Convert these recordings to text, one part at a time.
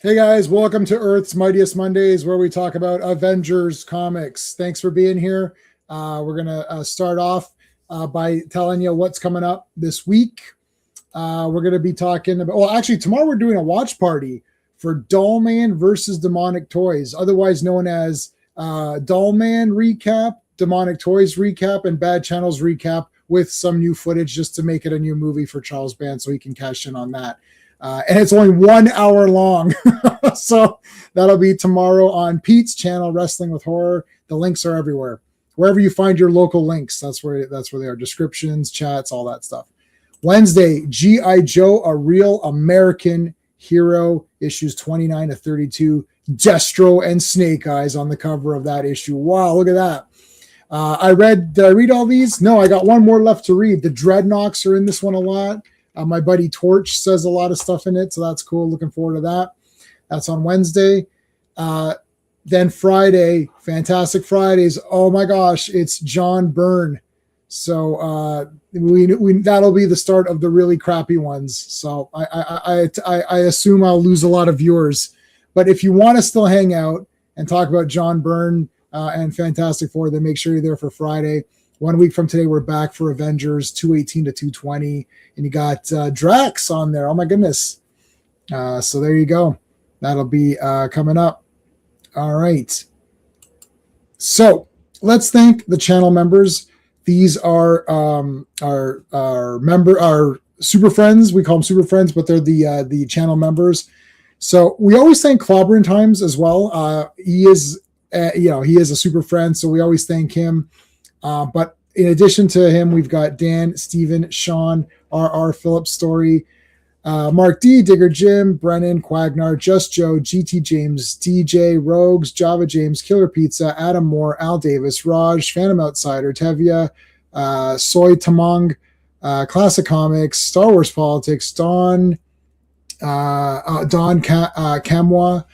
Hey guys, welcome to Earth's Mightiest Mondays, where we talk about Avengers comics. Thanks for being here. We're going to start off by telling you what's coming up this week. We're going to be talking about, well, actually, tomorrow we're doing a watch party for Dollman versus Demonic Toys, otherwise known as Dollman recap, Demonic Toys recap, and Bad Channels recap with some new footage just to make it a new movie for Charles Band so he can cash in on that. And it's only 1 hour long. So that'll be tomorrow on Pete's channel, Wrestling with Horror. The links are everywhere. Wherever you find your local links, that's where they are. Descriptions, chats, all that stuff. Wednesday, G.I. Joe, A Real American Hero, issues 29 to 32. Destro and Snake Eyes on the cover of that issue. Wow, look at that. Did I read all these? No, I got one more left to read. The Dreadnoks are in this one a lot. My buddy Torch says a lot of stuff in it, so that's cool. Looking forward to that. That's on Wednesday. Then Friday, Fantastic Fridays. Oh my gosh, it's John Byrne. So we that'll be the start of the really crappy ones. So I assume I'll lose a lot of viewers. But if you want to still hang out and talk about John Byrne and Fantastic Four, then make sure you're there for Friday. 1 week from today, we're back for Avengers 218 to 220. And you got Drax on there. Oh, my goodness. So there you go. That'll be coming up. All right. So let's thank the channel members. These are our super friends. We call them super friends, but they're the channel members. So we always thank Clobbering Times as well. He is a super friend, so we always thank him. But in addition to him, we've got Dan, Steven, Sean, R.R. Phillips Story, Mark D, Digger Jim, Brennan, Quagnar, Just Joe, GT James, DJ, Rogues, Java James, Killer Pizza, Adam Moore, Al Davis, Raj, Phantom Outsider, Tevia, Soy Tamang, Classic Comics, Star Wars Politics, Don Kamwa,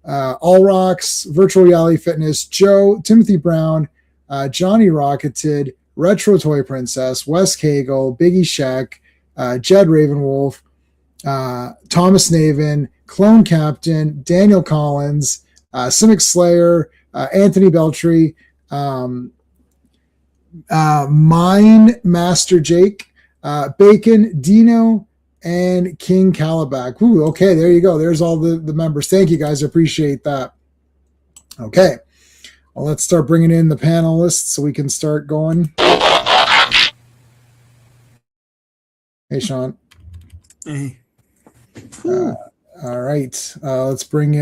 All Rocks, Virtual Reality Fitness, Joe, Timothy Brown, Johnny Rocketed, Retro Toy Princess, Wes Cagle, Biggie Shack, Jed Ravenwolf, Thomas Naven, Clone Captain, Daniel Collins, Simic Slayer, Anthony Beltry, Mine Master Jake, Bacon, Dino, and King Calabac. Ooh, okay, there you go. There's all the members. Thank you, guys. I appreciate that. Okay. Well, let's start bringing in the panelists so we can start going. Hey, Sean. Hey. All right. Let's bring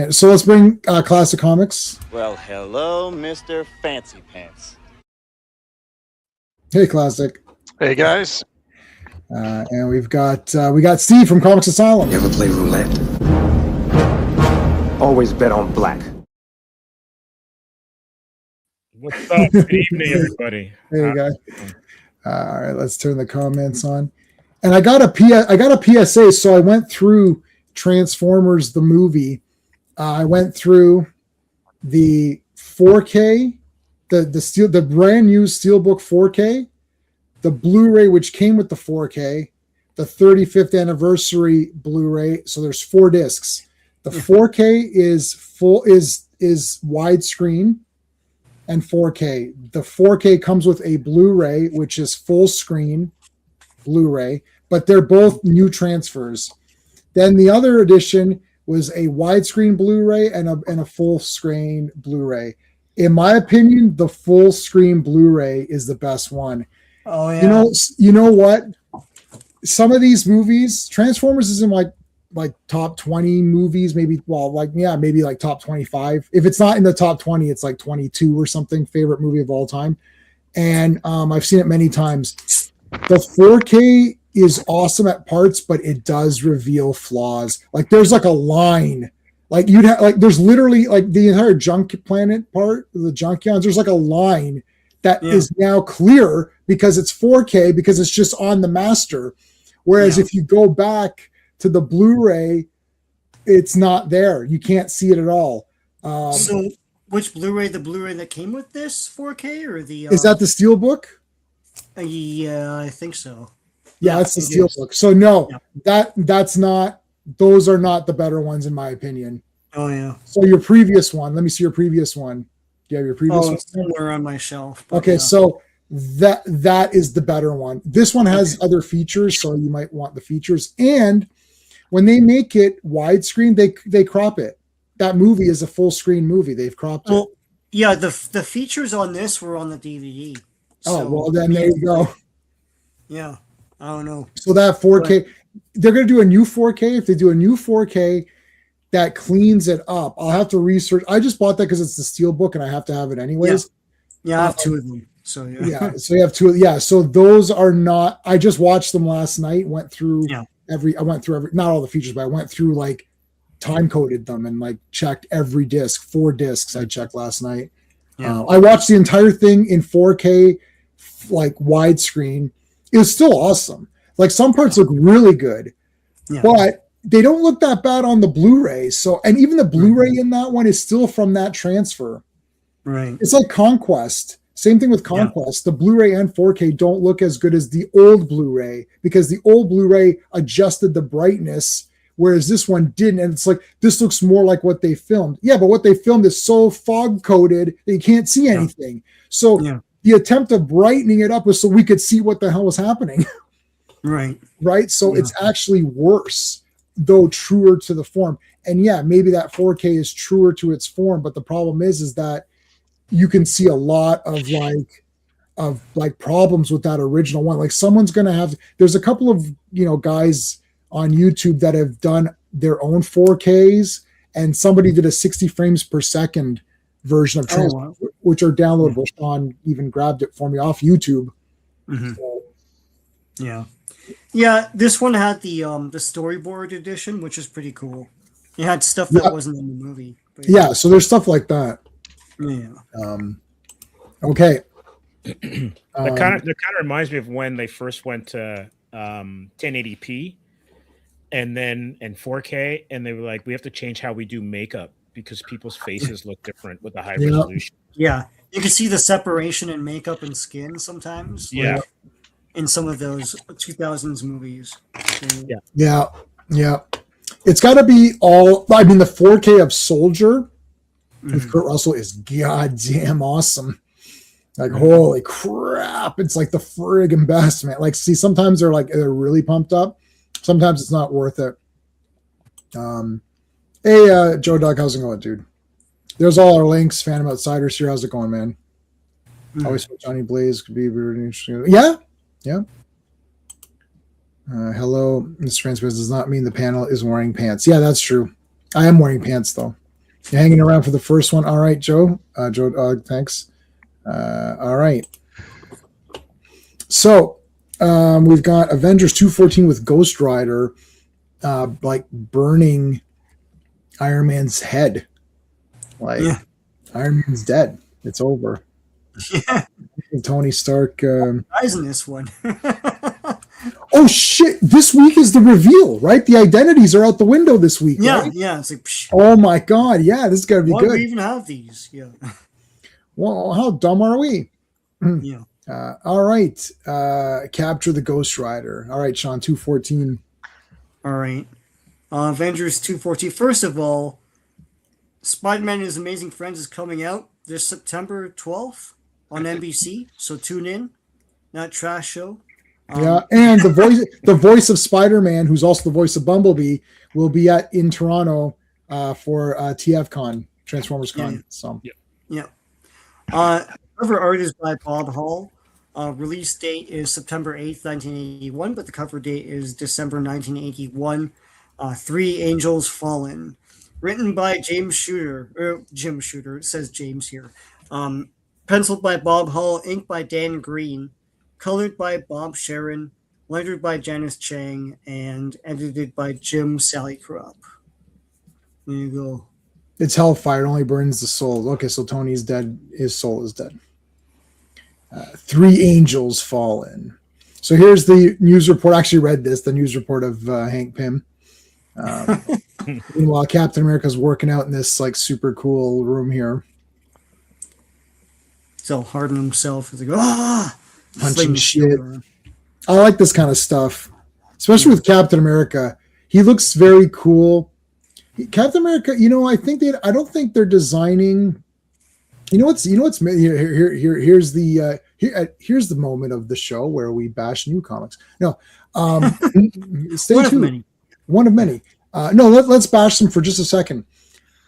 Classic Comics. Well, hello, Mr. Fancy Pants. Hey, Classic. Hey, guys. And we got Steve from Comics Asylum. You ever play roulette? Always bet on black. What's up? Good evening, everybody. Hey, guys. All right, let's turn the comments on. And I got a PSA, so I went through Transformers the movie. I went through the 4K, the brand new Steelbook 4K, the Blu-ray which came with the 4K, the 35th anniversary Blu-ray. So there's 4 discs. The 4K is widescreen and 4K. The 4K comes with a Blu-ray, which is full screen Blu-ray, but they're both new transfers. Then the other edition was a widescreen Blu-ray and a full screen Blu-ray. In my opinion, the full screen Blu-ray is the best one. Oh yeah. You know what? Some of these movies, Transformers is in like top 20 movies, maybe like top 25. If it's not in the top 20, it's like 22 or something, favorite movie of all time. And I've seen it many times. The 4K is awesome at parts, but it does reveal flaws. Like there's like a line, like there's literally like the entire junk planet part, the Junkions, there's like a line that is now clear because it's 4K, because it's just on the master. Whereas if you go back to the Blu-ray, it's not there. You can't see it at all. So which Blu-ray? The Blu-ray that came with this 4K or the... Is that the Steelbook? Yeah, I think so. Yeah, that's the Steelbook. So no, that's not. Those are not the better ones in my opinion. Oh yeah. So your previous one. Let me see your previous one. Do you have your previous Oh, one? it's somewhere on my shelf. but Okay, yeah. so that is the better one. This one has other features, so you might want the features. And when they make it widescreen, they crop it. That movie is a full screen movie. They've cropped it. Well, yeah, the features on this were on the DVD. Oh, So, well, then there you go. Yeah, I don't know. So that 4K, they're going to do a new 4K. If they do a new 4K that cleans it up, I'll have to research. I just bought that because it's the Steelbook and I have to have it anyways. Yeah, I have two of them. So yeah. Yeah. So you have two. Yeah. So those are not, I just watched them last night, went through not all the features, but I went through like time coded them and like checked every disc, 4 discs I checked last night. Yeah. I watched the entire thing in 4K, like widescreen. It was still awesome. Like some parts look really good, but they don't look that bad on the Blu-ray. So, and even the Blu-ray in that one is still from that transfer. Right. It's like Conquest. Same thing with Conquest. The Blu-ray and 4K don't look as good as the old Blu-ray because the old Blu-ray adjusted the brightness, whereas this one didn't. And it's like, this looks more like what they filmed. Yeah, but what they filmed is so fog-coated that you can't see anything. So the attempt of brightening it up was so we could see what the hell was happening. Right. Right? So it's actually worse, though truer to the form. And yeah, maybe that 4K is truer to its form, but the problem is that you can see a lot of problems with that original one. Like someone's going to have, there's a couple of, guys on YouTube that have done their own 4Ks, and somebody did a 60 frames per second version of Transformers, which are downloadable. Sean even grabbed it for me off YouTube. Mm-hmm. So, yeah. This one had the storyboard edition, which is pretty cool. It had stuff that wasn't in the movie. But so there's stuff like that. Yeah. Okay. That kind of reminds me of when they first went to 1080p and 4K, and they were like, we have to change how we do makeup because people's faces look different with the high resolution. Yeah, you can see the separation in makeup and skin sometimes. Yeah. In some of those 2000s movies. Yeah. It's got to be the 4K of Soldier with Kurt Russell is goddamn awesome. Like, holy crap. It's like the friggin' best, man. Like, see, sometimes they're really pumped up. Sometimes it's not worth it. Hey, Joe Doug, how's it going, dude? There's all our links. Phantom Outsiders here. How's it going, man? Always thought Johnny Blaze could be really interesting. Yeah. Hello, Mr. Transparency does not mean the panel is wearing pants. Yeah, that's true. I am wearing pants, though. You're hanging around for the first one. All right, Joe. Joe, thanks. All right. So we've got Avengers 214 with Ghost Rider, burning Iron Man's head. Iron Man's dead. It's over. Yeah. Tony Stark. Eyes in this one. Oh shit! This week is the reveal, right? The identities are out the window this week. Yeah, right? yeah. It's like, psh, oh my god! Yeah, this is gonna be why good. do we even have these? Yeah. Well, how dumb are we? Yeah. All right. Capture the Ghost Rider. All right, Sean. 214. All right. Avengers 214. First of all, Spider-Man and His Amazing Friends is coming out this September 12th on NBC. So tune in. Not trash show. Yeah, and the voice of Spider-Man, who's also the voice of Bumblebee, will be in Toronto for TFCon, Transformers Con. Yeah. So cover art is by Bob Hall. Release date is September 8th, 1981, but the cover date is December 1981. Three Angels Fallen. Written by Jim Shooter. It says James here. Penciled by Bob Hall, inked by Dan Green. Colored by Bob Sharon, lettered by Janice Chang, and edited by Jim Sallycrop. There you go. It's hellfire. It only burns the soul. Okay, so Tony's dead. His soul is dead. Three angels fallen. So here's the news report. I actually read this, the news report of Hank Pym. Meanwhile, Captain America's working out in this super cool room here. So hard on himself. He's like, punching shit. I like this kind of stuff, especially with Captain America. He looks very cool. Captain America. I don't think they're designing. Here's the moment of the show where we bash new comics. No, stay One of tuned. many. One of many. No, let's bash them for just a second.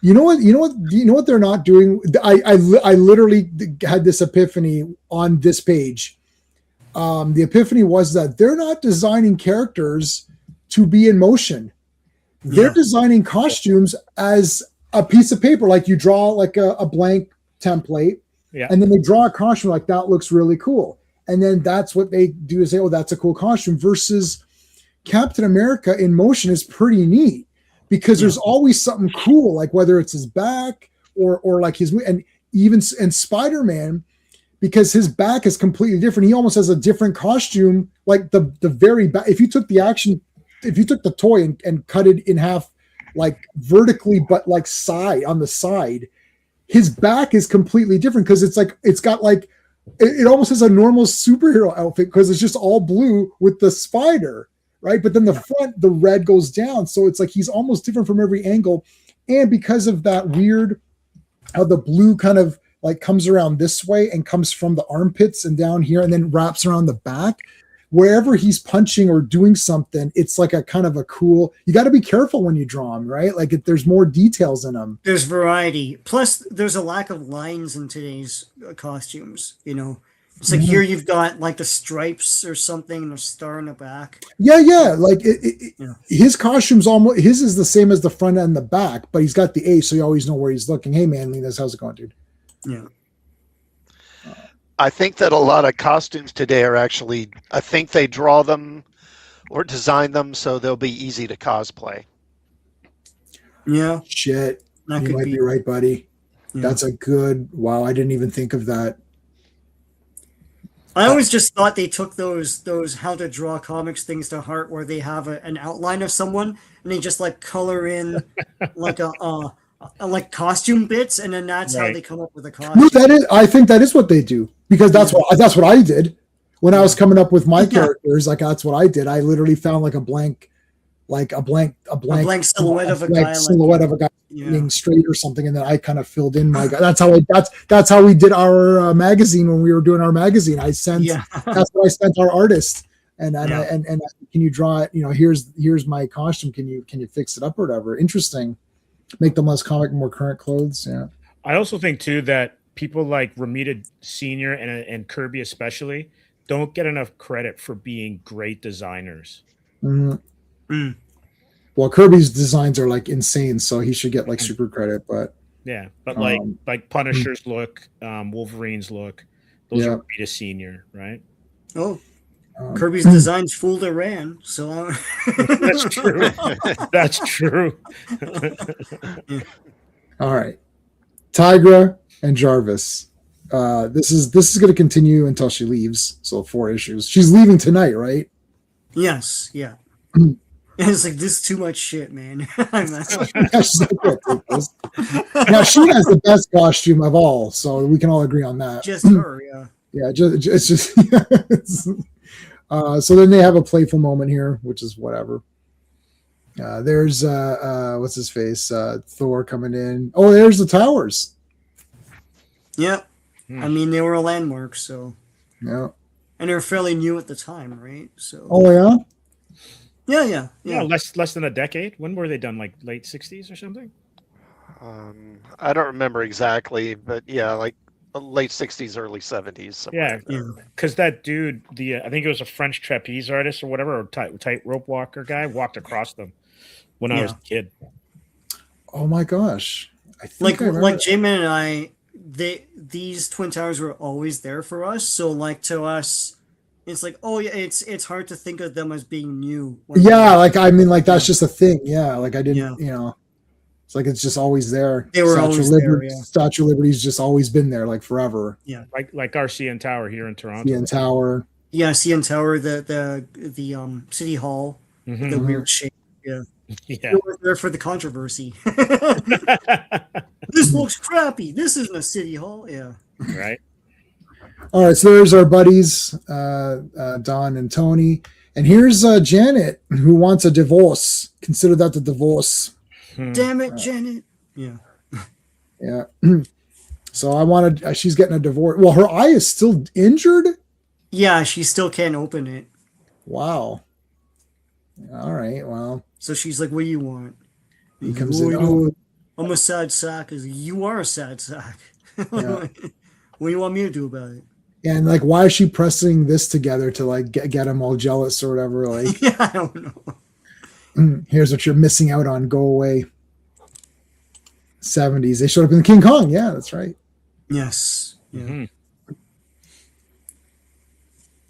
You know what they're not doing. I literally had this epiphany on this page. The epiphany was that they're not designing characters to be in motion. They're designing costumes as a piece of paper, like you draw like a blank template, and then they draw a costume like that looks really cool, and then that's what they do is say, oh, that's a cool costume. Versus Captain America in motion is pretty neat because there's always something cool, like whether it's his back or like his, and even in Spider-Man, because his back is completely different. He almost has a different costume, like the very back. If you took the toy and cut it in half, like vertically, but like on the side, his back is completely different because it's got like it almost has a normal superhero outfit because it's just all blue with the spider, right? But then the front, the red goes down, so it's like he's almost different from every angle, and because of that weird how the blue kind of like comes around this way and comes from the armpits and down here and then wraps around the back. Wherever he's punching or doing something, it's like a kind of a cool. You got to be careful when you draw him, right? Like there's more details in them. There's variety. Plus, there's a lack of lines in today's costumes. It's like here you've got like the stripes or something, and a star in the back. Yeah. Like his costume's almost his is the same as the front and the back, but he's got the A, so you always know where he's looking. Hey, Manliness, how's it going, dude? Yeah. I think that a lot of costumes today are actually, I think they draw them or design them so they'll be easy to cosplay. Yeah. Shit. That You could might be right, buddy. Yeah. That's a good, wow, I didn't even think of that. I always just thought they took those how to draw comics things to heart, where they have an outline of someone and they just like color in like like costume bits, and then that's how they come up with a costume. No, I think that is what they do, because that's what I did when I was coming up with my characters. Like that's what I did. I literally found like a blank silhouette of a guy, being straight or something, and then I kind of filled in my guy. That's how we did our magazine when we were doing our magazine. That's what I sent our artist, and can you draw it? Here's my costume. Can you fix it up or whatever? Interesting. Make them less comic, more current clothes. Yeah. I also think too that people like Ramita Sr. and Kirby especially don't get enough credit for being great designers. Mm-hmm. Mm. Well, Kirby's designs are like insane, so he should get like super credit. But like Punisher's look, Wolverine's look, those are Ramita Sr., right? Oh. Kirby's designs fooled Iran, so that's true. That's true. All right, Tigra and Jarvis. This is going to continue until she leaves. So 4 issues. She's leaving tonight, right? Yes. Yeah. It's like, this is too much shit, man. Now she has the best costume of all, so we can all agree on that. Just her, yeah. Yeah, it's just. So then they have a playful moment here, which is whatever. There's what's his face? Thor coming in. Oh, there's the towers. Yeah. I mean, they were a landmark, so. Yeah. And they were fairly new at the time, right? So. Oh yeah. Yeah. Less than a decade. When were they done? Like late 60s or something? I don't remember exactly, but yeah, like late 60s, early 70s. Yeah, because that dude, I think it was a French trapeze artist or whatever, or tight rope walker guy, walked across them when I was a kid. Oh my gosh! Like J-Man and I, these Twin Towers were always there for us. So like to us, it's like, oh yeah, it's hard to think of them as being new. Yeah, like I mean, like that's just a thing. Yeah, like I didn't, It's like it's just always there. They were always there. Yeah. Statue of Liberty's just always been there, like forever. Yeah, like our CN Tower here in Toronto. CN Tower. Yeah, CN Tower, the City Hall, the weird shape. Yeah, yeah. They were there for the controversy. This looks crappy. This isn't a City Hall. Yeah. Right. All right, so there's our buddies, Don and Tony, and here's Janet, who wants a divorce. Consider that the divorce. Damn it, Janet. Yeah. Yeah. So I wanted. She's getting a divorce. Well, her eye is still injured. Yeah, she still can't open it. Wow. All right. Well, So she's like, "What do you want?" he He's comes like, in. "Oh, you know, Oh, I'm a sad sack." Is you are a sad sack. Yeah. What do you want me to do about it? and like, why is she pressing this together to like get him all jealous or whatever? Like, Yeah, I don't know. here's what you're missing out on. Go away. 70s. They showed up in King Kong. Yeah, that's right. Yes. Yeah. Mhm.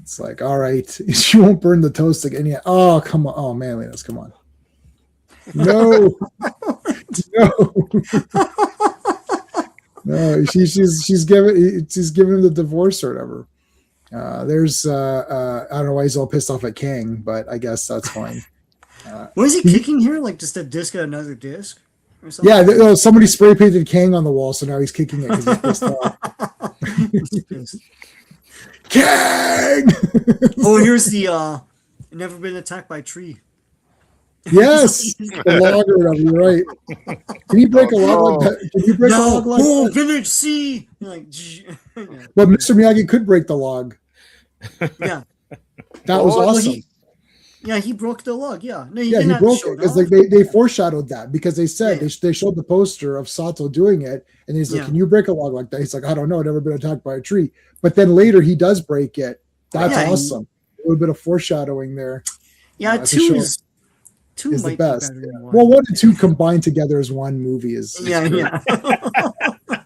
It's like, all right, she won't burn the toast again. Yeah. Oh, come on. Oh, manliness. Come on. No. No. No. She's giving him the divorce or whatever. There's I don't know why he's all pissed off at Kang, but I guess that's fine. What is he kicking here? Like just a disc at another disc? Or something? Yeah, somebody spray painted Kang on the wall, so now he's kicking it because he's pissed off. He's pissed. Kang! Oh, here's the never been attacked by a tree. Yes, the log or whatever. You're right. Can you break a log like that? Can you break a No, log like oh, that? village C. Like, yeah. But Mr. Miyagi could break the log. Yeah, That was well, awesome. he broke the log. Yeah, no, Yeah, didn't he have to broke show it because off. like they foreshadowed that because they said Yeah. they showed the poster of Sato doing it, and he's like, Yeah. "Can you break a log like that?" He's like, "I don't know, I've never been attacked by a tree." But then later he does break it. That's Yeah, awesome. A little bit of foreshadowing there. Yeah, to two show is two is the might best. be better than one. Well, 1 and 2 combined together as one movie is yeah, great. yeah.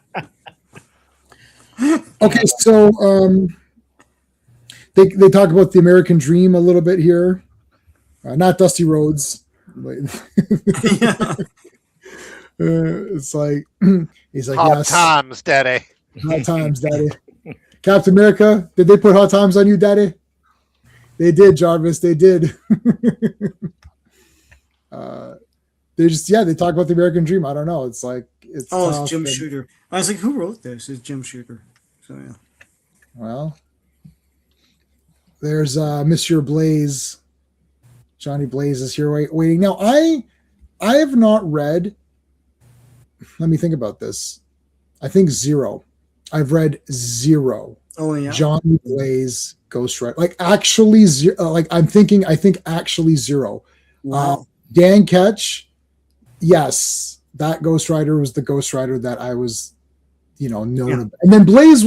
Okay, so they talk about the American dream a little bit here. Not Dusty Rhodes. Yeah. It's like he's like, Hot yes, times, Daddy. hot times, Daddy. Captain America, did they put hot times on you, Daddy? They did, Jarvis. They did. They just they talk about the American dream. I don't know. It's like it's Oh, tough it's Jim and- Shooter. I was like, who wrote this? It's Jim Shooter. So yeah. Well, there's Monsieur Blaze. Johnny Blaze is here waiting. Now, I have not read. Let me think about this. I think 0. I've read 0. Oh yeah. Johnny Blaze Ghost Rider. Like actually 0. Like I think actually 0. Wow. Dan Ketch. Yes, that Ghost Rider was the Ghost Rider that I was, known Yeah. about. And then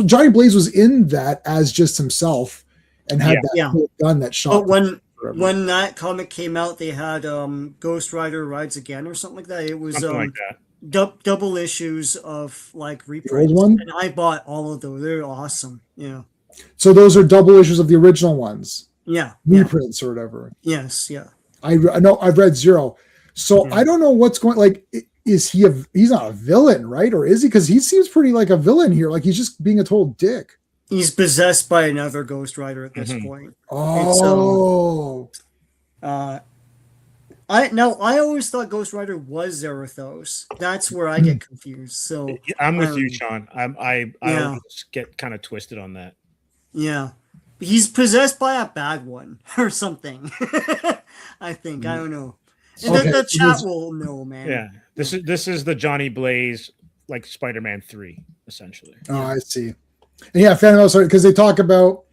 Johnny Blaze was in that as just himself and had that Yeah. cool gun that shot. But forever. when that comic came out, they had Ghost Rider Rides Again or something like that. It was Something like that. double issues of like old reprints, one? and I bought all of those. They're awesome. Yeah. So those are double issues of the original ones, Yeah. Yeah. reprints or whatever. Yes. Yeah. I know I've read 0. So Yeah. I don't know what's going. Like, is he he's not a villain, right? Or is he? Because he seems pretty like a villain here. Like he's just being a total dick. He's possessed by another Ghost Rider at this Mhm. point. Oh, I always thought Ghost Rider was Zarathos. That's where I get confused. So I'm with you, um, Sean. I Yeah. always get kind of twisted on that. yeah, he's possessed by a bad one or something. I think I don't know. Okay, The chat this- will know, man. Yeah, this is the Johnny Blaze like Spider-Man 3 essentially. oh, I see. And yeah, Phantom Menace, because they talk about,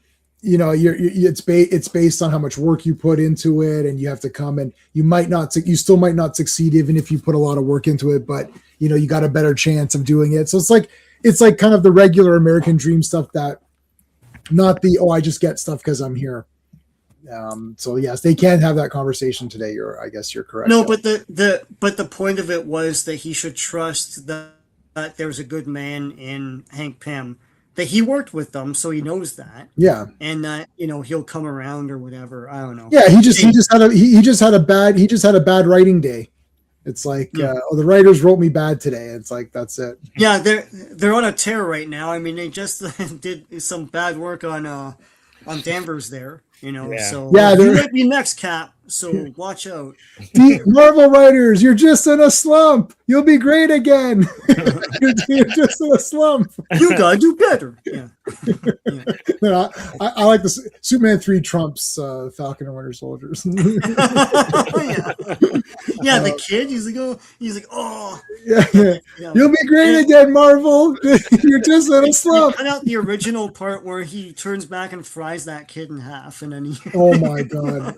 it's based on how much work you put into it, and you have to come and you still might not succeed even if you put a lot of work into it, but you got a better chance of doing it. So it's like kind of the regular American dream stuff, that not the I just get stuff because I'm here. So yes, they can have that conversation today. I guess you're correct. No, but the point of it was that he should trust that there's a good man in Hank Pym, that he worked with them, so he knows that, yeah. and that he'll come around or whatever. I don't know. Yeah, he just had a bad writing day. It's like Yeah. the writers wrote me bad today. It's like that's it. Yeah, they're on a tear right now. I mean, they just did some bad work on Danvers there, Yeah. So Yeah, you they're- might be next, Cap. so watch out. Marvel writers, you're just in a slump. You'll be great again. you're just in a slump. You gotta do better. Yeah. No, I like this. Superman 3 trumps Falcon and Winter Soldiers. Yeah, the kid. He's like, oh. Yeah. You'll be great again, Marvel. You're just in a slump. Cut out the original part where he turns back and fries that kid in half, and then he. Oh my god.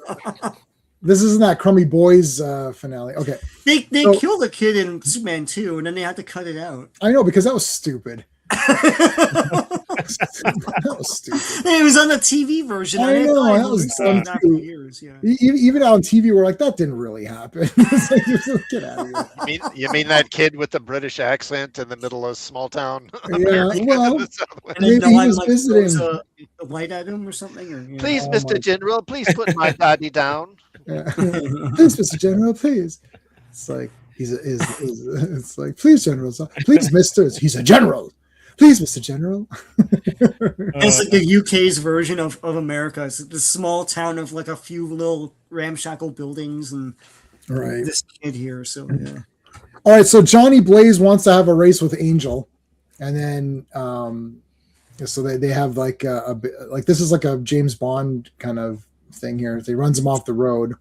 This isn't that Crummy Boys finale. Okay. They killed the kid in Superman 2, and then they had to cut it out. I know, because that was stupid. That was stupid. It was on the TV version. I know, that was dumb too. Years, yeah. Even on TV, we're like, that didn't really happen. It's like, just get out of here. You mean that kid with the British accent in the middle of small town? Yeah, well, And maybe then he Dylan, was visiting. throws a light at him or something. Or, you know. Please, Oh Mr. my- General, please put my daddy down. Yeah. Please, Mr. General, please. It's like it's like, please, General. Please, Mr. He's a general. Please, Mr. General. It's like the UK's version of America. It's this small town of like a few little ramshackle buildings and Right. this kid here. So yeah. All right. So Johnny Blaze wants to have a race with Angel, and then so they have like like this is like a James Bond kind of thing here. He runs him off the road,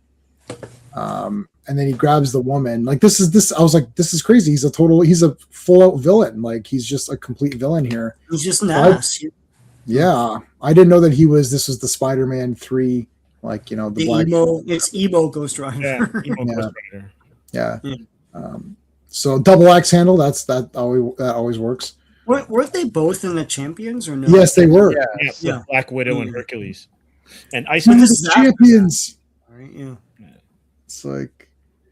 and then he grabs the woman. Like this. I was like, this is crazy. He's a full out villain. Like he's just a complete villain here. He's just an ass. Yeah, I didn't know that this was the Spider-Man 3, like, the black It's emo Ghost Rider. Yeah, emo Yeah. Ghost Rider. Yeah. Yeah. So double axe handle. That always works. Weren't they both in the Champions or no? Yes, they were. Yeah. Yeah, with Yeah. Black Widow and Mm. Hercules. And Ice We were What the is that? champions. All right, yeah. It's like,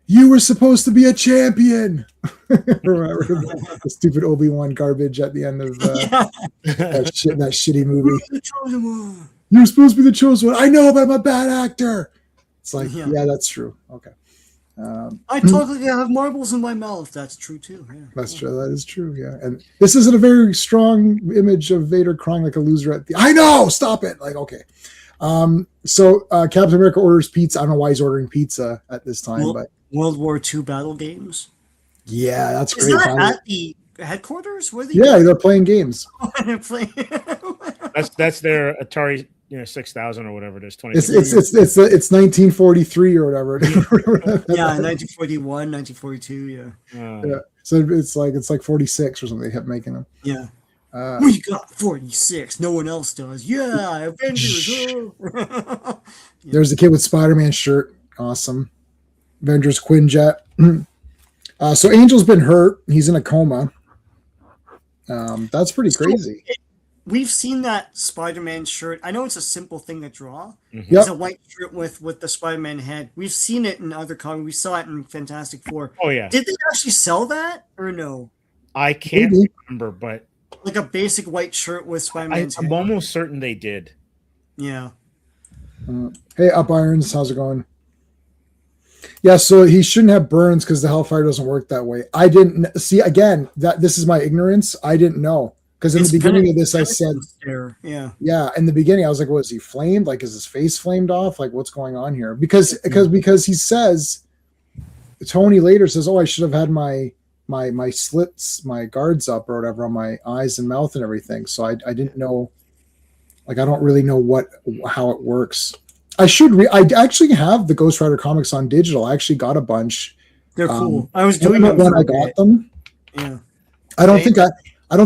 you were supposed to be a champion. Remember the stupid Obi-Wan garbage at the end of Yeah. that shitty movie. The chosen one. You're supposed to be the chosen one. I know, but I'm a bad actor. It's like, Yeah. yeah, that's true. Okay. I talk like I have marbles in my mouth. That's true too. Yeah. That's true. That is true. Yeah. And this isn't a very strong image of Vader crying like a loser at the. I know. Stop it. Like, okay. So Captain America orders pizza. I don't know why he's ordering pizza at this time, Well, but World War II battle games. yeah, that's Is great. that at the headquarters? Where they Yeah, they're playing games. playing? That's their Atari 6000 or whatever it is. It's 1943 or whatever. Yeah, 1941, 1942. Yeah. Yeah. So it's like 46 or something. They kept making them. Yeah. Uh, We got 46. No one else does. Yeah, Avengers. Oh. There's the kid with Spider-Man shirt. Awesome. Avengers Quinjet. So Angel's been hurt. He's in a coma. That's pretty crazy. We've seen that Spider-Man shirt. I know it's a simple thing to draw. Mhm. Yep. It's a white shirt with the Spider-Man head. We've seen it in other comics. We saw it in Fantastic Four. Oh yeah, Did they actually sell that or no? I can't Maybe. remember, but Like a basic white shirt with Spider-Man's I'm head? almost certain they did. Yeah. Hey, Up Irons, how's it going? Yeah, so he shouldn't have burns because the Hellfire doesn't work that way. I didn't see, again, that this is my ignorance. I didn't know because in It's the beginning of this, I penitence said, there. Yeah. yeah, in the beginning, I was like, "Was he flamed? Like, is his face flamed off? Like, what's going on here?" Because he says, Tony later says, "Oh, I should have had my slits, my guards up or whatever on my eyes and mouth and everything." So I didn't know, like, I don't really know how it works. I actually have the Ghost Rider comics on digital. I actually got a bunch. They're cool. I I was don't doing know them when for I a got bit. them. Yeah. I don't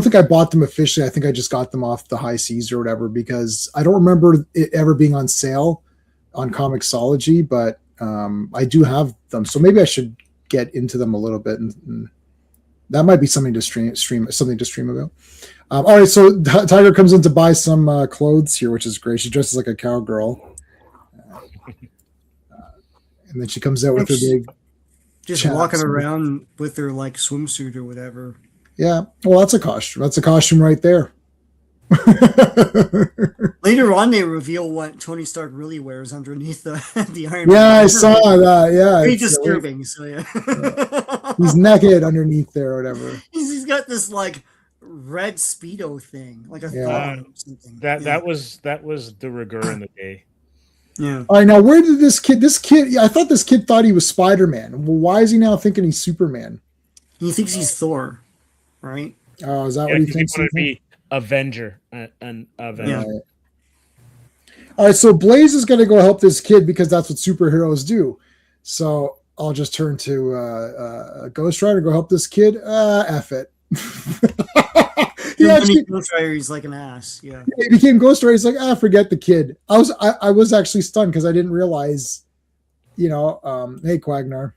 think I bought them officially. I think I just got them off the High Seas or whatever because I don't remember it ever being on sale on Comixology, but I do have them. So maybe I should get into them a little bit, and that might be something to stream about. All right, so Tiger comes in to buy some clothes here, which is great. She dresses like a cowgirl, and then she comes out with her big. Just Chaps. walking around with their like swimsuit or whatever. Yeah, well, that's a costume. That's a costume right there. Later on, they reveal what Tony Stark really wears underneath the Iron Man. Yeah, I saw that. Yeah, Very it's, disturbing. So yeah, he's naked underneath there or whatever. he's got this like red speedo thing, like a Yeah. thong or something. That Yeah. was de rigueur in the day. Yeah. All right, now where did this kid? I thought this kid thought he was Spider-Man. Well, why is he now thinking he's Superman? He thinks he's Thor, right? Oh, is that Yeah, what he 'cause thinks? wanted to be Avenger, an Avenger. Yeah. Right. All right, so Blaze is going to go help this kid because that's what superheroes do. So I'll just turn to Ghost Rider, go help this kid. F it. He's like an ass. Yeah. He became Ghost Rider. He's like, forget the kid. I was actually stunned because I didn't realize, hey, Quagnar.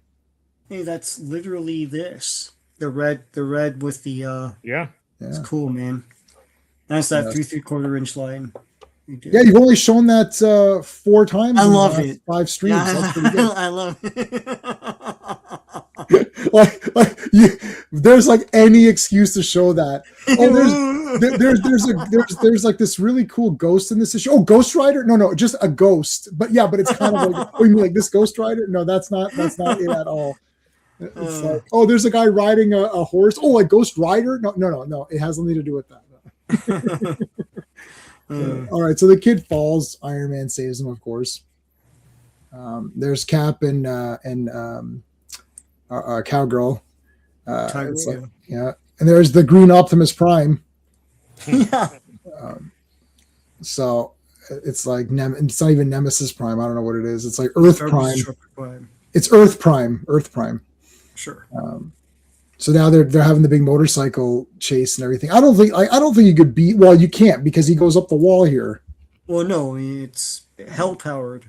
Hey, that's literally this. The red with the Yeah. It's cool, man. That's that 3/4 inch line. Yeah, you've only shown that 4 times. I in love the last it. 5 streams. Yeah, That's pretty good. I love it. There's like any excuse to show that. Oh, there's like this really cool ghost in this issue. Oh, Ghost Rider? No, just a ghost. But it's kind of like, you mean like this Ghost Rider? No, that's not it at all. It's like, there's a guy riding a horse. Oh, like Ghost Rider? No. It has nothing to do with that. All right, so the kid falls. Iron Man saves him, of course. There's Cap and Cowgirl. And there's the Green Optimus Prime. Yeah. So it's like it's not even Nemesis Prime. I don't know what it is. It's like Earth Prime. It's Earth Prime. Sure. So now they're having the big motorcycle chase and everything. I don't think you could beat. Well, you can't because he goes up the wall here. Well, no, it's hell powered.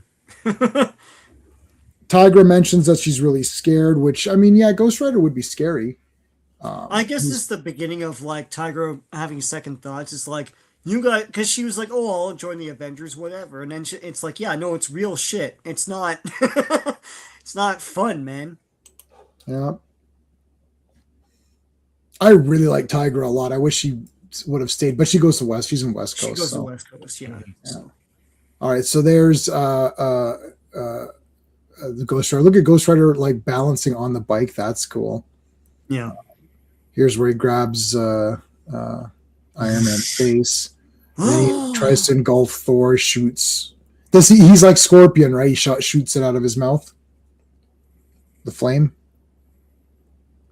Tigra mentions that she's really scared, which Ghost Rider would be scary. I guess this is the beginning of like Tigra having second thoughts. It's like you got because she was like, "Oh, I'll join the Avengers, whatever," and then it's like, "Yeah, no, it's real shit. It's not. It's not fun, man." Yeah. I really like Tigra a lot. I wish she would have stayed, but she goes to West. She's in West Coast. She goes to West Coast, yeah. All right, so there's the Ghost Rider. Look at Ghost Rider like balancing on the bike. That's cool. Yeah. Here's where he grabs Iron Man's face. Then he tries to engulf Thor. Shoots. He's like Scorpion, right? He shoots it out of his mouth. The flame.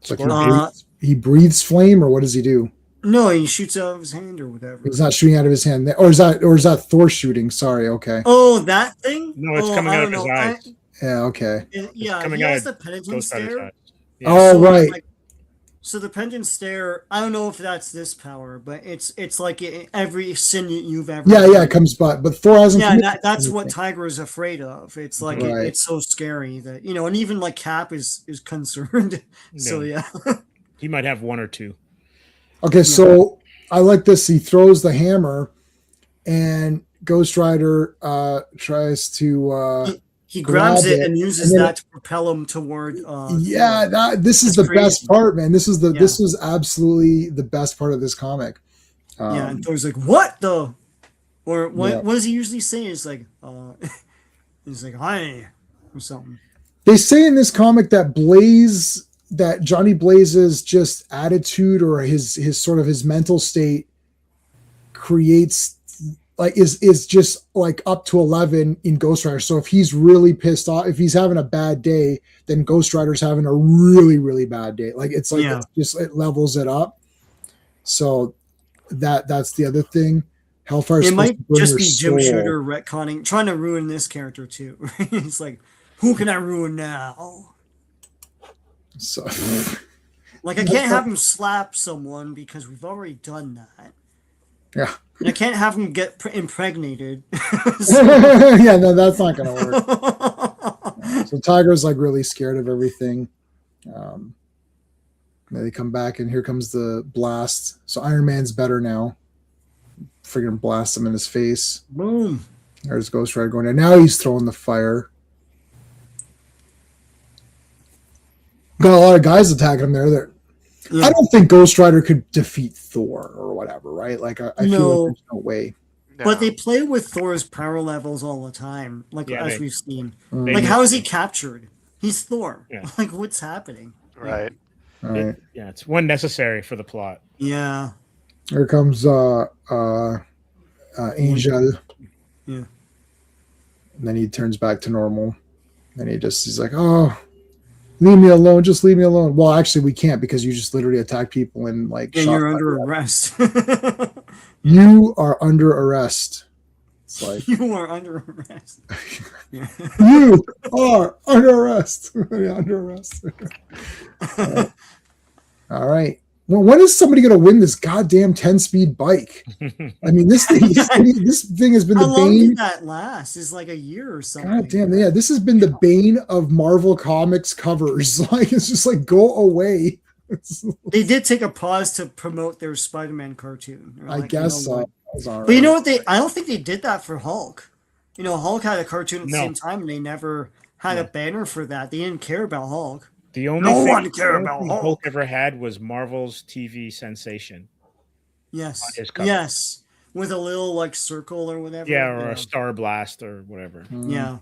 It's like he breathes flame, or what does he do? No, he shoots out of his hand or whatever. He's not shooting out of his hand, or is that Thor shooting? Sorry, okay. Oh, that thing? No, it's coming out of his eyes. Yeah, okay. Yeah, coming he out has of the penitent stare. Yeah. Oh, right. So the penitent stare. I don't know if that's this power, but it's like every sin you've ever. Yeah, it comes but Thor hasn't. Yeah, that's what Tiger is afraid of. It's like it's so scary that and even like Cap is concerned. So yeah, he might have 1 or 2. Okay, so I like this. He throws the hammer, and Ghost Rider tries to. He grabs it and uses that to propel him toward. This is the best part, man. This was absolutely the best part of this comic. And Thor's like, "What the?" Or what does he usually say? It's like, he's like, "Hi," or something. They say in this comic that Johnny Blaze's just attitude or his sort of his mental state creates like is just like up to 11 in Ghost Rider. So if he's really pissed off, if he's having a bad day, then Ghost Rider's having a really, really bad day. Like it's like it levels it up. So that's the other thing. Hellfire. It might just be Jim Shooter retconning, trying to ruin this character too. He's like, who can I ruin now? So, like I can't have him slap someone because we've already done that. Yeah. And I can't have him get impregnated. Yeah, no, that's not going to work. So Tiger's like really scared of everything. Then they come back and here comes the blast. So Iron Man's better now. Friggin' blast him in his face. Boom. There's Ghost Rider going down. Now he's throwing the fire. Got a lot of guys attacking him there. I don't think Ghost Rider could defeat Thor or whatever, right? Like I feel like there's no way. No. But they play with Thor's power levels all the time, like we've seen. Like how is he captured? He's Thor. Yeah. Like what's happening? Right. All right. It's one necessary for the plot. Yeah. Here comes Angel. Yeah. And then he turns back to normal. And he's like, oh, leave me alone. Just leave me alone. Well, actually, we can't because you just literally attacked people and like. And you're under arrest. You are under arrest. It's like you are under arrest. Yeah. You are under arrest. Under arrest. All right. Well, when is somebody going to win this goddamn 10-speed bike? I mean, this thing has been How the long bane. did that last? It's like a year or something. God damn, yeah, this has been the bane of Marvel Comics covers. Like, it's just like, go away. They did take a pause to promote their Spider-Man cartoon. I guess so. But you know what? I don't think they did that for Hulk. You know, Hulk had a cartoon at the No. same time, and they never had a banner for that. They didn't care about Hulk. The only No thing, one cared the only about thing Hulk. Hulk ever had was Marvel's TV sensation. On Yes. his cover. Yes. With a little like circle or whatever. Yeah, or a Star Blast or whatever. Yeah.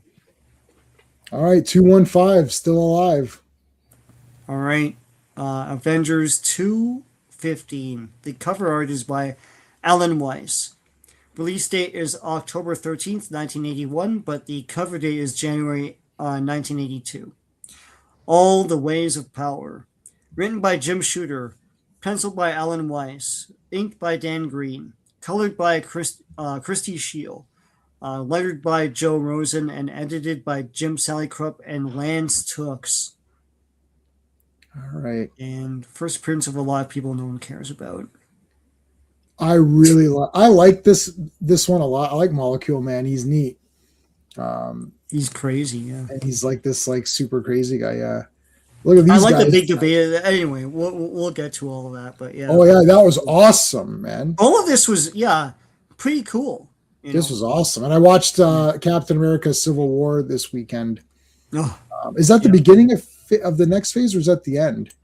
All right, 215 still alive. All right. Avengers 215. The cover art is by Alan Weiss. Release date is October 13th, 1981, but the cover date is January 1982. All the Ways of Power. Written by Jim Shooter. Penciled by Alan Weiss. Inked by Dan Green. Colored by Christy Shield. Lettered by Joe Rosen and edited by Jim Salicrup and Lance Tooks. All right. And first appearance of a lot of people no one cares about. I really like this one a lot. I like Molecule Man. He's neat. He's crazy, yeah. And he's like this like super crazy guy. Yeah. Look at these I like guys. the big debate. Anyway, we'll get to all of that, but yeah. Oh yeah, that was awesome, man. All of this was pretty cool. This was awesome. And I watched Captain America Civil War this weekend. Oh, Is that the beginning of the next phase or is that the end?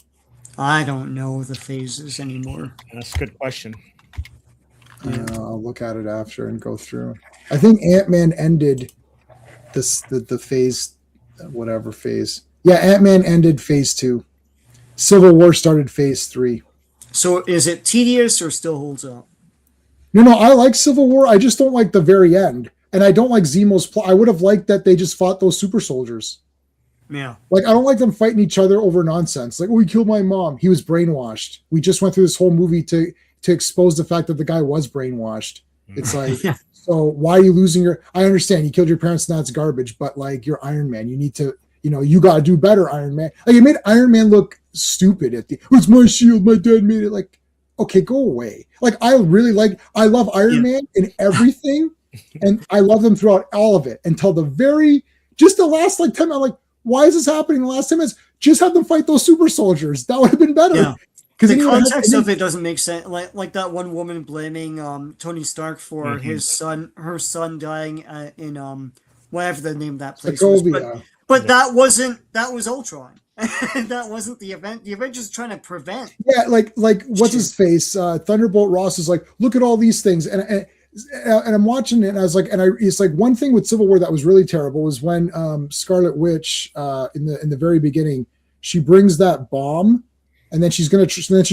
I don't know the phases anymore. That's a good question. I'll look at it after and go through. I think Ant-Man ended the phase, whatever phase. Yeah, Ant-Man ended phase 2. Civil War started phase 3. So is it tedious or still holds up? No, I like Civil War. I just don't like the very end. And I don't like Zemo's plot. I would have liked that they just fought those super soldiers. Yeah. Like, I don't like them fighting each other over nonsense. Like, oh, he killed my mom. He was brainwashed. We just went through this whole movie to expose the fact that the guy was brainwashed. It's like, so why are you losing I understand you killed your parents and that's garbage, but like, you're Iron Man. You need to, you got to do better, Iron Man. Like, it made Iron Man look stupid at it's my shield. My dad made it. Like, okay, go away. Like, I love Iron Man in everything. And I love them throughout all of it until the last like 10 minutes. I'm like, why is this happening? The last 10 minutes, just have them fight those super soldiers. That would have been better. Yeah. The context of it doesn't make sense. Like that one woman blaming Tony Stark for her son dying in whatever the name of that place was. But that was Ultron. That wasn't the event. The Avengers trying to prevent. Yeah, like what's his face? Thunderbolt Ross is like, look at all these things, and I'm watching it, and I was like, it's like one thing with Civil War that was really terrible was when Scarlet Witch in the very beginning, she brings that bomb. And then she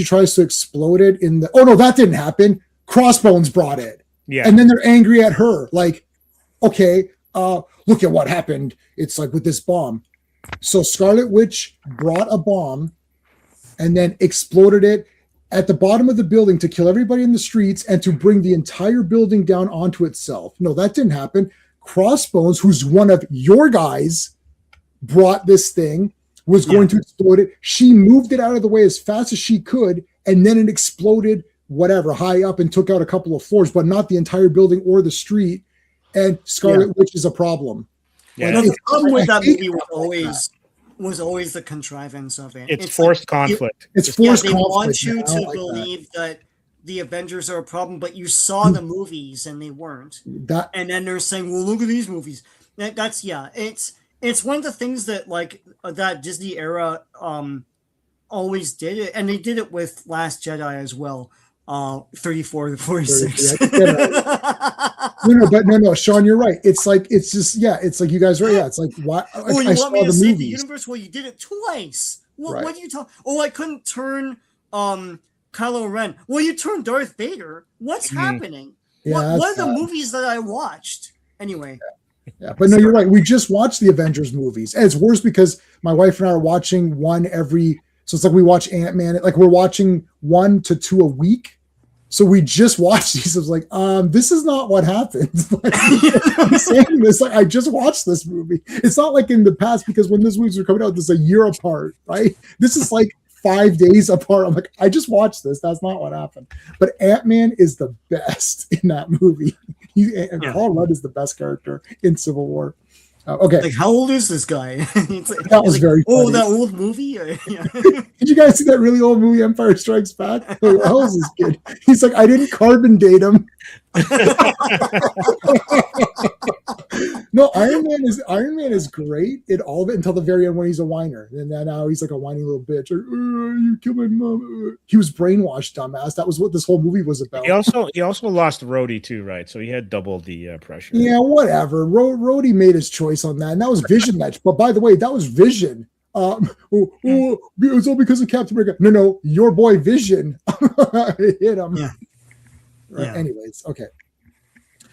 tries to explode it in the. Oh no, that didn't happen. Crossbones brought it. Yeah. And then they're angry at her. Like, okay, look at what happened. It's like with this bomb. So Scarlet Witch brought a bomb, and then exploded it at the bottom of the building to kill everybody in the streets and to bring the entire building down onto itself. No, that didn't happen. Crossbones, who's one of your guys, brought this thing. Was going to explode it. She moved it out of the way as fast as she could, and then it exploded whatever high up and took out a couple of floors, but not the entire building or the street. And Scarlet Witch is a problem. Yeah, the problem with that movie was always the contrivance of it. It's forced conflict. It's forced they conflict. want you to believe that the Avengers are a problem, but you saw the movies and they weren't. And then they're saying, "Well, look at these movies." It's one of the things that like that Disney era always did it, and they did it with Last Jedi as well. 34 to 46. No, Sean, you're right. It's like it's like you guys are right. Yeah, it's like why you want me to save the universe? Well, you did it twice. What do you talk? Oh, I couldn't turn Kylo Ren. Well, you turned Darth Vader. What's happening? Yeah, what are the movies that I watched? Anyway. Yeah, but no, you're right. We just watched the Avengers movies. And it's worse because my wife and I are watching one every. So it's like we watch Ant-Man. Like we're watching 1 to 2 a week. So we just watched these. I was like, this is not what happens. Like, I'm saying this. Like, I just watched this movie. It's not like in the past because when these movies were coming out, this is a year apart, right? This is like 5 days apart. I'm like, I just watched this. That's not what happened. But Ant-Man is the best in that movie. Paul Rudd is the best character in Civil War. Okay. Like, how old is this guy? That was very funny. Oh, that old movie? Yeah. Did you guys see that really old movie, Empire Strikes Back? Like, how old is this kid? He's like, I didn't carbon date him. No, Iron Man is great in all of it until the very end when he's a whiner. And then now he's like a whiny little bitch. Like, you killed my mom. He was brainwashed, dumbass. That was what this whole movie was about. He also lost Rhodey too, right? So he had double the pressure. Yeah, whatever. Rhodey made his choice on that, and that was Vision. But by the way, that was Vision. It's all because of Captain America. No, your boy Vision hit him. Yeah. Right. Yeah. Anyways, okay.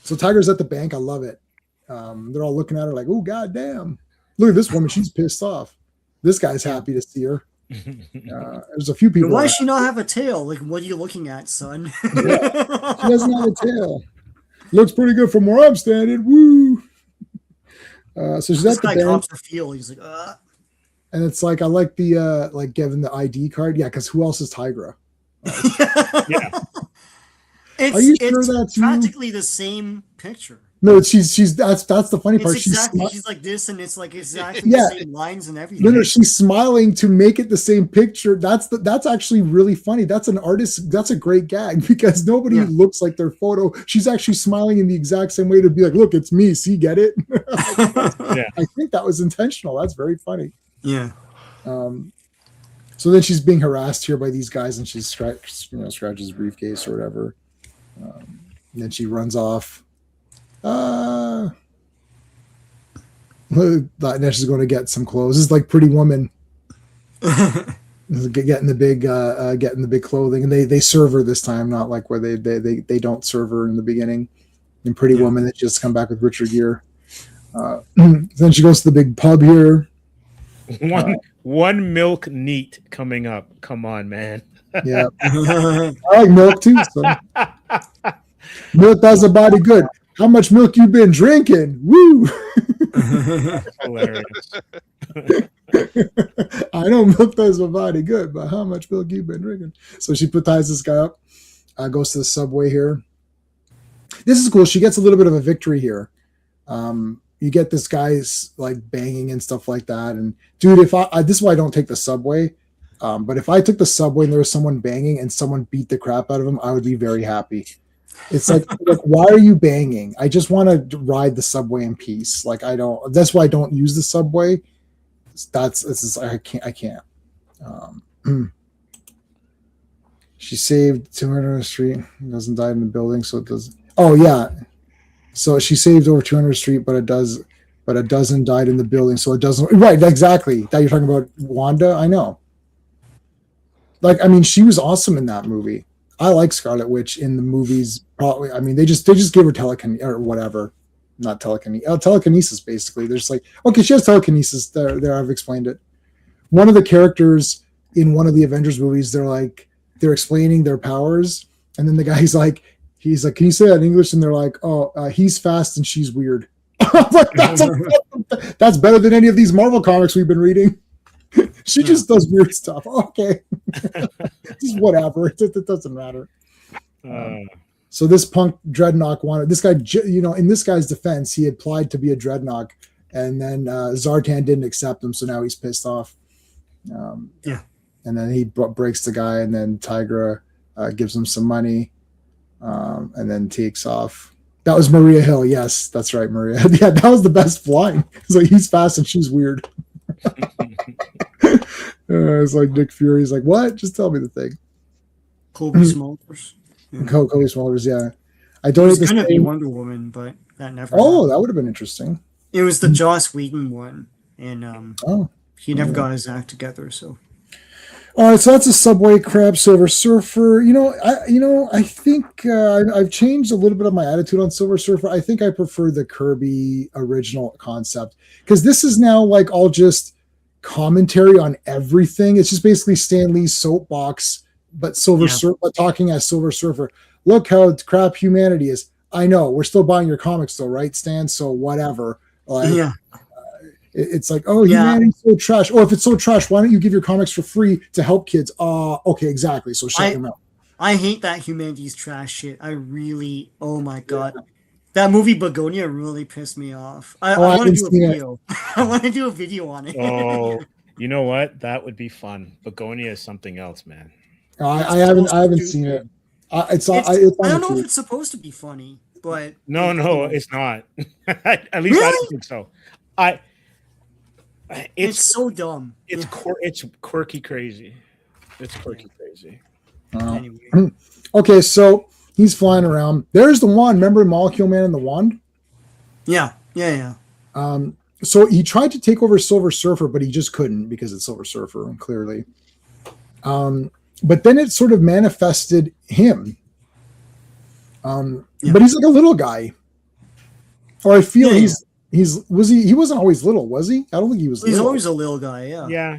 So Tiger's at the bank. I love it. They're all looking at her like, "Oh, goddamn! Look at this woman. She's pissed off. This guy's happy to see her." There's a few people. Why does she not have a tail? Like, what are you looking at, son? Yeah. She doesn't have a tail. Looks pretty good from where I'm standing. Woo! So she's This at the guy bank. comes to feel. He's like, And it's like, I like the like Giving the ID card. Yeah, because who else is Tigra? Yeah. Are you sure that's you? practically the same picture. No, she's that's the funny part. It's exactly she's like this, and it's like exactly Yeah. the same lines and everything. No, she's smiling to make it the same picture. That's actually really funny. That's an artist. That's a great gag because nobody looks like their photo. She's actually smiling in the exact same way to be like, look, it's me. See, get it? Yeah. I think that was intentional. That's very funny. Yeah. So then she's being harassed here by these guys, and she scratches his briefcase or whatever. And then she runs off. Now she's going to get some clothes. This is like Pretty Woman. Getting the big clothing, and they serve her this time, not like where they don't serve her in the beginning. In Pretty Woman, they just come back with richer gear. Then she goes to the big pub here. One milk neat coming up. Come on, man. Yeah, I like milk too. So. Milk does the body good. How much milk you been drinking? Woo! Hilarious. I know milk does the body good, but how much milk you been drinking? So she ties this guy up. Goes to the subway here. This is cool. She gets a little bit of a victory here. You get this guy's like banging and stuff like that. And dude, if this is why I don't take the subway. But if I took the subway and there was someone banging and someone beat the crap out of him, I would be very happy. It's like, why are you banging? I just want to ride the subway in peace. Like that's why I don't use the subway. I can't. She saved 200 on the street. It doesn't die in the building. So it does. Oh yeah. So she saved over 200 street, but a dozen died in the building. So it doesn't. Right. Exactly. That you're talking about Wanda. I know. Like, I mean, she was awesome in that movie. I like Scarlet Witch in the movies. Probably, I mean, they just give her telekinesis or whatever, not telekinesis. Telekinesis, basically. They're just like, okay, she has telekinesis. There, I've explained it. One of the characters in one of the Avengers movies, they're explaining their powers, and then the guy's like, can you say that in English? And they're like, oh, he's fast and she's weird. Like, that's better than any of these Marvel comics we've been reading. She just does weird stuff. Okay. Just whatever. It doesn't matter. So this punk Dreadnought wanted this guy, in this guy's defense, he applied to be a Dreadnought, and then Zartan didn't accept him, so now he's pissed off. And then he breaks the guy, and then Tigra gives him some money, and then takes off. That was Maria Hill. Yes, that's right, Maria. Yeah, that was the best line. It's like, he's fast and she's weird. It's like Nick Fury's like, what? Just tell me the thing. Kobe Smulders. Kobe Smulders, yeah. I It don't was going to be Wonder Woman, but that never happened. That would have been interesting. It was the Joss Whedon one, and he never got his act together. So, All right, so that's a Subway Crab Silver Surfer. I think I've changed a little bit of my attitude on Silver Surfer. I think I prefer the Kirby original concept because this is now like all just commentary on everything. It's just basically Stan Lee's soapbox, but but talking as Silver Surfer. Look how crap humanity is. I know we're still buying your comics though, right, Stan? So whatever. Like, Yeah. It's like, oh, humanity's so trash. Or if it's so trash, why don't you give your comics for free to help kids? Okay, exactly. So shut them out. I hate that humanity's trash shit. I really, oh my god. That movie Begonia really pissed me off. I want to do a video. I want to do a video on it. Oh, you know what? That would be fun. Begonia is something else, man. I haven't seen it. I don't know if it's supposed to be funny, but no, it's not. At least I don't think so. It's so dumb. It's quirky crazy. It's quirky crazy. Anyway. Okay, so he's flying around. There's the wand. Remember Molecule Man and the wand? Yeah. So he tried to take over Silver Surfer, but he just couldn't because it's Silver Surfer, clearly. But then it sort of manifested him. But he's like a little guy. Or I feel he wasn't always little, was he? I don't think he was. He's always a little guy, yeah.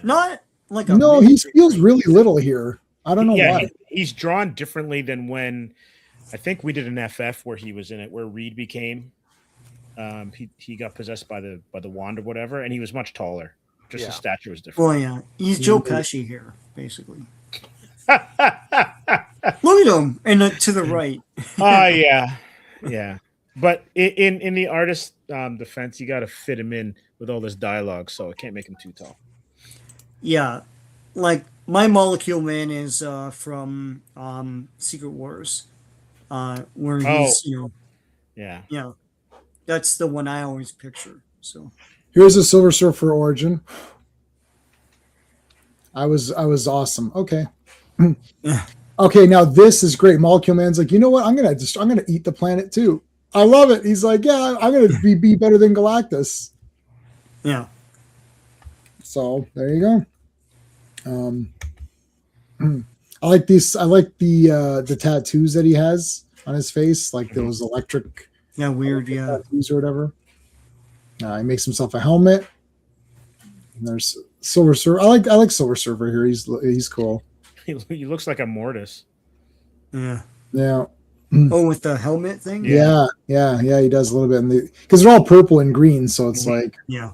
Not like he feels really little here. I don't know why. He's drawn differently than when I think we did an FF where he was in it, where Reed became he got possessed by the wand or whatever, and he was much taller. Just his stature was different. Well, yeah. He's Joe Pesci here, basically. Look at him and to the right. Yeah. But in the artist's defense, you got to fit him in with all this dialogue, so I can't make him too tall. Yeah, like my Molecule Man is from Secret Wars, where he's yeah, that's the one I always picture. So here's a Silver Surfer origin. I was awesome. Okay. Okay, now this is great. Molecule Man's like, you know what? I'm gonna eat the planet too. I love it. He's like, yeah, I'm gonna be better than Galactus. Yeah. So there you go. I like these. I like the tattoos that he has on his face, like those electric. Yeah, weird. Yeah, tattoos or whatever. He makes himself a helmet. And there's Silver Surfer. I like Silver Surfer here. He's cool. He looks like a Mortis. Yeah. Yeah. Oh, with the helmet thing? Yeah, he does a little bit. Because they're all purple and green, so it's like... Yeah.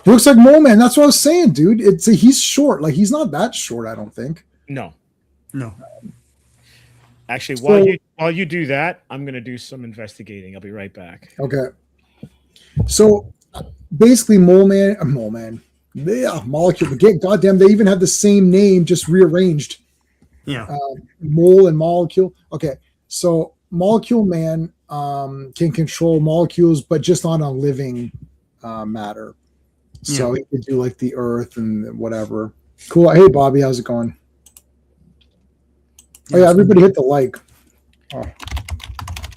He looks like Mole Man. That's what I was saying, dude. He's short. Like, he's not that short, I don't think. No. Actually, while you do that, I'm going to do some investigating. I'll be right back. Okay. So, basically, Mole Man. Yeah, Molecule. Goddamn, they even have the same name, just rearranged. Yeah. Mole and Molecule. Okay. So Molecule Man can control molecules, but just on a living matter. So he could do like the Earth and whatever. Cool. Hey, Bobby, how's it going? Oh yeah, everybody hit the like. Oh.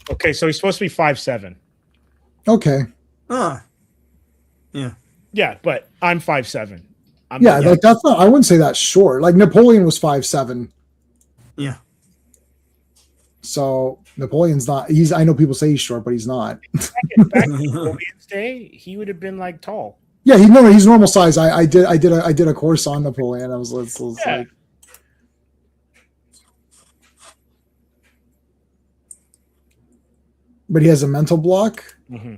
Okay, so he's supposed to be 5'7". Okay. Yeah. Yeah, but I'm 5'7". Like that's not. I wouldn't say that's short. Like Napoleon was 5'7". Yeah. So Napoleon's not. I know people say he's short, but he's not. Back in Napoleon's day, he would have been like tall. Yeah, he's normal size. I did a course on Napoleon. I was like, but he has a mental block. Mm-hmm.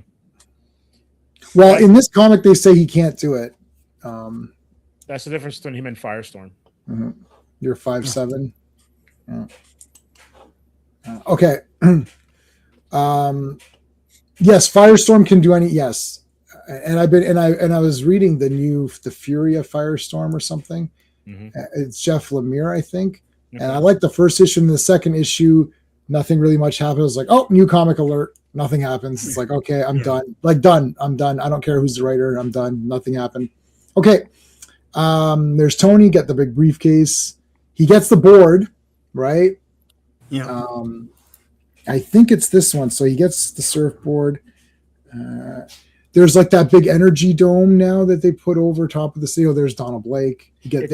Well, in this comic, they say he can't do it. That's the difference between him and Firestorm. Mm-hmm. You're 5'7". Yeah. Okay. Yes, Firestorm can do any. Yes, and I was reading the Fury of Firestorm or something. Mm-hmm. It's Jeff Lemire, I think, and I like the first issue and the second issue. Nothing really much happened. It was like, oh, new comic alert. Nothing happens. It's like, okay, I'm done. Like done. I'm done. I don't care who's the writer. I'm done. Nothing happened. Okay. There's Tony. Get the big briefcase. He gets the board, right? Yeah. I think it's this one. So he gets the surfboard. There's like that big energy dome now that they put over top of the city. Oh, there's Donald Blake. You get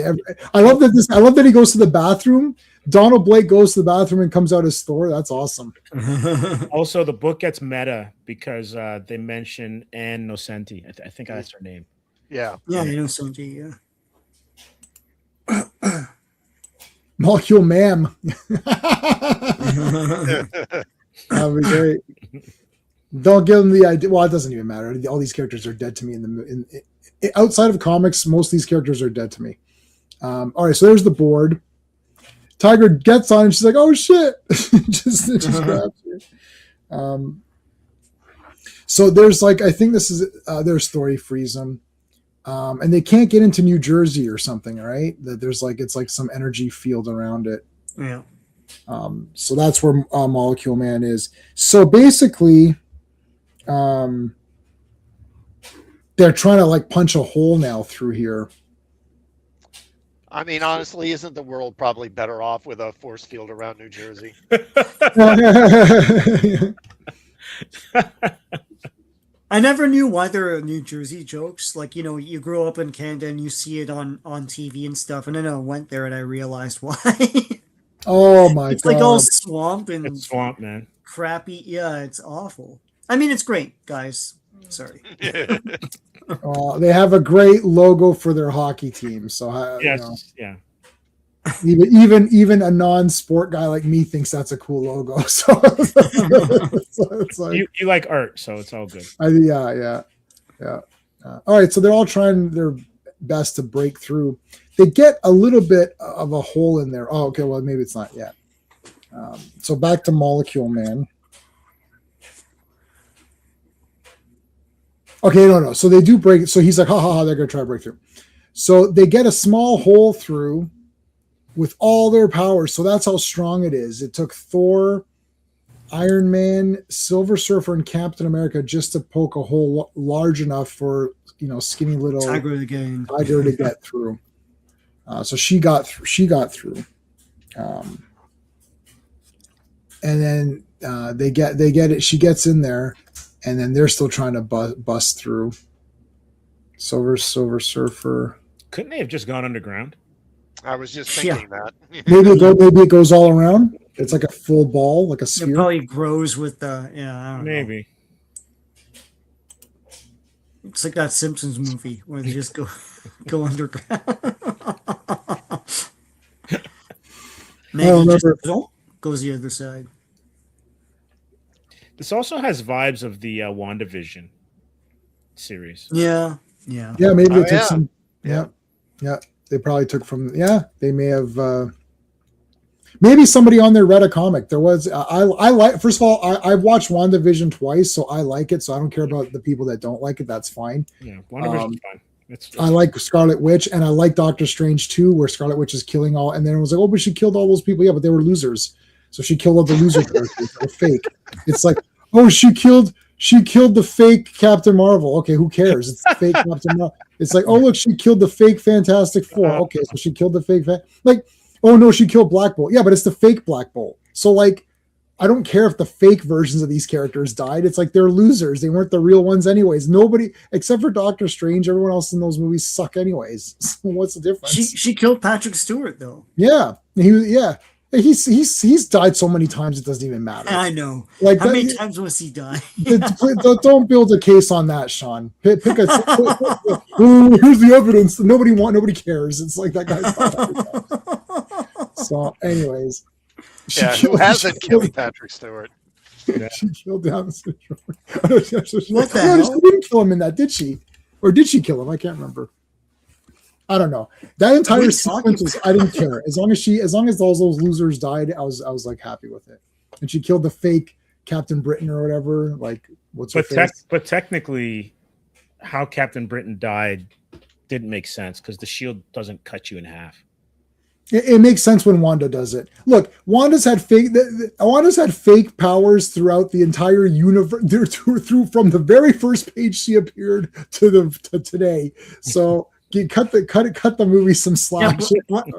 I love that I love that he goes to the bathroom. Donald Blake goes to the bathroom and comes out as Thor. That's awesome. Also, the book gets meta because they mention Anne Nocenti. I think that's her name. Yeah. Yeah, Innocenti, yeah. Molecule Ma'am. That would be great. Don't give them the idea. Well, it doesn't even matter. All these characters are dead to me. Outside of comics, most of these characters are dead to me. All right, so there's the board. Tiger gets on, and she's like, "Oh shit!" just grabs her. So there's like, I think this is their story frees them, and they can't get into New Jersey or something, right? That there's like it's like some energy field around it. Yeah. So that's where Molecule Man is. So basically, they're trying to like punch a hole now through here. I mean, honestly, isn't the world probably better off with a force field around New Jersey? I never knew why there are New Jersey jokes. Like, you grow up in Canada and you see it on TV and stuff, and then I went there and I realized why. Oh my god! It's like all swamp and It's swamp, man. crappy. Yeah, it's awful. I mean, it's great, guys. Sorry. They have a great logo for their hockey team. So Yes, yeah. Even a non-sport guy like me thinks that's a cool logo. So it's like, You like art, so it's all good. yeah. All right, so they're all trying their best to break through. They get a little bit of a hole in there. Oh, okay. Well, maybe it's not yet. So back to Molecule Man. Okay, no. So they do break. So he's like, ha, they're going to try to break through. So they get a small hole through with all their powers. So that's how strong it is. It took Thor, Iron Man, Silver Surfer, and Captain America just to poke a hole large enough for, skinny little Tiger again. Tiger to get through. So she got through. And then they get it. She gets in there. And then they're still trying to bust through. Silver Surfer. Couldn't they have just gone underground? I was just thinking that. Maybe it goes all around. It's like a full ball, like a sphere. It probably grows with the I don't know. Maybe. It's like that Simpsons movie where they just go underground. Maggie just goes the other side. This also has vibes of the WandaVision series. Yeah. Yeah, maybe they took some. Yeah. They probably took from. Yeah, they may have. Maybe somebody on there read a comic. There was. I like. First of all, I've watched WandaVision twice, so I like it. So I don't care about the people that don't like it. That's fine. Yeah, WandaVision's fine. I like Scarlet Witch, and I like Doctor Strange too, where Scarlet Witch is killing all. And then it was like, oh, but she killed all those people. Yeah, but they were losers. So she killed all the loser characters that were fake. It's like, oh, she killed the fake Captain Marvel. Okay, who cares? It's the fake Captain Marvel. It's like, oh, look, she killed the fake Fantastic Four. Okay, so she killed the fake. Like, oh no, she killed Black Bolt. Yeah, but it's the fake Black Bolt. So like, I don't care if the fake versions of these characters died. It's like they're losers. They weren't the real ones anyways. Nobody except for Doctor Strange. Everyone else in those movies suck anyways. So what's the difference? She killed Patrick Stewart though. Yeah, He's died so many times it doesn't even matter. I know. Like how many times was he die? Don't build a case on that, Sean. Pick here's the evidence. Nobody cares. It's like that guy's died. So, anyways, who hasn't killed Patrick Stewart? Yeah. She killed Down syndrome. What the hell? She didn't kill him in that, did she? Or did she kill him? I can't remember. I don't know. That entire sequence I didn't care. As long as all those losers died, I was like happy with it. And she killed the fake Captain Britain or whatever. Like, what's her face? But technically, how Captain Britain died didn't make sense because the shield doesn't cut you in half. It makes sense when Wanda does it. Look, Wanda's had fake powers throughout the entire universe, through from the very first page she appeared to today. So cut the movie some slack.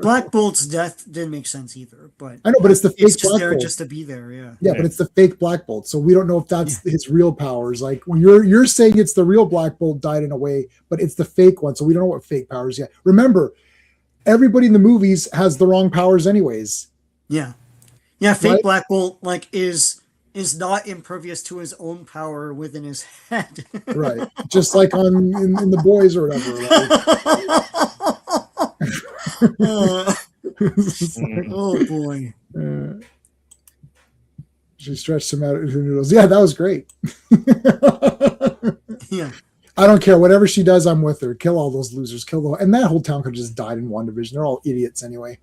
Black Bolt's death didn't make sense either. But I know, but it's the fake just Black there Bolt. just to be there. Yeah, but it's the fake Black Bolt, so we don't know if that's his real powers. Like when you're saying it's the real Black Bolt died in a way, but it's the fake one, so we don't know what fake powers yet. Remember, everybody in the movies has the wrong powers, anyways. Yeah. Fake Black Bolt is not impervious to his own power within his head. Right, just like in The Boys or whatever. Like, oh boy. She stretched him out into noodles. Yeah, that was great. Yeah. I don't care. Whatever she does, I'm with her. Kill all those losers. And that whole town could have just died in WandaVision. They're all idiots anyway.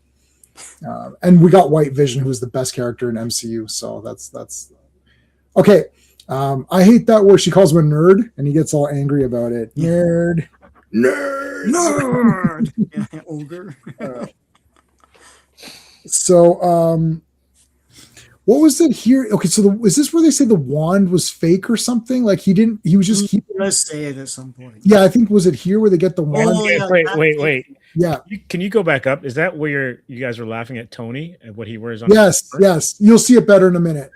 And we got White Vision, who's the best character in MCU. So that's okay. I hate that word. She calls him a nerd, and he gets all angry about it. Nerd. Yeah, ogre. So, what was it here? Okay, so is this where they say the wand was fake or something? Like he was just keeping. He does say it at some point. Yeah, I think was it here where they get the wand? Oh, yeah, wait. Yeah. Can you go back up? Is that where you guys were laughing at Tony and what he wears on? Yes. You'll see it better in a minute.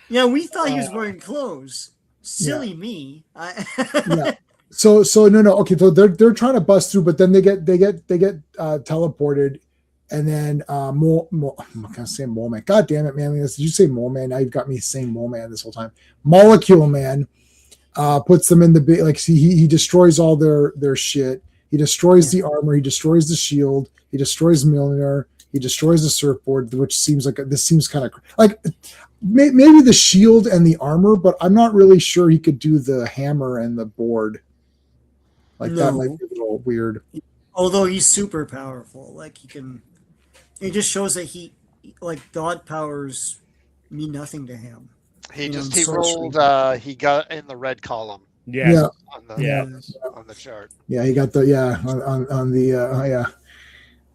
Yeah, we thought he was wearing clothes. Silly me. Yeah. So no. Okay, so they're trying to bust through, but then they get teleported, and then I'm gonna say Mole Man. God damn it, man! Did you say Mole Man? Now you've got me saying Mole Man this whole time. Molecule Man puts them in the big, like, see, he destroys all their shit. He destroys the armor. He destroys the shield. He destroys Mjolnir. He destroys the surfboard, which seems like this seems kind of like maybe the shield and the armor, but I'm not really sure he could do the hammer and the board. Like that might be a little weird. Although he's super powerful, like he can. It just shows that God powers mean nothing to him. He rolled. He got in the red column. Yeah. On the chart. Yeah, he got on the.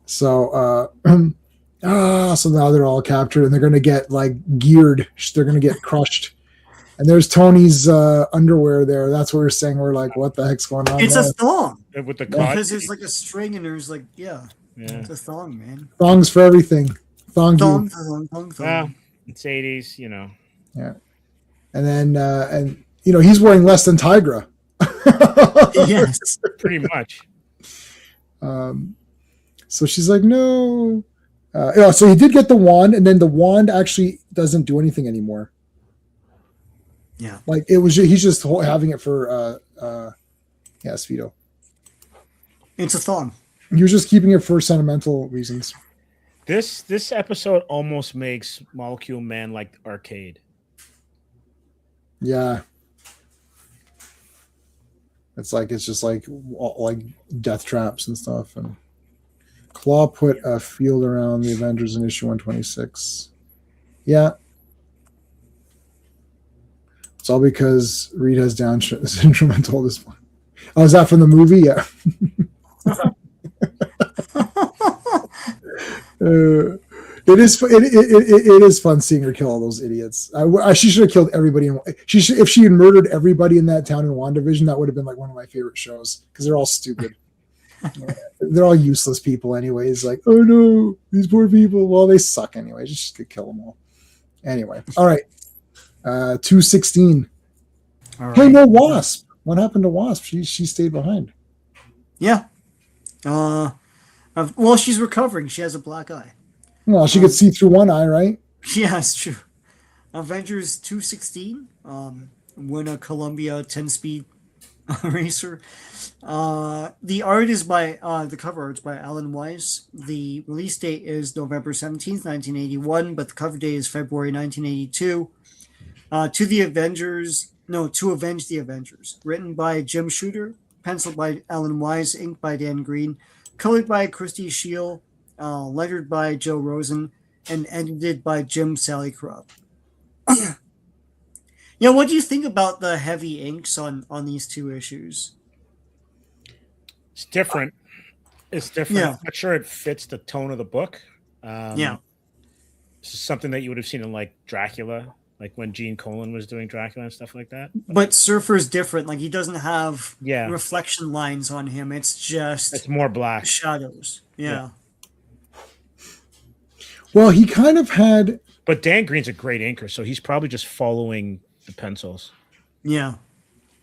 So so now they're all captured and they're gonna get like geared. They're gonna get crushed. And there's Tony's underwear there. That's what we're saying. We're like, what the heck's going on? It's a thong. With the because there's like a string and there's like it's a thong, man. Thongs for everything. Thong. It's 80s, Yeah. And then and he's wearing less than Tigra. Yes. Pretty much. So she's like, no. So he did get the wand, and then the wand actually doesn't do anything anymore. Yeah. Like he's just having it for Speedo. It's a thong. He was just keeping it for sentimental reasons. This episode almost makes Molecule Man like Arcade. Yeah. It's just like death traps and stuff. And Claw put a field around the Avengers in issue 126. Yeah. It's all because Reed has Down syndrome and told this one. Oh, is that from the movie? Yeah. It is fun seeing her kill all those idiots. She should have killed everybody. If she had murdered everybody in that town in WandaVision, that would have been like one of my favorite shows because they're all stupid. They're all useless people anyways. Like, oh no, these poor people. Well, they suck anyway. Just could kill them all. Anyway, all right. 216. Right. Hey, no Wasp. What happened to Wasp? She stayed behind. Yeah. Well, she's recovering. She has a black eye. Well, she could see through one eye, right? Yeah, it's true. Avengers 216. Win a Columbia 10-speed racer. The art is by the cover art's by Alan Weiss. The release date is November 17th, 1981, but the cover date is February 1982. To Avenge the Avengers. Written by Jim Shooter, penciled by Alan Wise, inked by Dan Green, colored by Christy Shield, lettered by Joe Rosen, and edited by Jim Sally Krupp. What do you think about the heavy inks on these two issues? It's different. Yeah. I'm not sure it fits the tone of the book. Yeah. This is something that you would have seen in like Dracula, like when Gene Colan was doing Dracula and stuff like that. But Surfer's different. Like he doesn't have Yeah. reflection lines on him. It's just It's more black. shadows. Yeah. Well, he kind of had. But Dan Green's a great inker, so he's probably just following the pencils. Yeah.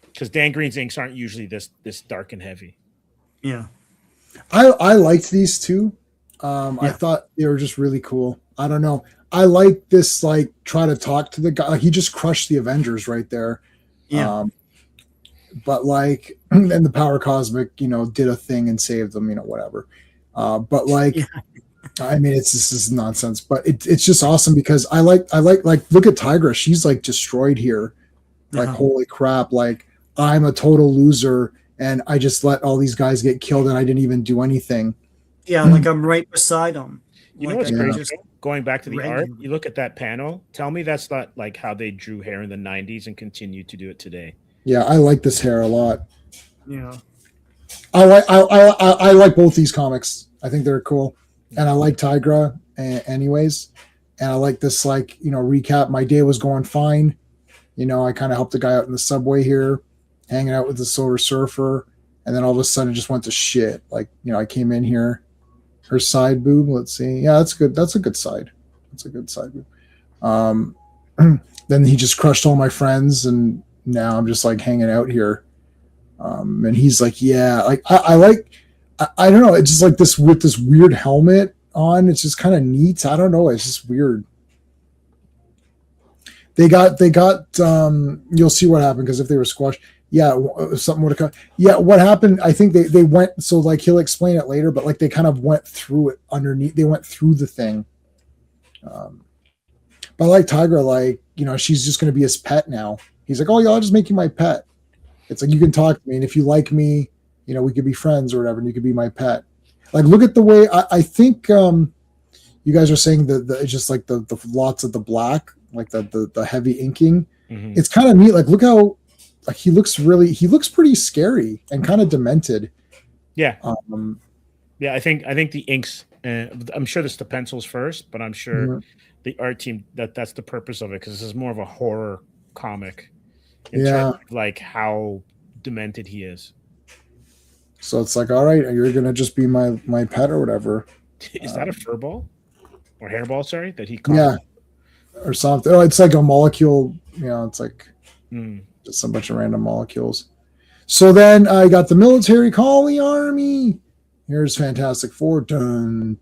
Because Dan Green's inks aren't usually this dark and heavy. Yeah. I liked these two. I thought they were just really cool. I don't know. I like this, like, try to talk to the guy. Like, he just crushed the Avengers right there. Yeah. But like, and the Power Cosmic, did a thing and saved them, whatever. But like, I mean, this is nonsense, but it's just awesome because I like, look at Tigra. She's like destroyed here. Like, holy crap. Like, I'm a total loser and I just let all these guys get killed and I didn't even do anything. Yeah. Like I'm right beside them. You know what's crazy? Going back to the art, you look at that panel. Tell me that's not like how they drew hair in the 90s and continue to do it today. Yeah, I like this hair a lot. Yeah. I like both these comics. I think they're cool. And I like Tigra anyways. And I like this, like, recap. My day was going fine. I kind of helped the guy out in the subway here, hanging out with the Silver Surfer. And then all of a sudden it just went to shit. Like, I came in here. Her side boob, let's see. Yeah, that's good. That's a good side. That's a good side boob. Then he just crushed all my friends, and now I'm just like hanging out here. And he's like, yeah, like I don't know. It's just like this with this weird helmet on. It's just kind of neat. I don't know. It's just weird. They got. You'll see what happened because if they were squashed. Yeah, something would have come. Yeah, what happened? I think they went. So like he'll explain it later, but like they kind of went through it underneath. They went through the thing. But I like Tigra, like she's just going to be his pet now. He's like, oh yeah, I'll just make you my pet. It's like you can talk to me, and if you like me, we could be friends or whatever, and you could be my pet. Like look at the way I think you guys are saying that it's just like the lots of the black, like the heavy inking. Mm-hmm. It's kind of neat. Like look how. Like he looks pretty scary and kind of demented. Yeah. Yeah. I think the inks, I'm sure it's the pencils first, but I'm sure the art team that's the purpose of it. Cause this is more of a horror comic in terms of like how demented he is. So it's like, all right, you're going to just be my pet or whatever. Is that a fur ball or hairball? Sorry. That he caught. Yeah. Or something. Oh, it's like a molecule. It's like, just a bunch of random molecules. So then I got the military call the army. Here's Fantastic Four. Dun,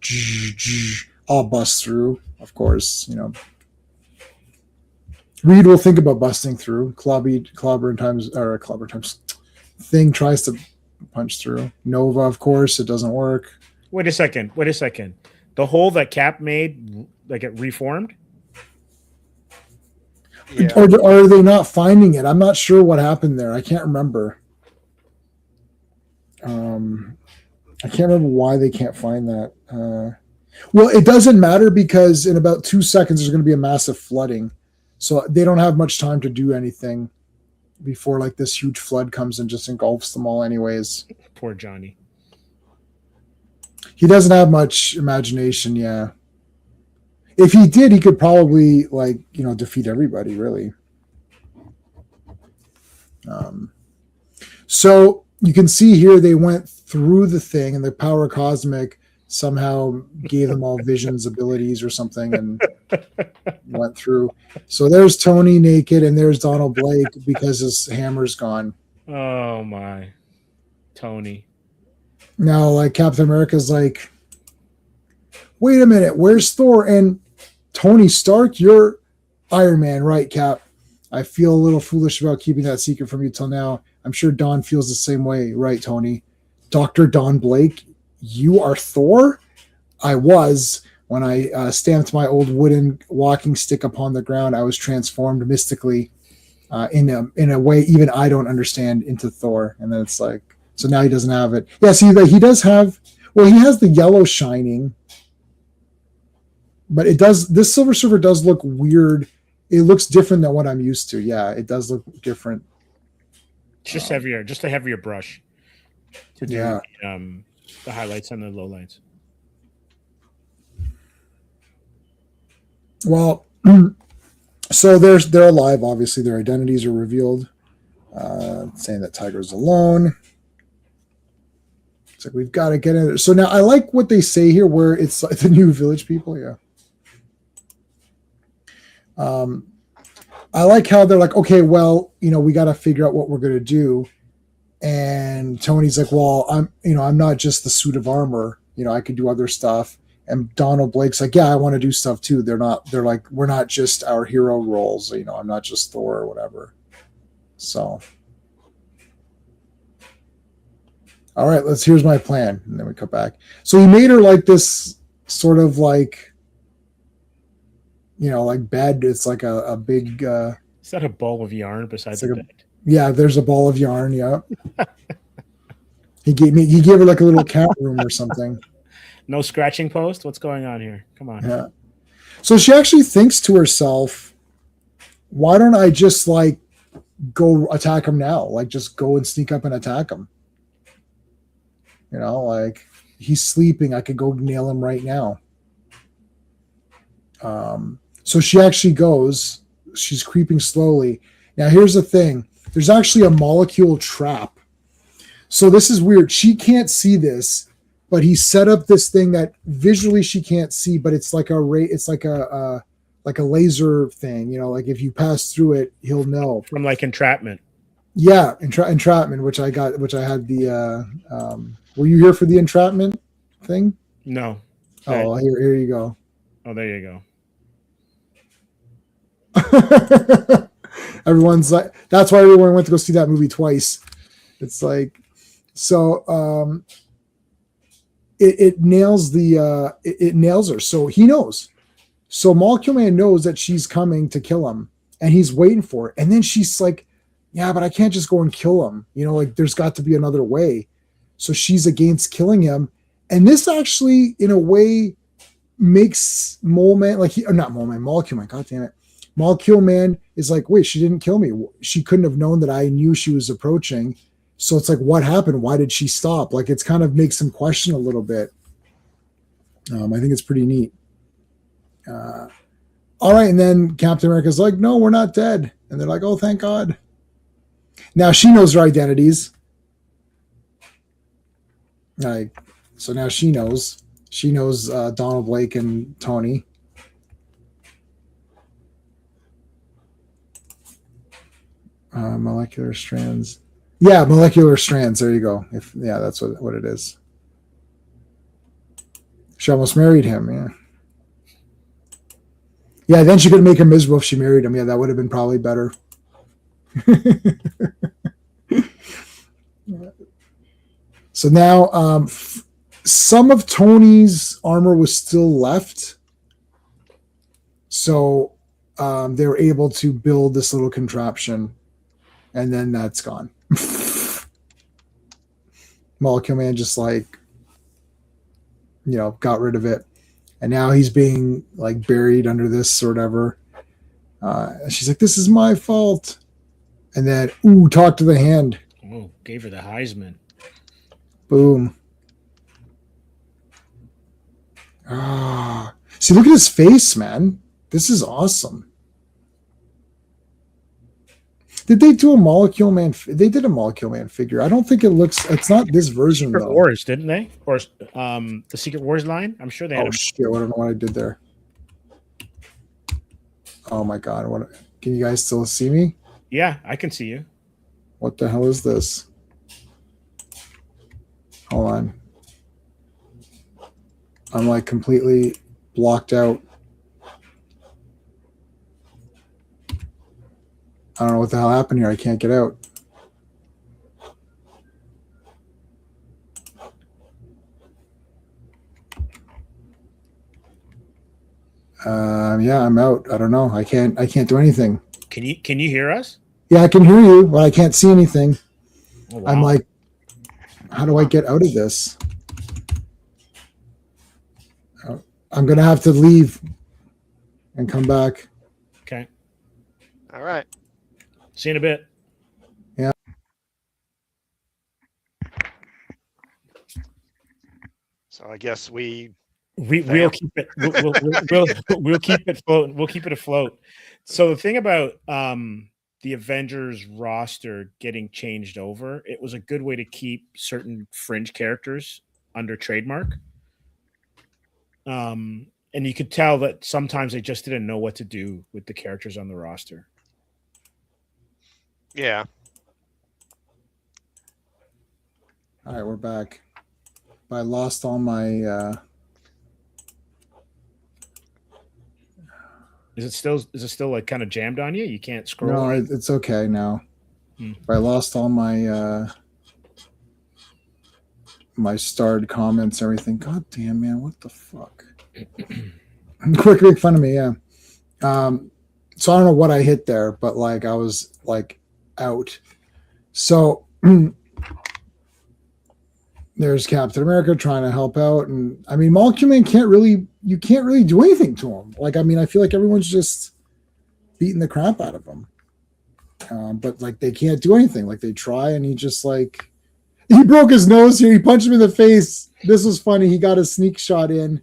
I'll bust through, of course. Reed will think about busting through. Clobber times. Thing tries to punch through. Nova, of course, it doesn't work. Wait a second. The hole that Cap made, like it reformed. Yeah. Or are they not finding it? I'm not sure what happened there. I can't remember. I can't remember why they can't find that. Well, it doesn't matter because in about 2 seconds there's going to be a massive flooding, so they don't have much time to do anything before like this huge flood comes and just engulfs them all. Anyways, poor Johnny. He doesn't have much imagination. Yeah. If he did, he could probably defeat everybody, really. So you can see here they went through the thing, and the Power Cosmic somehow gave them all visions abilities or something, and went through. So there's Tony naked, and there's Donald Blake because his hammer's gone. Oh my, Tony! Now, like Captain America's like, wait a minute, where's Thor? And Tony Stark, you're Iron Man, right, Cap? I feel a little foolish about keeping that secret from you till now. I'm sure Don feels the same way, right, Tony? Dr. Don Blake, you are Thor? I was. When I stamped my old wooden walking stick upon the ground, I was transformed mystically in a way even I don't understand into Thor. And then it's like, so now he doesn't have it. Yeah, see, he does have, well, he has the yellow shining. But this Silver Surfer does look weird. It looks different than what I'm used to. Yeah, it does look different. Just a heavier brush to do the highlights and the lowlights. Well, So they're alive. Obviously, their identities are revealed, saying that Tiger's alone. It's like we've got to get in there. So now I like what they say here, where it's like the new village people. Yeah. I like how they're like, okay, well, we got to figure out what we're going to do. And Tony's like, well, I'm not just the suit of armor. I could do other stuff. And Donald Blake's like, yeah, I want to do stuff too. They're like, we're not just our hero roles. I'm not just Thor or whatever. So, all right, here's my plan. And then we cut back. So he made her like this sort of like, like bed. It's like a big, Is that a ball of yarn besides the bed? Yeah, there's a ball of yarn. Yeah. He gave her like a little cat room or something. No scratching post? What's going on here? Come on. Yeah. So she actually thinks to herself, why don't I just like go attack him now? Like just go and sneak up and attack him. Like he's sleeping. I could go nail him right now. So she actually goes. She's creeping slowly. Now here's the thing. There's actually a molecule trap. So this is weird. She can't see this, but he set up this thing that visually she can't see, but it's like it's like a laser thing. Like if you pass through it, he'll know. From like entrapment. Yeah, entrapment, which I had the. Were you here for the entrapment thing? No. Oh, here you go. Oh, there you go. Everyone's like, that's why everyone went to go see that movie twice. It's like, so it nails it nails her. So he knows. So Molecule Man knows that she's coming to kill him, and he's waiting for it. And then she's like, yeah, but I can't just go and kill him. Like there's got to be another way. So she's against killing him. And this actually, in a way, makes Molecule Man, God damn it. Molecule Man is like, wait, she didn't kill me. She couldn't have known that I knew she was approaching. So it's like, what happened? Why did she stop? Like, it's kind of makes him question a little bit. I think it's pretty neat. All right. And then Captain America's like, no, we're not dead. And they're like, oh, thank God. Now she knows their identities. So now she knows. She knows Donald Blake and Tony. Molecular strands. Yeah, molecular strands. There you go. That's what it is. She almost married him. Yeah. Yeah, then she could make him miserable if she married him. Yeah, that would have been probably better. So now some of Tony's armor was still left. So they were able to build this little contraption, and then that's gone. Molecule Man just like, got rid of it. And now he's being like buried under this or whatever. She's like, this is my fault. And then, talk to the hand. Oh, gave her the Heisman. Boom. See, look at his face, man. This is awesome. Did they do a Molecule Man? They did a Molecule Man figure. I don't think it's not this version Secret though. Wars, didn't they? Or the Secret Wars line? I'm sure they had. Oh shit! I don't know what I did there. Oh my God! Can you guys still see me? Yeah, I can see you. What the hell is this? Hold on. I'm like completely blocked out. I don't know what the hell happened here. I can't get out. Yeah, I'm out. I don't know. I can't do anything. Can you hear us? Yeah, I can hear you, but I can't see anything. Oh, wow. I'm like, how do I get out of this? I'm going to have to leave and come back. Okay. All right. See you in a bit. Yeah. So I guess we We'll keep it. We'll keep it floating. We'll keep it afloat. So the thing about the Avengers roster getting changed over, it was a good way to keep certain fringe characters under trademark. And you could tell that sometimes they just didn't know what to do with the characters on the roster. Yeah. All right, we're back. I lost all my. Is it still like kind of jammed on you? You can't scroll. No, it's okay now. Hmm. I lost all my my starred comments, everything. God damn, man, what the fuck? Quick, make fun of me, yeah. So I don't know what I hit there, but like I was like out. So there's Captain America trying to help out, and I mean, Molecule Man can't really do anything to him. Like, I mean, I feel like everyone's just beating the crap out of him, but like they can't do anything. Like they try, and he just like he broke his nose here. He punched him in the face. This was funny. He got a sneak shot in.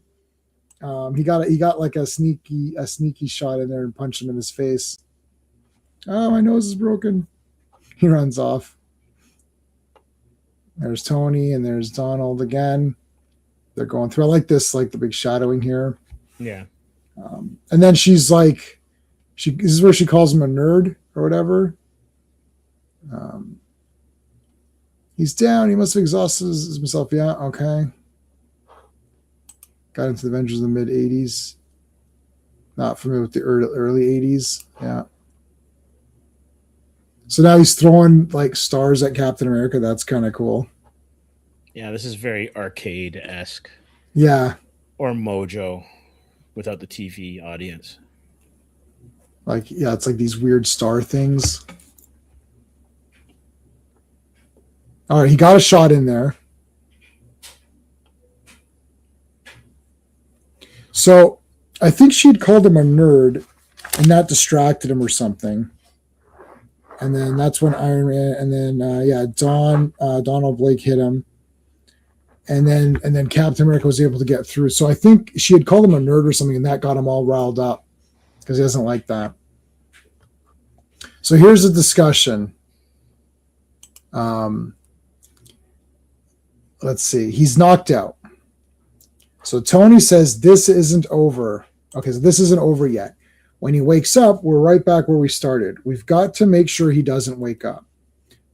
He got like a sneaky shot in there and punched him in his face. Oh, my nose is broken. He runs off. There's Tony and there's Donald again. They're going through. I like this, like the big shadowing here. Yeah. And then she's like, this is where she calls him a nerd or whatever. He's down. He must have exhausted himself. Yeah. Okay. Got into the Avengers in the mid 80s. Not familiar with the early 80s. Yeah. So now he's throwing like stars at Captain America. That's kind of cool. Yeah, this is very arcade-esque. Yeah. Or Mojo without the TV audience. Like, yeah, it's like these weird star things. All right, he got a shot in there. So I think she'd called him a nerd, and that distracted him or something. And then that's when Iron Man, and then Donald Blake hit him, and then Captain America was able to get through. So I think she had called him a nerd or something, and that got him all riled up because he doesn't like that. So here's a discussion. Let's see. He's knocked out. So Tony says this isn't over. Okay, so this isn't over yet. When he wakes up, we're right back where we started. We've got to make sure he doesn't wake up.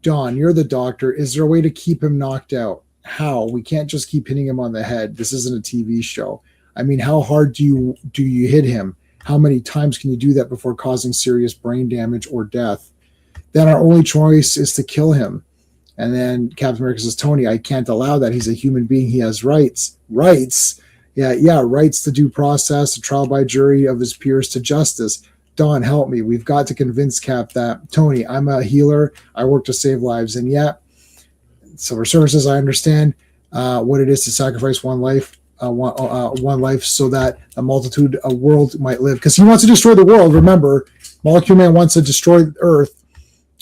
Dawn, you're the doctor. Is there a way to keep him knocked out? How? We can't just keep hitting him on the head. This isn't a TV show. I mean, how hard do you hit him? How many times can you do that before causing serious brain damage or death? Then our only choice is to kill him. And then Captain America says, Tony, I can't allow that. He's a human being. He has rights. Rights? Yeah, rights to due process, a trial by jury of his peers to justice. Dawn, help me. We've got to convince Cap that. Tony, I'm a healer. I work to save lives. And yet, Silver Surfer says, I understand what it is to sacrifice one life so that a multitude of world might live. Because he wants to destroy the world. Remember, Molecule Man wants to destroy Earth.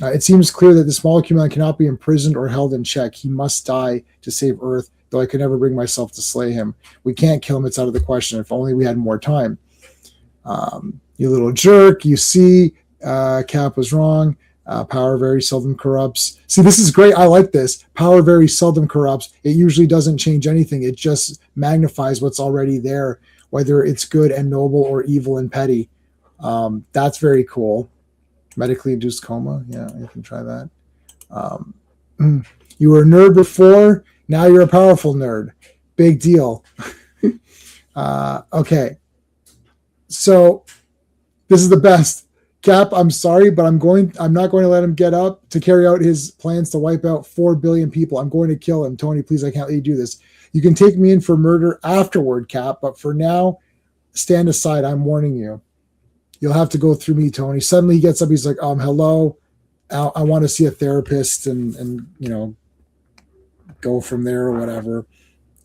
It seems clear that this Molecule Man cannot be imprisoned or held in check. He must die to save Earth, though I could never bring myself to slay him. We can't kill him. It's out of the question. If only we had more time. You little jerk. You see, Cap was wrong. Power very seldom corrupts. See, this is great. I like this. Power very seldom corrupts. It usually doesn't change anything. It just magnifies what's already there, whether it's good and noble or evil and petty. That's very cool. Medically induced coma. Yeah, you can try that. You were a nerd before. Now you're a powerful nerd. Big deal. Okay. So this is the best. Cap, I'm sorry, but I'm not going to let him get up to carry out his plans to wipe out 4 billion people. I'm going to kill him. Tony, please, I can't let you do this. You can take me in for murder afterward, Cap, but for now, stand aside. I'm warning you. You'll have to go through me, Tony. Suddenly he gets up. He's like, hello. I want to see a therapist and go from there or whatever.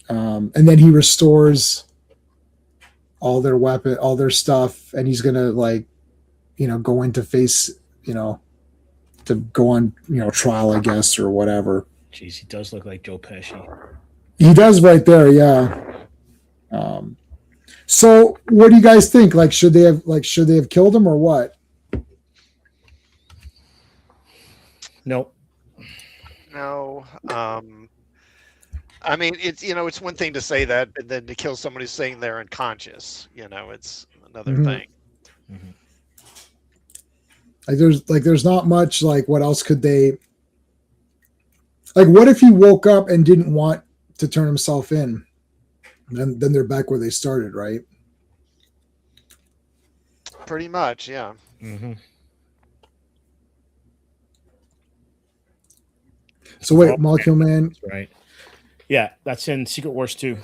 And then he restores all their stuff, and he's going to go into face, to go on, trial, I guess, or whatever. Jeez, he does look like Joe Pesci. He does right there. Yeah. So what do you guys think? Like, should they have killed him or what? Nope. No. I mean, it's one thing to say that, and then to kill somebody sitting there unconscious. It's another Mhm. thing. There's not much. Like, what else could they? Like, what if he woke up and didn't want to turn himself in? Then they're back where they started, right? Pretty much, yeah. So wait, Molecule Man. That's right. Yeah, that's in Secret Wars 2.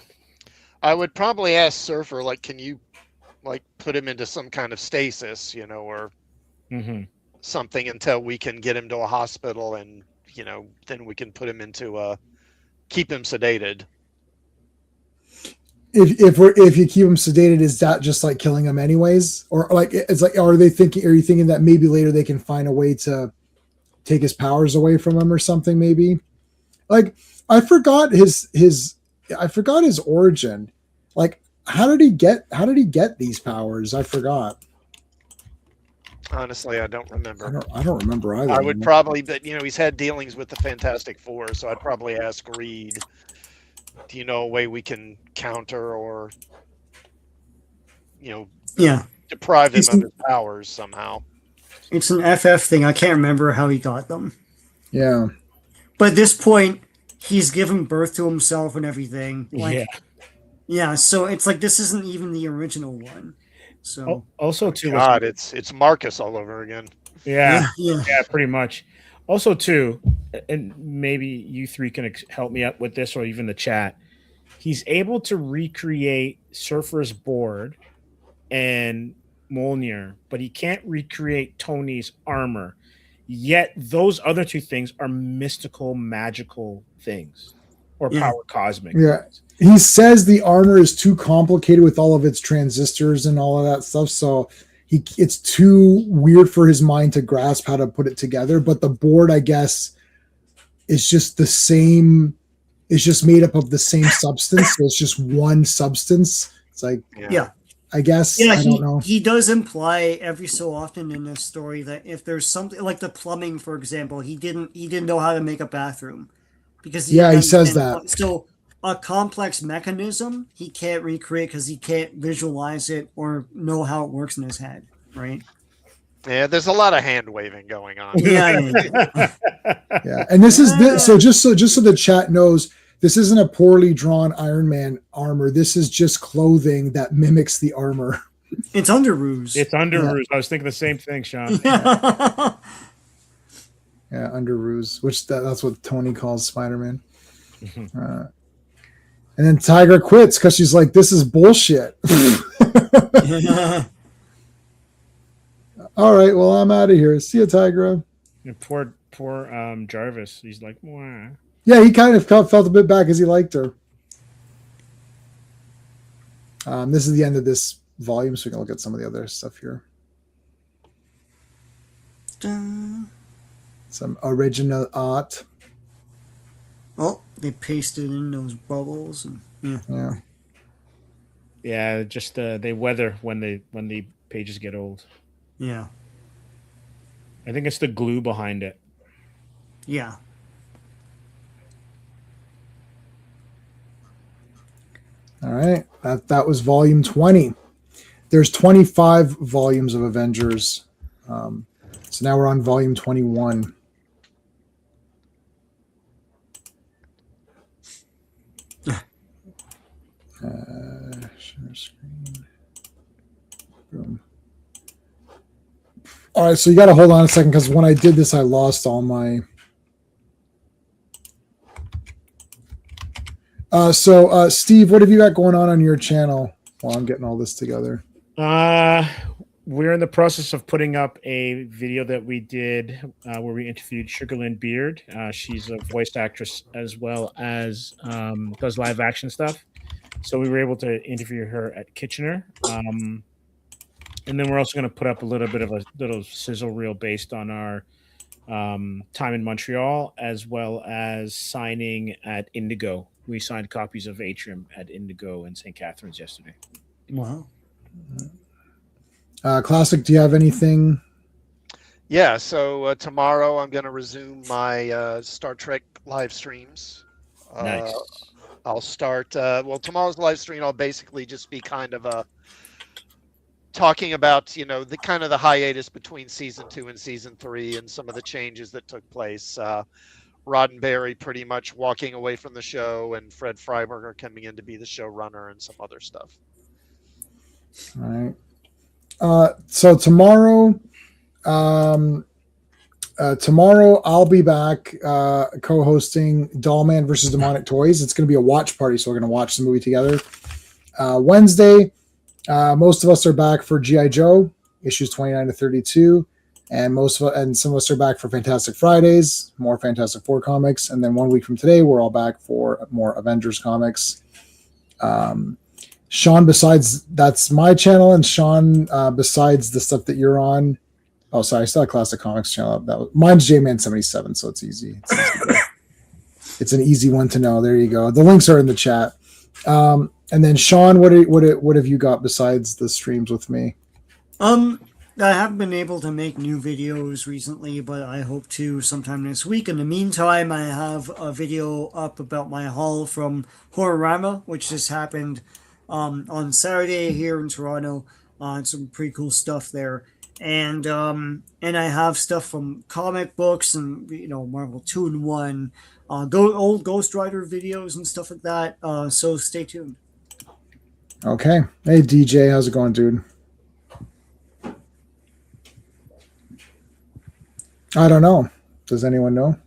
I would probably ask Surfer, like, can you, like, put him into some kind of stasis, or something until we can get him to a hospital, and then we can put him into keep him sedated. If you keep him sedated, is that just like killing him anyways, or like it's like are you thinking that maybe later they can find a way to take his powers away from him or something? Maybe like I forgot his origin. Like how did he get these powers? I forgot. Honestly, I don't remember. I don't remember either. I would probably, but he's had dealings with the Fantastic Four, so I'd probably ask Reed. Do you know a way we can counter or, deprive him of his powers somehow? It's an FF thing. I can't remember how he got them. Yeah. But at this point, he's given birth to himself and everything. Yeah. So it's like this isn't even the original one. So also too, God, it's Marcus all over again. Yeah, pretty much. Also too, and maybe you three can help me out with this, or even the chat. He's able to recreate Surfer's board and Mjolnir, but he can't recreate Tony's armor. Yet those other two things are mystical, magical things, or power cosmic. Yeah. He says the armor is too complicated with all of its transistors and all of that stuff. So it's too weird for his mind to grasp how to put it together. But the board, I guess, is just the same. It's just made up of the same substance. So it's just one substance. It's like, I guess. I don't know. He does imply every so often in this story that if there's something like the plumbing, for example, he didn't know how to make a bathroom because he says that. So a complex mechanism he can't recreate because he can't visualize it or know how it works in his head, right? Yeah, there's a lot of hand waving going on. Yeah. And this is just so the chat knows, this isn't a poorly drawn Iron Man armor. This is just clothing that mimics the armor. It's underoos. I was thinking the same thing, Sean. Underoos, which that's what Tony calls Spider-Man. And then Tiger quits because she's like, this is bullshit. All right, well, I'm out of here. See you, Tigra. Poor Jarvis. He's like, wah. Yeah, he kind of felt a bit bad because he liked her. This is the end of this volume, so we can look at some of the other stuff here. Some original art. Oh, they pasted in those bubbles. And, yeah. Just they weather when the pages get old. Yeah. I think it's the glue behind it. Yeah. All right. That was volume 20. There's 25 volumes of Avengers. So now we're on volume 21. Share screen. Boom. All right, so you got to hold on a second because when I did this, I lost all my. So Steve, what have you got going on your channel while I'm getting all this together? We're in the process of putting up a video that we did where we interviewed Sugarland Beard. She's a voice actress as well as does live action stuff. So we were able to interview her at Kitchener. And then we're also going to put up a little bit of a little sizzle reel based on our time in Montreal, as well as signing at Indigo. We signed copies of Atrium at Indigo and St. Catharines yesterday. Wow. Classic, do you have anything? Yeah, so tomorrow I'm going to resume my Star Trek live streams. Nice. I'll start. Well, tomorrow's live stream, I'll basically just be kind of talking about, the kind of the hiatus between season 2 and season 3 and some of the changes that took place. Roddenberry pretty much walking away from the show, and Fred Freiberger coming in to be the showrunner and some other stuff. All right. So tomorrow I'll be back co-hosting Dollman versus Demonic Toys. It's going to be a watch party, so we're going to watch the movie together. Wednesday, most of us are back for G.I. Joe issues 29 to 32, and some of us are back for Fantastic Fridays, more Fantastic Four comics, and then 1 week from today, we're all back for more Avengers comics. Sean, besides that's my channel, and Sean, besides the stuff that you're on. Oh, sorry, I still have Classic Comics channel. Mine's JMan77, so it's easy. It's an easy one to know. There you go. The links are in the chat. And then Sean, what have you got besides the streams with me? I haven't been able to make new videos recently, but I hope to sometime this week. In the meantime, I have a video up about my haul from Horrorama, which just happened on Saturday here in Toronto. Some pretty cool stuff there. And I have stuff from comic books and Marvel 2-in-1, old Ghost Rider videos and stuff like that. So stay tuned. Okay. Hey DJ, how's it going, dude? I don't know. Does anyone know?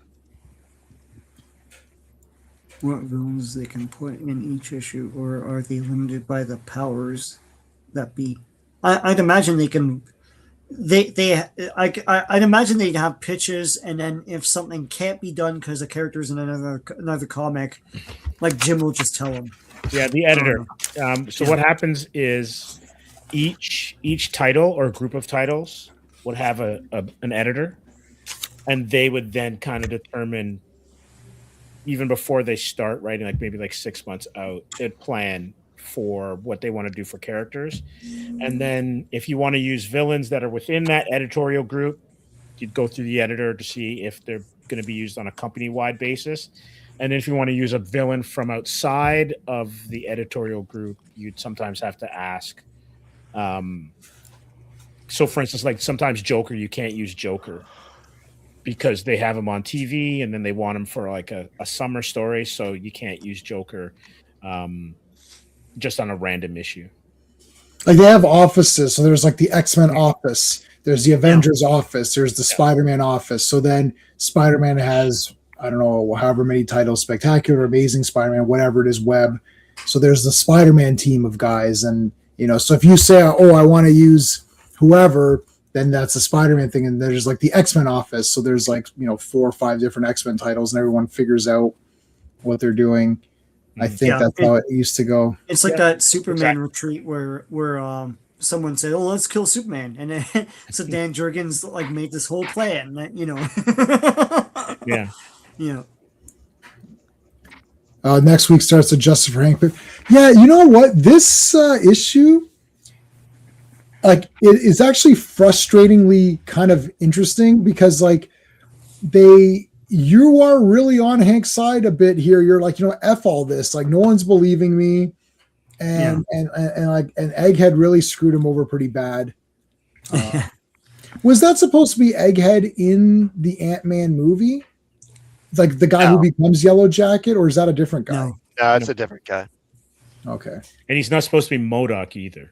What villains they can put in each issue, or are they limited by the powers that be? I'd imagine they can. I'd imagine they'd have pitches, and then if something can't be done because the character's in another comic, like Jim will just tell them. Yeah, the editor. So what happens is each title or group of titles would have an editor, and they would then kind of determine, even before they start writing, like maybe like 6 months out, they'd plan for what they want to do for characters. And then if you want to use villains that are within that editorial group, you'd go through the editor to see if they're going to be used on a company-wide basis. And if you want to use a villain from outside of the editorial group, you'd sometimes have to ask. So for instance, like sometimes Joker, you can't use Joker because they have him on TV and then they want him for like a summer story. So you can't use Joker just on a random issue. Like they have offices. So there's like the X-Men office. There's the Avengers office. There's the Spider-Man office. So then Spider-Man has, I don't know, however many titles, Spectacular, Amazing Spider-Man, whatever it is, Web. So there's the Spider-Man team of guys. And, so if you say, oh, I want to use whoever, then that's a Spider-Man thing. And there's like the X-Men office. So there's like, 4 or 5 different X-Men titles and everyone figures out what they're doing. I think that's how it used to go. It's like that Superman retreat where someone said, "Oh, let's kill Superman," and then so Dan Jurgens like made this whole plan. Next week starts the Justice for Hank. But yeah, you know what? This issue, like, it is actually frustratingly kind of interesting because like you are really on Hank's side a bit here. You're like, F all this. Like, no one's believing me. And Egghead really screwed him over pretty bad. Was that supposed to be Egghead in the Ant-Man movie? Like the guy who becomes Yellow Jacket, or is that a different guy? No, it's a different guy. Okay. And he's not supposed to be MODOK either.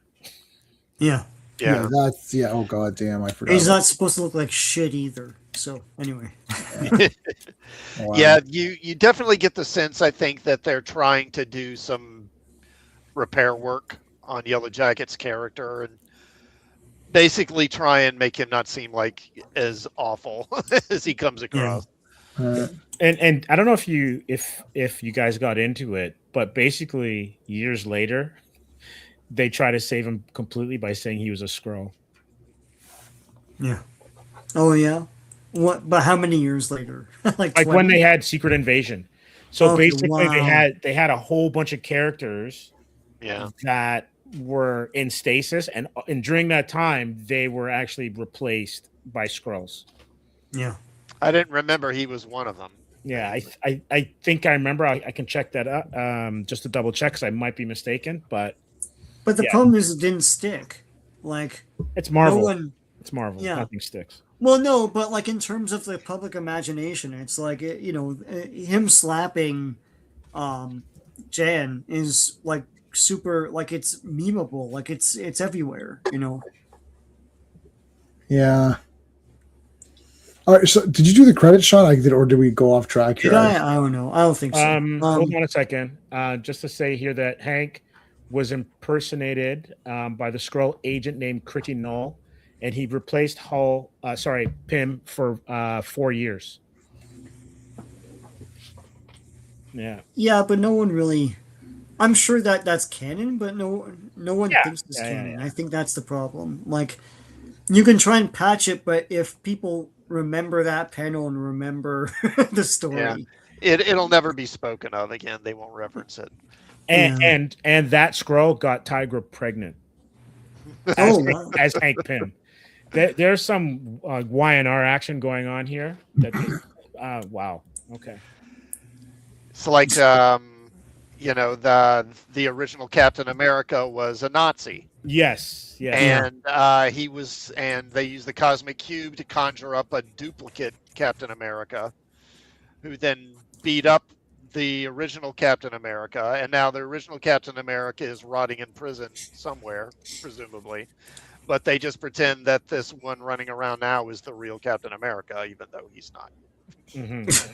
Yeah. Oh god damn, I forgot. He's not supposed to look like shit either. So anyway. Wow. Yeah, you definitely get the sense, I think, that they're trying to do some repair work on Yellow Jacket's character and basically try and make him not seem like as awful as he comes across. And I don't know if you guys got into it, but basically years later, they try to save him completely by saying he was a Skrull. Yeah. Oh yeah. What? But how many years later? like when they had Secret Invasion. So basically, wow. they had a whole bunch of characters that were in stasis, and during that time they were actually replaced by Skrulls. Yeah. I didn't remember he was one of them. Yeah, I think I remember. I can check that up just to double check because I might be mistaken. But the problem is it didn't stick. Like, it's Marvel. No one, it's Marvel. Yeah. Nothing sticks. Well, no, but like in terms of the public imagination, it's like him slapping Jan is like super, like it's memeable, like it's everywhere. Yeah. All right. So, did you do the credit shot? Or did we go off track here? Did I? I don't know. I don't think so. Hold on a second. Just to say here that Hank was impersonated by the Skrull agent named Critty Null, and he replaced Pym for 4 years. Yeah. Yeah, but no one really. I'm sure that's canon, but no one thinks it's canon. Yeah. I think that's the problem. Like, you can try and patch it, but if people remember that panel and remember the story, it'll never be spoken of again. They won't reference it. And that Skrull got Tigra pregnant as Hank Pym. There's some YNR action going on here. Wow. Okay. It's like the original Captain America was a Nazi. Yes. And and they used the cosmic cube to conjure up a duplicate Captain America, who then beat up the original Captain America, and now the original Captain America is rotting in prison somewhere, presumably. But they just pretend that this one running around now is the real Captain America, even though he's not. Mm-hmm.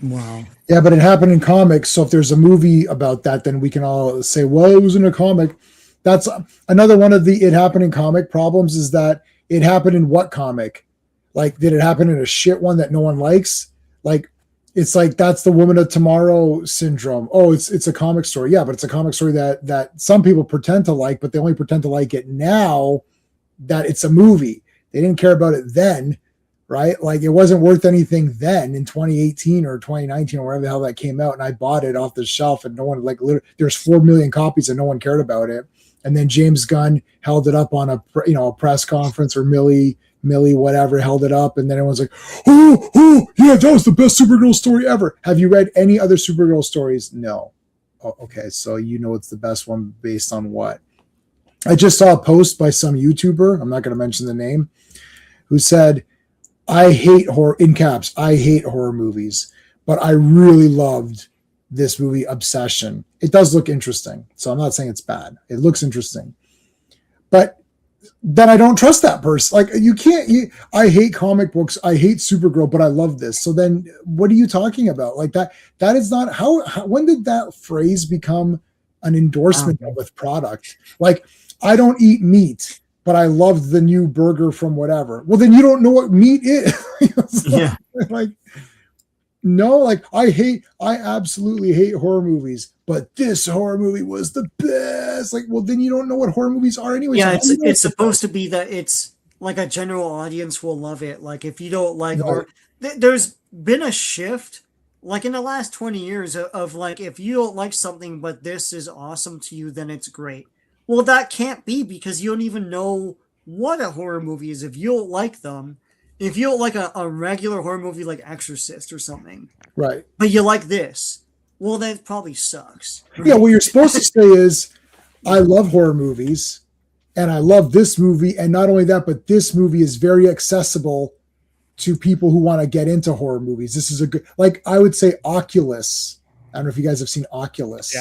Wow. Yeah, but it happened in comics. So if there's a movie about that, then we can all say, well, it was in a comic. That's another one of the it happened in comic problems, is that it happened in what comic? Like, did it happen in a shit one that no one likes? Like, it's like, that's the Woman of Tomorrow syndrome. Oh, it's a comic story. Yeah, but it's a comic story that some people pretend to like, but they only pretend to like it now that it's a movie. They didn't care about it then, right? Like, it wasn't worth anything then in 2018 or 2019 or wherever the hell that came out, and I bought it off the shelf, and no one, like, literally, there's 4 million copies and no one cared about it. And then James Gunn held it up on a press conference, or Millie whatever held it up, and then everyone's like, oh yeah, that was the best Supergirl story ever. Have you read any other Supergirl stories? No. Oh, okay, so it's the best one based on what? I just saw a post by some YouTuber, I'm not going to mention the name, who said, I hate horror, in caps, I hate horror movies, but I really loved this movie, Obsession. It does look interesting, so I'm not saying it's bad. It looks interesting. But then I don't trust that person. Like, I hate comic books, I hate Supergirl, but I love this. So then what are you talking about? Like, that is not how when did that phrase become an endorsement of a product? Like, I don't eat meat, but I love the new burger from whatever. Well, then you don't know what meat is. Yeah. Like, no, like, I absolutely hate horror movies, but this horror movie was the best. Like, well, then you don't know what horror movies are anyway. Yeah, so it's supposed to be that it's like a general audience will love it. Like, if you don't like, or there's been a shift, like in the last 20 years of like, if you don't like something, but this is awesome to you, then it's great. Well, that can't be, because you don't even know what a horror movie is if you don't like them. If you don't like a regular horror movie like Exorcist or something, right? But you like this, well, that probably sucks. Yeah, what you're supposed to say is, I love horror movies, and I love this movie, and not only that, but this movie is very accessible to people who want to get into horror movies. This is a good, like, I would say Oculus. I don't know if you guys have seen Oculus.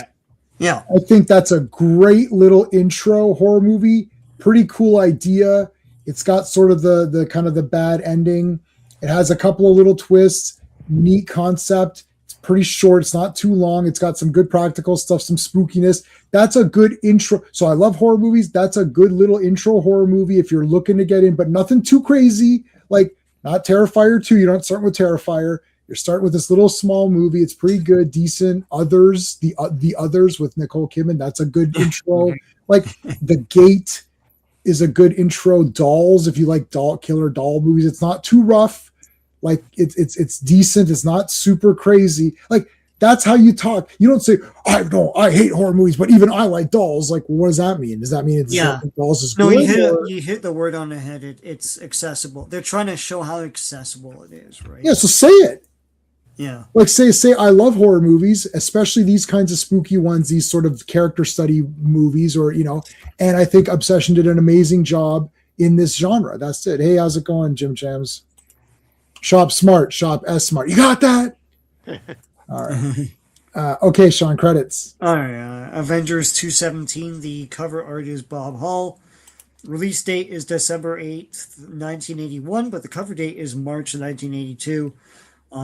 Yeah. I think that's a great little intro horror movie. Pretty cool idea. It's got sort of the kind of the bad ending. It has a couple of little twists. Neat concept. It's pretty short. It's not too long. It's got some good practical stuff, some spookiness. That's a good intro. So I love horror movies. That's a good little intro horror movie if you're looking to get in, but nothing too crazy. Like, not Terrifier 2. You don't start with Terrifier. You're starting with this little small movie. It's pretty good, decent. Others, the Others with Nicole Kidman. That's a good intro. Like, The Gate is a good intro. Dolls, if you like killer doll movies, it's not too rough. Like, it's decent. It's not super crazy. Like, That's how you talk. You don't say, I hate horror movies, but even I like dolls. Like, what does that mean? Does that mean dolls is no, good? You hit the word on the head. It's accessible. They're trying to show how accessible it is, right? Yeah, so say it. Yeah. Like say I love horror movies, especially these kinds of spooky ones, these sort of character study movies, or and I think Obsession did an amazing job in this genre. That's it. Hey, how's it going, Jim Jams? Shop smart, shop S smart. You got that? All right. Okay, Sean, credits. All right. Avengers 217. The cover art is Bob Hall. Release date is December 8th, 1981, but the cover date is March 1982.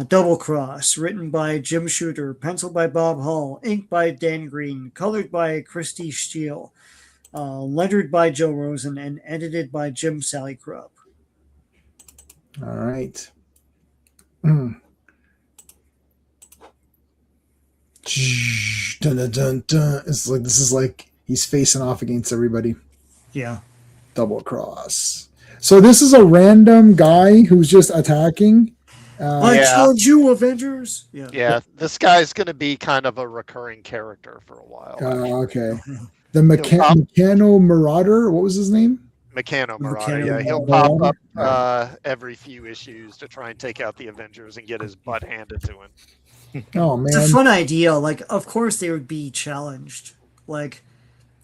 Double Cross, written by Jim Shooter, penciled by Bob Hall, inked by Dan Green, colored by Christy Steele, lettered by Joe Rosen, and edited by Jim Sally Krupp. All right. Dun, dun, dun, dun. This is like he's facing off against everybody. Yeah. Double Cross. So this is a random guy who's just attacking. I told you, Avengers. Yeah. This guy's going to be kind of a recurring character for a while. Okay. The Meccano Marauder. What was his name? Meccano Marauder. Yeah, he'll pop up every few issues to try and take out the Avengers and get his butt handed to him. Oh man, it's a fun idea. Like, of course they would be challenged. Like,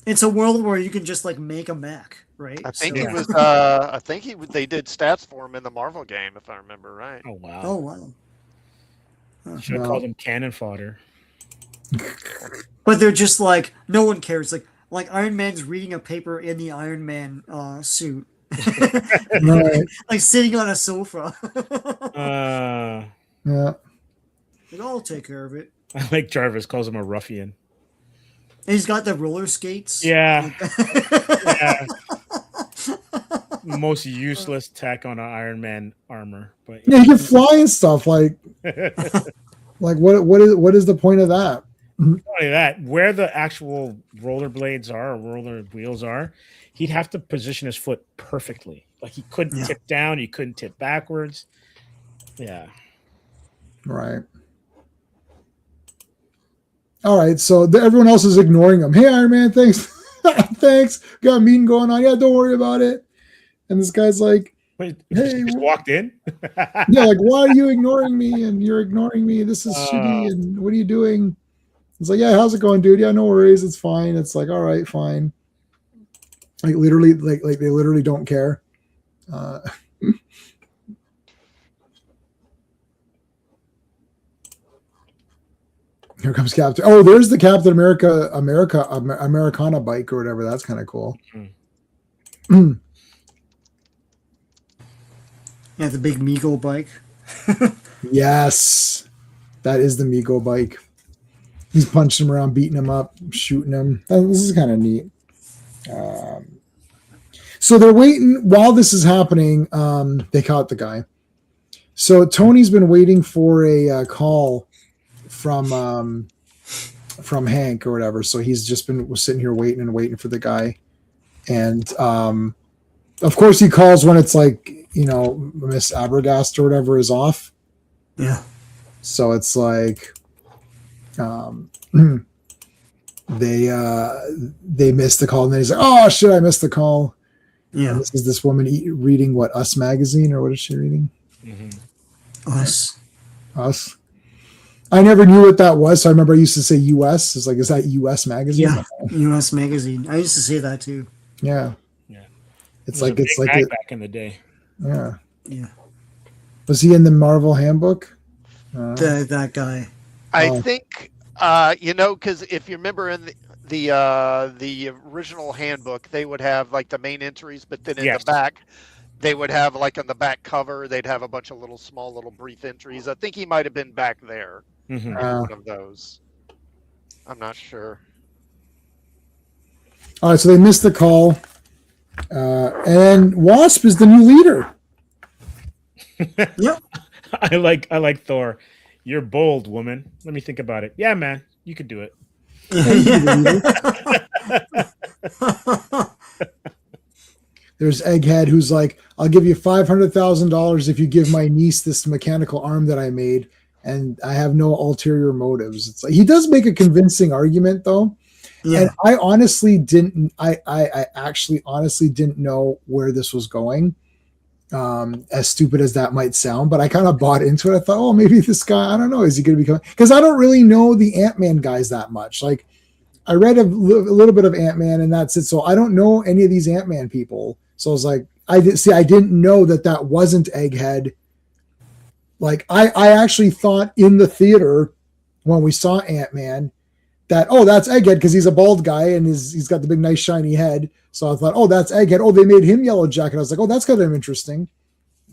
it's a world where you can just like make a mech, right? I think he was. They did stats for him in the Marvel game, if I remember right. Oh wow. Oh wow. Should have called him cannon fodder. But they're just like, no one cares. Like Iron Man's reading a paper in the Iron Man suit, right. like sitting on a sofa. Yeah. Like, I'll take care of it. I like Jarvis calls him a ruffian. And he's got the roller skates. Yeah. Yeah. Most useless tech on an Iron Man armor, but Yeah, he can fly and stuff. Like what is the point of that? Not only that, where the actual rollerblades are or roller wheels are, he'd have to position his foot perfectly. Like he couldn't tip down, he couldn't tip backwards. Yeah. Right. All right, so everyone else is ignoring him. Hey, Iron Man, thanks. Thanks. Got a meeting going on. Yeah, don't worry about it. And this guy's like, Wait, hey, he just walked in? Yeah, like, why are you ignoring me? And you're ignoring me. This is shitty. And what are you doing? It's like, yeah, how's it going, dude? Yeah, no worries. It's fine. It's like, all right, fine. Like literally, like they literally don't care. Here comes Captain. Oh, there's the Captain Americana bike or whatever. That's kind of cool. Yeah, the big Mego bike. Yes, that is the Mego bike. He's punching him around, beating him up, shooting him. This is kind of neat. So they're waiting while this is happening. They caught the guy. So Tony's been waiting for a call from Hank or whatever. So he's just been sitting here waiting for the guy. And of course he calls when it's like, Miss Abergast or whatever is off. Yeah. So it's like they missed the call, and then he's like, oh shit, I missed the call. Yeah. And this is this woman reading what, Us magazine, or what is she reading? Mm-hmm. Us. I never knew what that was, so I remember I used to say US. It's like, is that US magazine? Yeah, US magazine. I used to say that too. Yeah. It's like back in the day. Yeah. Yeah. Was he in the Marvel Handbook? That guy. I think because if you remember in the original handbook, they would have like the main entries, but then in the back, they would have like on the back cover, they'd have a bunch of little brief entries. I think he might have been back there in one of those. I'm not sure. All right, so they missed the call, and Wasp is the new leader. Yep. I like Thor. You're bold, woman. Let me think about it. Yeah, man, you could do it. There's Egghead, who's like, I'll give you $500,000 if you give my niece this mechanical arm that I made. and I have no ulterior motives. It's like he does make a convincing argument though. Yeah. And I honestly didn't. I actually honestly didn't know where this was going. As stupid as that might sound, but I kind of bought into it. I thought, oh, maybe this guy. I don't know. Is he going to become? Because I don't really know the Ant-Man guys that much. Like, I read a little bit of Ant-Man, and that's it. So I don't know any of these Ant-Man people. So I was like, I didn't know that wasn't Egghead. Like, I actually thought in the theater when we saw Ant-Man that, oh, that's Egghead because he's a bald guy and he's got the big, nice, shiny head. So I thought, oh, that's Egghead. Oh, they made him Yellow Jacket. I was like, oh, that's kind of interesting.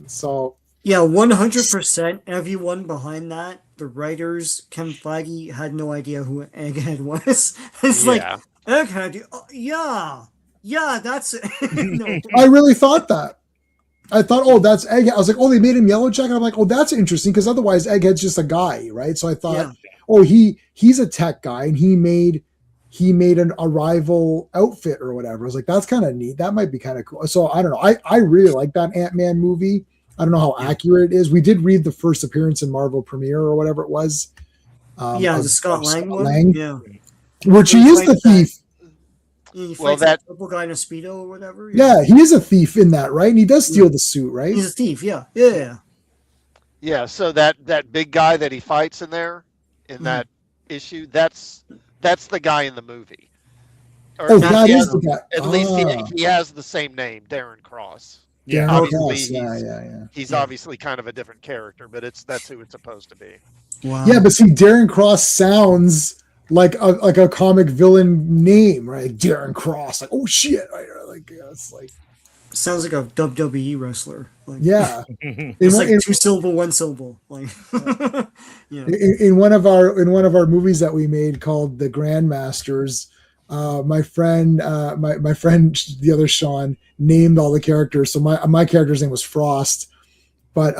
So yeah, 100%. Everyone behind that, the writers, Kevin Feige, had no idea who Egghead was. It's like, Egghead, yeah, that's it. No. I really thought that. I thought, oh, that's Egghead. I was like, oh, they made him Yellow Jacket. I'm like, oh, that's interesting because otherwise Egghead's just a guy, right? So I thought, oh, he's a tech guy and he made a rival outfit or whatever. I was like, that's kind of neat. That might be kind of cool. So I don't know. I really like that Ant-Man movie. I don't know how accurate it is. We did read the first appearance in Marvel Premiere or whatever it was. The Scott Lang one. Yeah. Which he is the thief. He fights that purple guy in a Speedo or whatever. Yeah, he is a thief in that, right? And he does steal the suit, right? He's a thief, yeah. Yeah, so that big guy that he fights in there, in that issue, that's the guy in the movie. Or that is the guy. At least he has the same name, Darren Cross. Yeah, obviously he's obviously kind of a different character, but that's who it's supposed to be. Wow. Yeah, but see, Darren Cross sounds like a comic villain name, right? Darren Cross, like, oh shit, like it's like sounds like a WWE wrestler. Like, yeah, it's like 2 syllable, 1 syllable. Like, yeah. In one of our movies that we made called The Grandmasters, my friend, the other Sean, named all the characters. So my character's name was Frost, but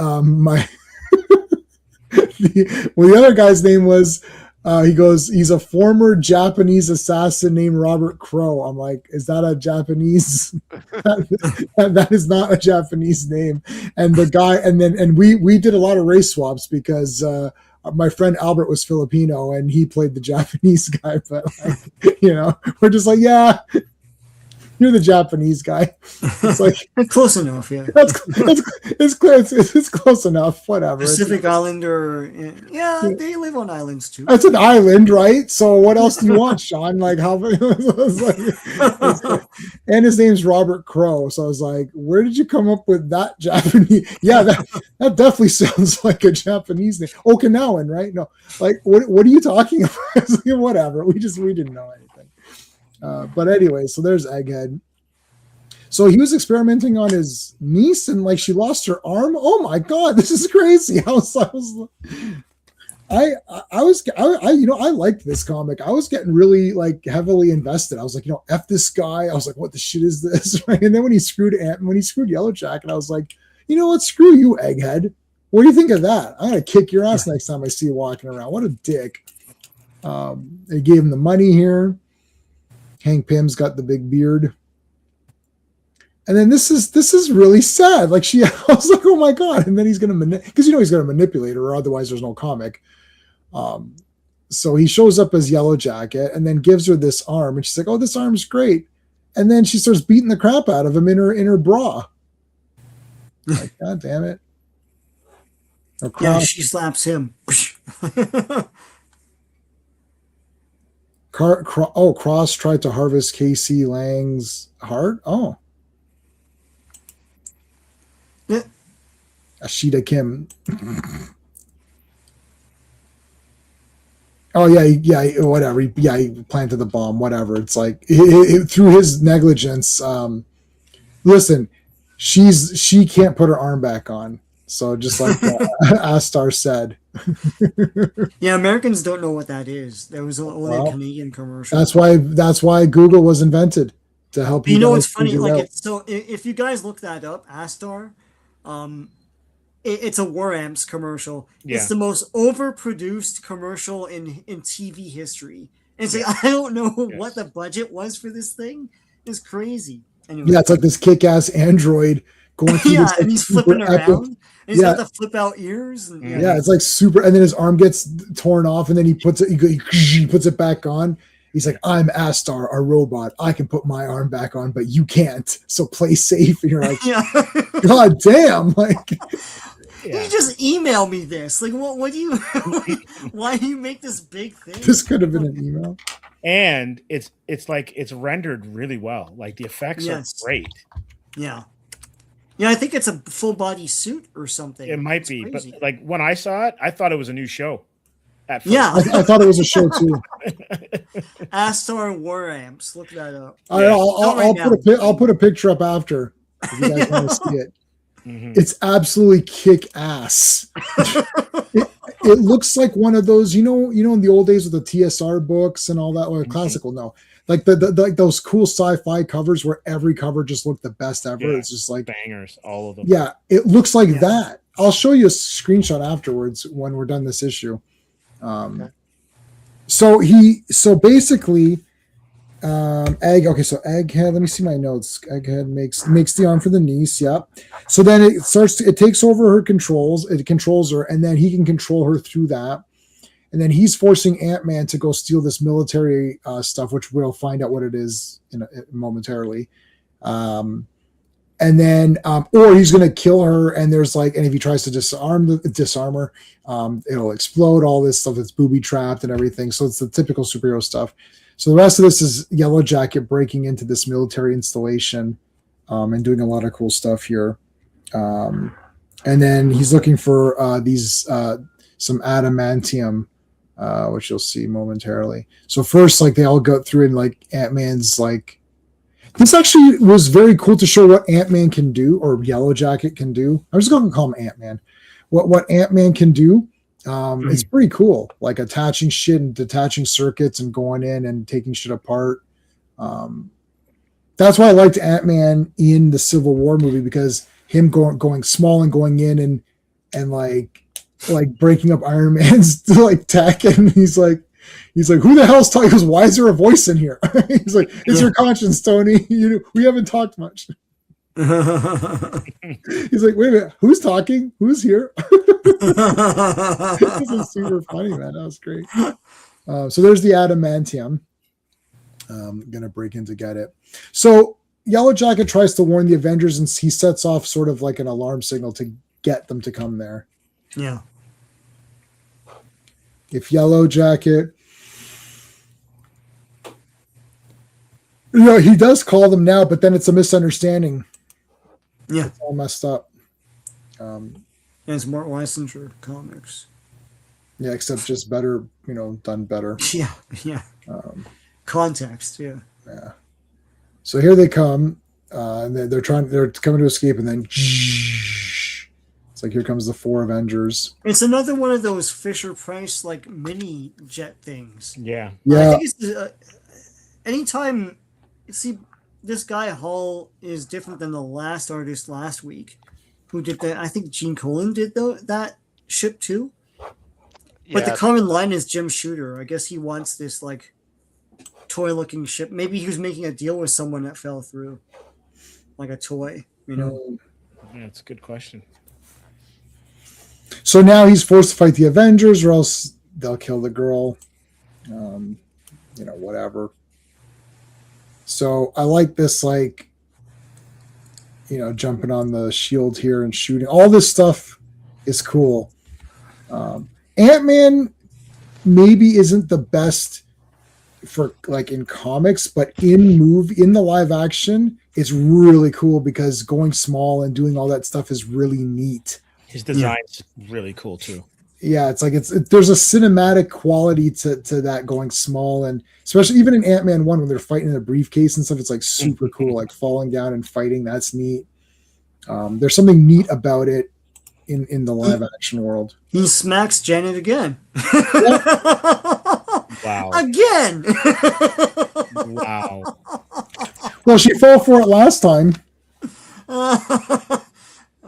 the other guy's name was. He's a former Japanese assassin named Robert Crow. I'm like, is that a Japanese? that is not a Japanese name. And the guy, and we did a lot of race swaps because my friend Albert was Filipino and he played the Japanese guy. But we're just like, yeah, you're the Japanese guy. It's like close enough, yeah. It's close enough. Whatever. Pacific Islander, they live on islands too. That's an island, right? So what else do you want, Sean? Like how? And his name's Robert Crow. So I was like, where did you come up with that Japanese? Yeah, that definitely sounds like a Japanese name. Okinawan, right? No, like what are you talking about? Whatever. We didn't know anything. But anyway, so there's Egghead. So he was experimenting on his niece, and like she lost her arm. Oh my god, this is crazy! I liked this comic. I was getting really like heavily invested. I was like, F this guy. I was like, what the shit is this? Right? And then when he screwed Yellow Jacket, I was like, you know what? Screw you, Egghead. What do you think of that? I'm gonna kick your ass next time I see you walking around. What a dick. They gave him the money here. Hank Pym's got the big beard. And then this is really sad. Like I was like, oh my god! And then he's gonna because he's gonna manipulate her, or otherwise there's no comic. So he shows up as Yellow Jacket, and then gives her this arm, and she's like, oh, this arm's great. And then she starts beating the crap out of him in her bra. Like, god damn it! Yeah, she slaps him. Cross tried to harvest KC Lang's heart. Oh, yeah. Ashita Kim. Oh yeah, whatever. He planted the bomb. Whatever. It's like through his negligence. Listen, she can't put her arm back on. So just like Astar said. Yeah, Americans don't know what that is. There was only a Canadian commercial. That's why Google was invented, to help you. You know what's funny? Like, so if you guys look that up, Astar, it's a War Amps commercial. Yeah. It's the most overproduced commercial in TV history. And it's like, I don't know what the budget was for this thing. It's crazy. Anyway. Yeah, it's like this kick-ass android going through Yeah, this, like, and he's super flipping epic- around. And he's Yeah. got the flip out ears. And, Yeah, it's like super, and then his arm gets torn off, and then he puts it. He puts it back on. He's like, "I'm Astar, a robot. I can put my arm back on, but you can't. So play safe." And you're like, yeah. "God damn!" Like, Yeah. You just email me this. Like, what do you? Why do you make this big thing? this could have been an email. And it's like it's rendered really well. Like the effects Yes. are great. Yeah. Yeah, I think it's a full body suit or something. It might It's be, crazy. but like when I saw it, I thought it was a new show. At first. Yeah. I thought it was a show too. Astar War Amps. Look that up. I'll put a picture up after if you guys want to see it. Mhm. It's absolutely kick ass. It looks like one of those, in the old days with the TSR books and all that, or classical, no, like like those cool sci-fi covers where every cover just looked the best ever. Yeah. It's just like Bangers, all of them. yeah, it looks like Yeah. that. I'll show you a screenshot afterwards when we're done this issue. Okay. So basically, Egghead. Let me see my notes. Egghead makes the arm for the niece. Yep. So then it takes over her controls. It controls her, and then he can control her through that. And then he's forcing Ant-Man to go steal this military stuff, which we'll find out what it is momentarily. And then, or he's going to kill her. And there's and if he tries to disarm her, it'll explode. All this stuff that's booby trapped and everything. So it's the typical superhero stuff. So the rest of this is Yellow Jacket breaking into this military installation and doing a lot of cool stuff here. And then he's looking for some adamantium, which you'll see momentarily. So first, they all go through and Ant-Man's this actually was very cool to show what Ant-Man can do, or Yellow Jacket can do. I'm just going to call him Ant-Man. What Ant-Man can do. It's pretty cool, attaching shit and detaching circuits and going in and taking shit apart. That's why I liked Ant-Man in the Civil War movie, because him going small and going in and breaking up Iron Man's tech, and he's like, who the hell's talking? He goes, why is there a voice in here? He's like, it's your conscience, Tony. We haven't talked much. He's like, wait a minute, who's talking? Who's here? This is super funny, man. That was great. So there's the adamantium. I'm gonna break in to get it. So Yellow Jacket tries to warn the Avengers, and he sets off sort of like an alarm signal to get them to come there. Yeah. If Yellow Jacket, he does call them now, but then it's a misunderstanding. Yeah. It's all messed up. And it's Mark Weisinger comics. Yeah, except just better, done better. Yeah. Yeah. Context. Yeah. Yeah. So here they come, and they're coming to escape, and then it's like, here comes the 4 Avengers. It's another one of those Fisher Price mini jet things. Yeah. Yeah. I think it's anytime. See, this guy Hull is different than the last artist last week, who did that. I think Gene Colan did that ship too. But the common line is Jim Shooter. I guess he wants this toy-looking ship. Maybe he was making a deal with someone that fell through, like a toy. Yeah, that's a good question. So now he's forced to fight the Avengers, or else they'll kill the girl. Whatever. So I like this, jumping on the shield here and shooting. All this stuff is cool. Ant-Man maybe isn't the best for in comics, but in the live action, it's really cool because going small and doing all that stuff is really neat. His design's really cool too. Yeah, it's there's a cinematic quality to that going small, and especially even in Ant-Man 1 when they're fighting in a briefcase and stuff, it's super cool, falling down and fighting. That's neat. There's something neat about it in the live action world. He smacks Janet again. Wow. Again. Wow. Well, she fell for it last time.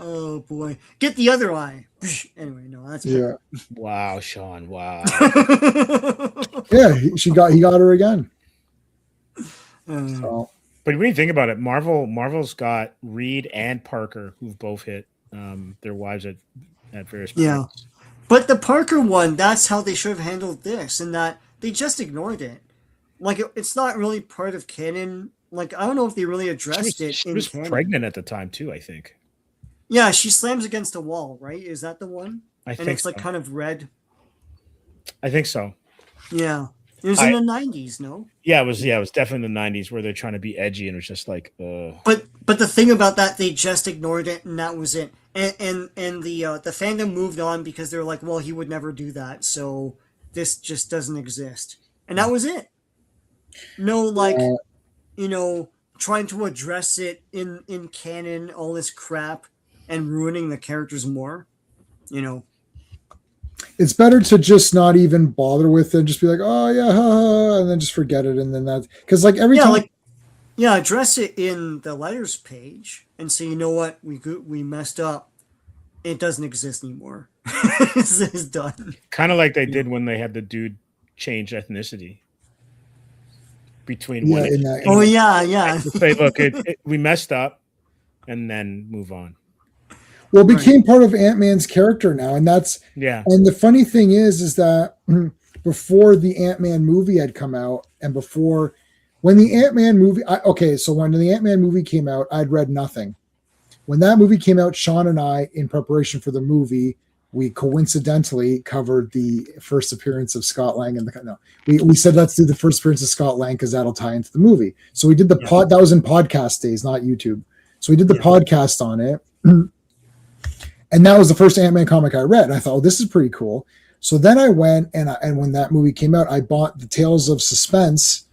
Oh boy, get the other eye. Anyway, no, that's Yeah. Wow, Sean. Wow. Yeah, he got her again. So But when you think about it, Marvel's got Reed and Parker who've both hit their wives at various points. But the Parker one, that's how they should have handled this, in that they just ignored it. Like it's not really part of canon. Like I don't know if they really addressed it. She was canon. pregnant at the time too, I think. Yeah, she slams against a wall, right? Is that the one? I think and it's so. like kind of red. I think so. Yeah. It was in the 90s, no? Yeah, it was definitely in the 90s where they're trying to be edgy and it was just like But the thing about that, they just ignored it and that was it. And the fandom moved on because they're like, well, he would never do that, so this just doesn't exist. And that was it. No, like, trying to address it in canon, all this crap, and ruining the characters more, It's better to just not even bother with it, just be like, oh yeah, ha, ha, and then just forget it, and then that, because like every time, address it in the letters page and say, you know what, we messed up. It doesn't exist anymore. It's done. Kind of like they did when they had the dude change ethnicity between one. Yeah. Say, look, we messed up, and then move on. Well, it became part of Ant-Man's character now, and that's And the funny thing is that before the Ant-Man movie had come out, and before when the Ant-Man movie, when the Ant-Man movie came out, I'd read nothing. When that movie came out, Sean and I, in preparation for the movie, we coincidentally covered the first appearance of Scott Lang we said let's do the first appearance of Scott Lang because that'll tie into the movie. So we did the pod. That was in podcast days, not YouTube. So we did the podcast on it. And that was the first Ant-Man comic I read. And I thought, this is pretty cool. So then I went and when that movie came out, I bought the Tales of Suspense.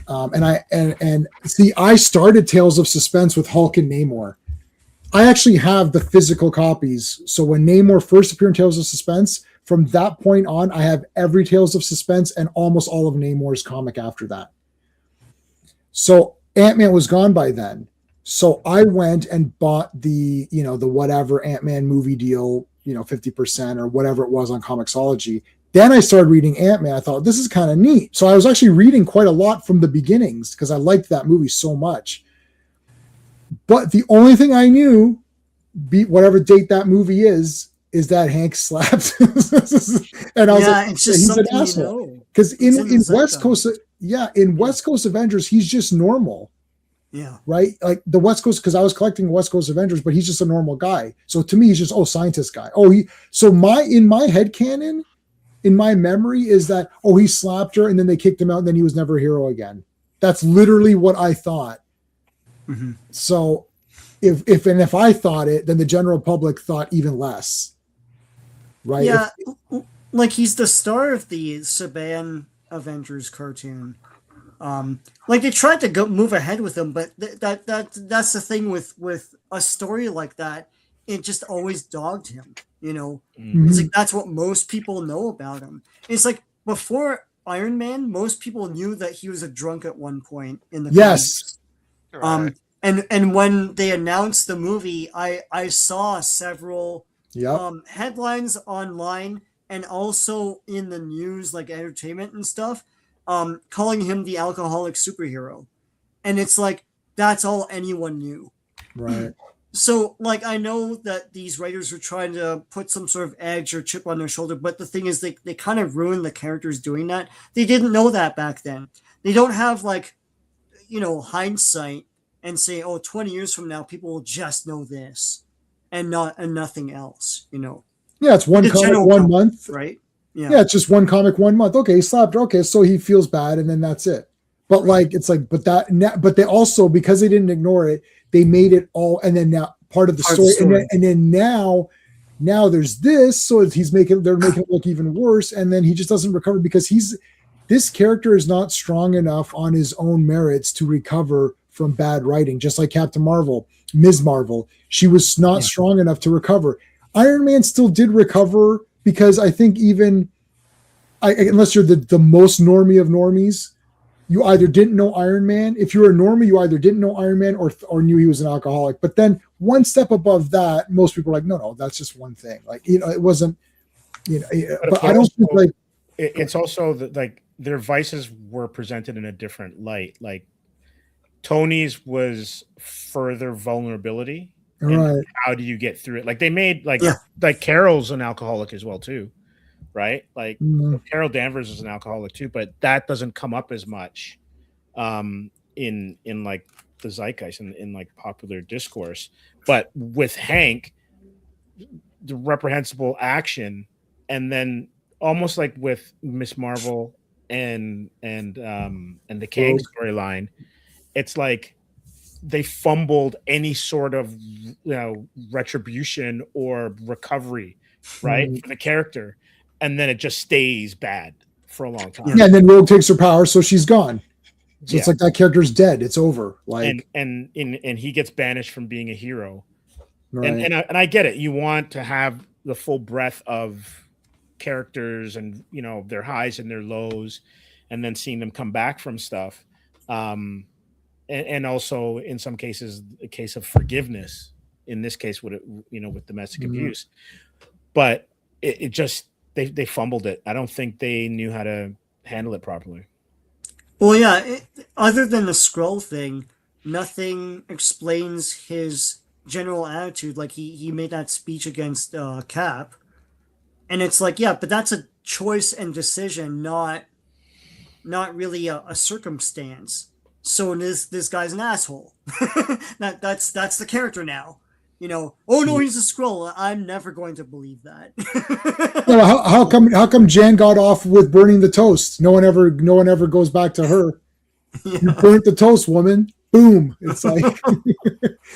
I started Tales of Suspense with Hulk and Namor. I actually have the physical copies. So when Namor first appeared in Tales of Suspense, from that point on, I have every Tales of Suspense and almost all of Namor's comic after that. So Ant-Man was gone by then. So I went and bought the whatever Ant-Man movie deal, 50% or whatever it was on Comixology. Then I started reading Ant-Man. I thought, this is kind of neat. So I was actually reading quite a lot from the beginnings because I liked that movie so much. But the only thing I knew, whatever date that movie is that Hank slapped. And I was like, it's just he's an asshole. Because in West Coast, in West Coast Avengers, he's just normal. Yeah. Right. Like the West Coast, because I was collecting West Coast Avengers, but he's just a normal guy. So to me, he's just scientist guy. In my head canon, in my memory is that he slapped her and then they kicked him out and then he was never a hero again. That's literally what I thought. Mm-hmm. So if I thought it, then the general public thought even less. Right. Yeah. Like he's the star of the Saban Avengers cartoon. Like they tried to move ahead with him, but that's the thing with a story like that. It just always dogged him. Mm-hmm. It's like that's what most people know about him. It's like before Iron Man, most people knew that he was a drunk at one point in the yes. Comics. And when they announced the movie, I saw several headlines online and also in the news, like entertainment and stuff. Calling him the alcoholic superhero. And it's like, that's all anyone knew. Right. So, like, I know that these writers were trying to put some sort of edge or chip on their shoulder, but the thing is, they kind of ruined the characters doing that. They didn't know that back then. They don't have, like, hindsight and say, 20 years from now, people will just know this and nothing else, Yeah, it's one comic, 1 month. Right? Yeah, it's just one comic, 1 month. Okay, he slapped her. Okay, so he feels bad, and then that's it. But but they also, because they didn't ignore it, they made it all, and then now part of the story. And then now there's this, so they're making it look even worse, and then he just doesn't recover because this character is not strong enough on his own merits to recover from bad writing. Just like Captain Marvel, Ms. Marvel, she was not strong enough to recover. Iron Man still did recover. Because I think unless you're the most normie of normies, you either didn't know Iron Man. If you were a normie, you either didn't know Iron Man or knew he was an alcoholic. But then one step above that, most people are like, no, that's just one thing. Like, it wasn't, but I don't think like. It's also like their vices were presented in a different light. Like Tony's was further vulnerability. Right. And how do you get through it? Like they made like Carol's an alcoholic as well too, right? Like Carol Danvers is an alcoholic too, but that doesn't come up as much in like the zeitgeist in like popular discourse. But with Hank, the reprehensible action, and then almost like with Miss Marvel and the Kang storyline, it's like they fumbled any sort of retribution or recovery, right, for the character, and then it just stays bad for a long time. Yeah, and then Rogue takes her power, so she's gone. So it's like that character's dead. It's over. Like and he gets banished from being a hero. Right. And I get it. You want to have the full breadth of characters and their highs and their lows, and then seeing them come back from stuff. And also in some cases, a case of forgiveness. In this case, with domestic abuse, but it just they fumbled it. I don't think they knew how to handle it properly. Well, yeah. Other than the Skrull thing, nothing explains his general attitude. Like he made that speech against Cap, and it's like, yeah, but that's a choice and decision, not really a circumstance. So this guy's an asshole. That's the character now. Oh no, he's a Skrull. I'm never going to believe that. How come Jan got off with burning the toast? No one ever goes back to her. Yeah. You burnt the toast, woman. Boom. It's like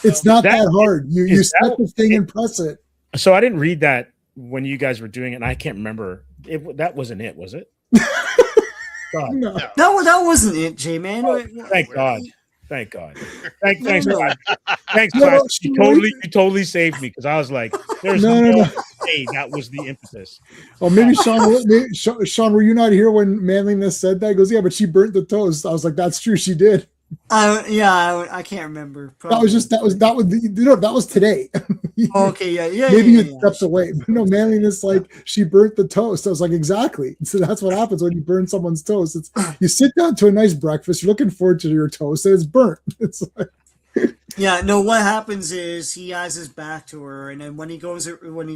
it's not that hard. You set the thing and press it. So I didn't read that when you guys were doing it, and I can't remember. That wasn't it, was it? No. That wasn't it, J-Man. Oh, thank God. Thanks, God. Thanks, God. You totally saved me, because I was like, "There's no way that was the impetus." Oh, maybe Sean, were you not here when Manliness said that? He goes, "Yeah, but she burnt the toast." I was like, "That's true, she did." I can't remember. Probably. That was today. Okay, yeah. Maybe you stepped away, but no, Manliness, like, she burnt the toast. I was like, exactly. So that's what happens when you burn someone's toast. It's you sit down to a nice breakfast, you're looking forward to your toast, and it's burnt. It's like, yeah, no. What happens is he has his back to her, and then when he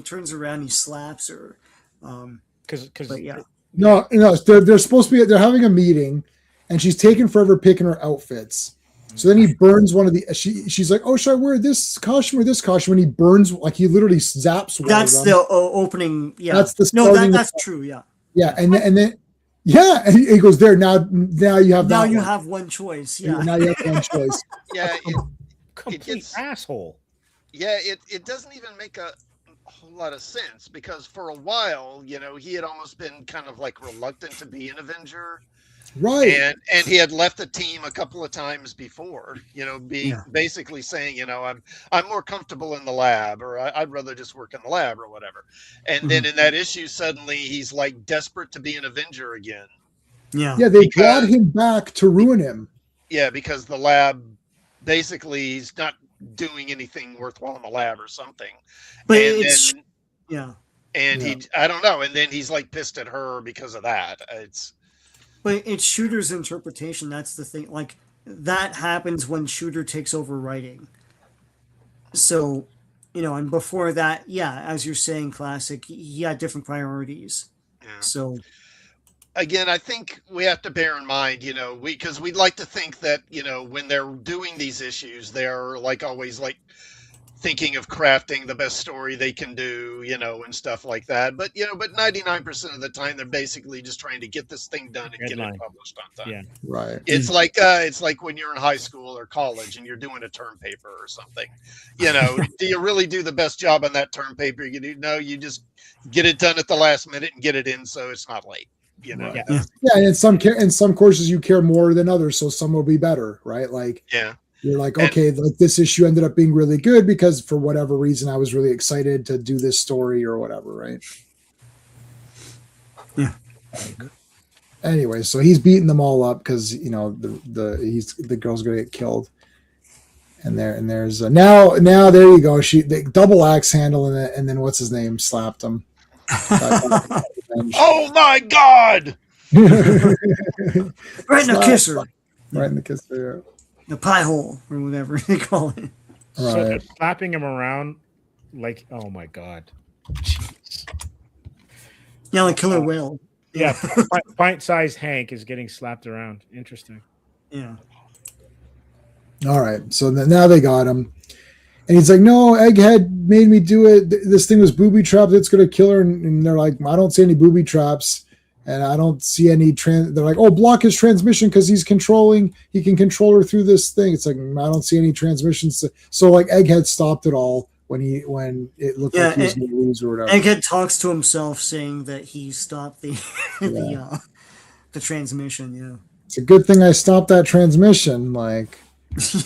turns around, he slaps her. No, they're supposed to be. They're having a meeting. And she's taking forever picking her outfits. So then he burns one of the. She's like, "Oh, should I wear this costume or this costume?" And he burns, like, he literally zaps one. That's of them. the opening. Yeah, that's the. That's true. Yeah. Yeah, and then and he goes there. Now you have. Now you have one choice. Yeah. Now you have one choice. Yeah. Complete asshole. Yeah, it doesn't even make a whole lot of sense, because for a while, he had almost been kind of like reluctant to be an Avenger. Right. And he had left the team a couple of times before, basically saying, I'm more comfortable in the lab, or I'd rather just work in the lab or whatever. And then in that issue, suddenly he's like desperate to be an Avenger again. Yeah. Yeah. They brought him back to ruin him. Yeah. Because the lab, basically, he's not doing anything worthwhile in the lab or something. But I don't know. And then he's like pissed at her because of that. But it's Shooter's interpretation. That's the thing. Like, that happens when Shooter takes over writing. So, and before that, as you're saying, Classic, he had different priorities. Yeah. So, again, I think we have to bear in mind, because we'd like to think that, when they're doing these issues, they're like always like thinking of crafting the best story they can do, and stuff like that. But 99% of the time, they're basically just trying to get this thing done and get it published on time. Yeah, right. It's like when you're in high school or college and you're doing a term paper or something. Do you really do the best job on that term paper? No, you just get it done at the last minute and get it in so it's not late. Yeah, and in some courses you care more than others, so some will be better, right? Like, yeah. You're like, okay, like this issue ended up being really good because for whatever reason I was really excited to do this story or whatever, right? Yeah. Anyway, so he's beating them all up because the girl's gonna get killed. And there's now there you go. The double axe handle and then what's his name slapped him. Oh my God! Right in the kisser. Right in the kisser. Yeah. The pie hole or whatever they call it. So Right. they're slapping him around like, oh my god. Jeez. Yeah, like killer whale. Yeah, pint-sized Hank is getting slapped around. Interesting. Yeah. All right. So now they got him. And he's like, no, Egghead made me do it. This thing was booby trapped. It's going to kill her. And they're like, I don't see any booby traps. And I don't see any they're like, oh, block his transmission because he can control her through this thing. It's like, I don't see any transmissions. So like Egghead stopped it all when it looked like he was going to lose or whatever. Egghead talks to himself saying that he stopped the the transmission. Yeah. It's a good thing I stopped that transmission. Like,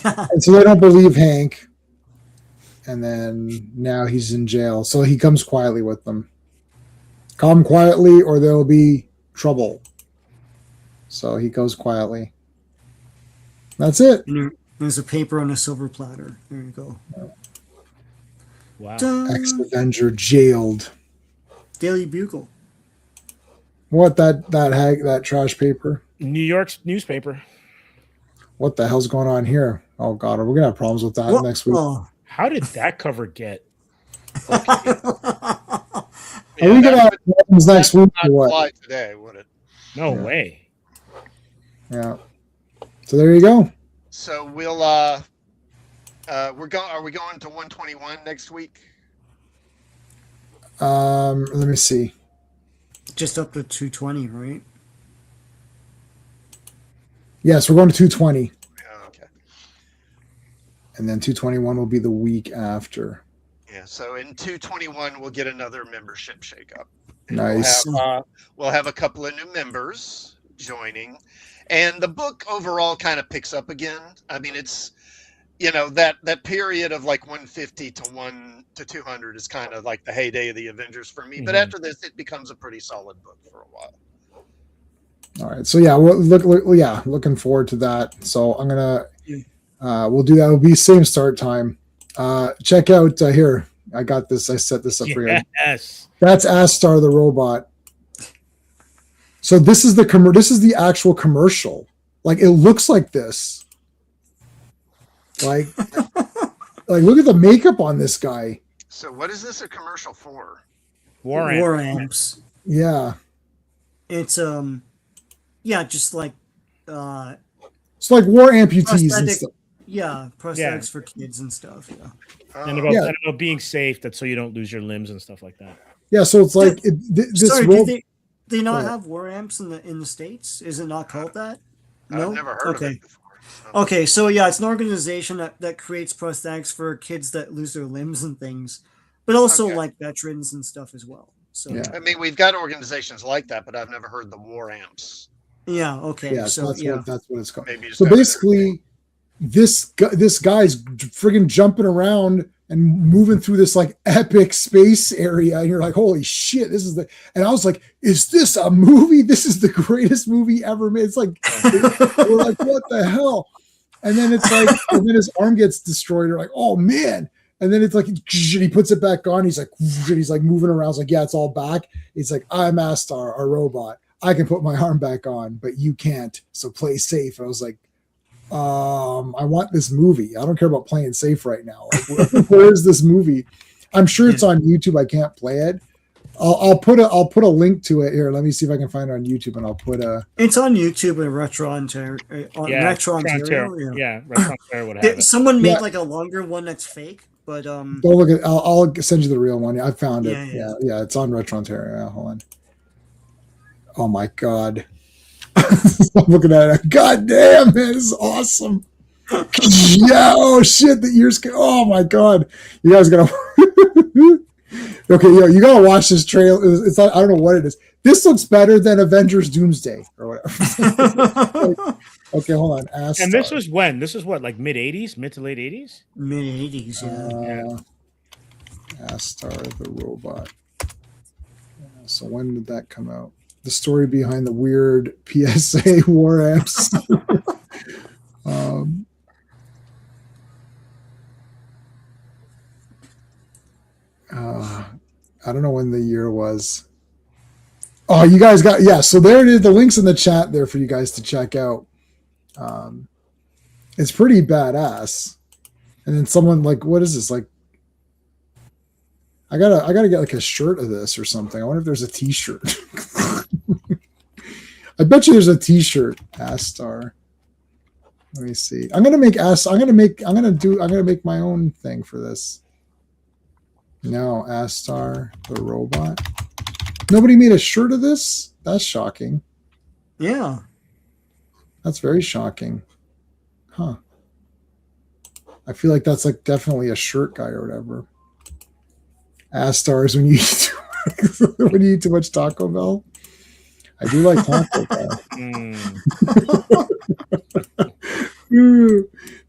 Yeah. and so they don't believe Hank. And then now he's in jail. So he comes quietly with them. Come quietly or there'll be trouble. So he goes quietly. That's it. And there's a paper on a silver platter. There you go. Wow. Ex-Avenger jailed. Daily Bugle. What that trash paper? New York's newspaper. What the hell's going on here? Oh God, are we gonna have problems with that next week? Oh. How did that cover get? Are we gonna have problems next week or what? Fly today, would it? No Yeah. way. Yeah. So there you go. So we'll are we going to 121 next week? Let me see. Just up to 220, right? Yes, we're going to 220, Yeah, okay. and then 221 will be the week after. Yeah, so in 221 we'll get another membership shakeup. Nice. We'll have a couple of new members joining, and the book overall kind of picks up again. I mean, it's that period of like 150 to 200 is kind of like the heyday of the Avengers for me. But after this, it becomes a pretty solid book for a while. All right. So yeah, looking forward to that. So I'm gonna we'll do that. It'll be same start time. Check out here. I got this. I set this up for you. Yes. That's Astar the robot. So this is the actual commercial. Like it looks like this. Like look at the makeup on this guy. So what is this a commercial for? War amps. Yeah. It's just like It's like war amputees and stuff. prosthetics for kids and stuff. Yeah. And about being safe, that's so you don't lose your limbs and stuff like that. Yeah, so it's like this. Sorry, do they not have war amps in the States? Is it not called that? No, I've never heard of it before. Okay, so yeah, it's an organization that creates prosthetics for kids that lose their limbs and things, but also like veterans and stuff as well. So Yeah. I mean, we've got organizations like that, but I've never heard the war amps. yeah, okay, Yeah, so that's what it's called. Maybe you just So haven't basically, this guy's friggin' jumping around and moving through this like epic space area, and you're like, holy shit, this is and I was like, is this a movie? This is the greatest movie ever made. It's like we're like, what the hell? And then it's like, and then his arm gets destroyed. You're like, oh man. And then it's like he puts it back on. He's like moving around. It's like, yeah, it's all back. He's like, I'm Astar, a robot. I can put my arm back on, but you can't. So play safe. I was like, I want this movie. I don't care about playing safe right now. Like, where is this movie? I'm sure it's on YouTube. I can't play it. I'll put a link to it here. Let me see if I can find it on YouTube, and I'll put a. It's on YouTube in Retro Ontario. Retro Ontario. Retro Ontario would have it. Someone made like a longer one that's fake, but Don't look at. I'll send you the real one. I found it. Yeah. It's on Retro Ontario. Yeah, hold on. Oh my god. I'm looking at it. God damn, man, this is awesome. Yeah, oh shit, the ears oh my god. You guys gotta okay, you gotta watch this trailer. It's not, I don't know what it is. This looks better than Avengers Doomsday or whatever. Okay, hold on. Astar. And this was when? This is what, like mid to late 80s? Mid 80s, yeah. Astar the robot. So when did that come out? The story behind the weird PSA war amps. I don't know when the year was. Oh, you guys got, so there it is. The link's in the chat there for you guys to check out. And It's pretty badass. And then someone like, what is this? Like, I gotta get like a shirt of this or something. I wonder if there's a t-shirt. I bet you there's a t-shirt, Astar. Let me see. I'm gonna make my own thing for this. No, Astar, the robot. Nobody made a shirt of this? That's shocking. Yeah. That's very shocking. Huh. I feel like that's like definitely a shirt guy or whatever. Astars when you eat when you eat too much Taco Bell. I do like Taco Bell.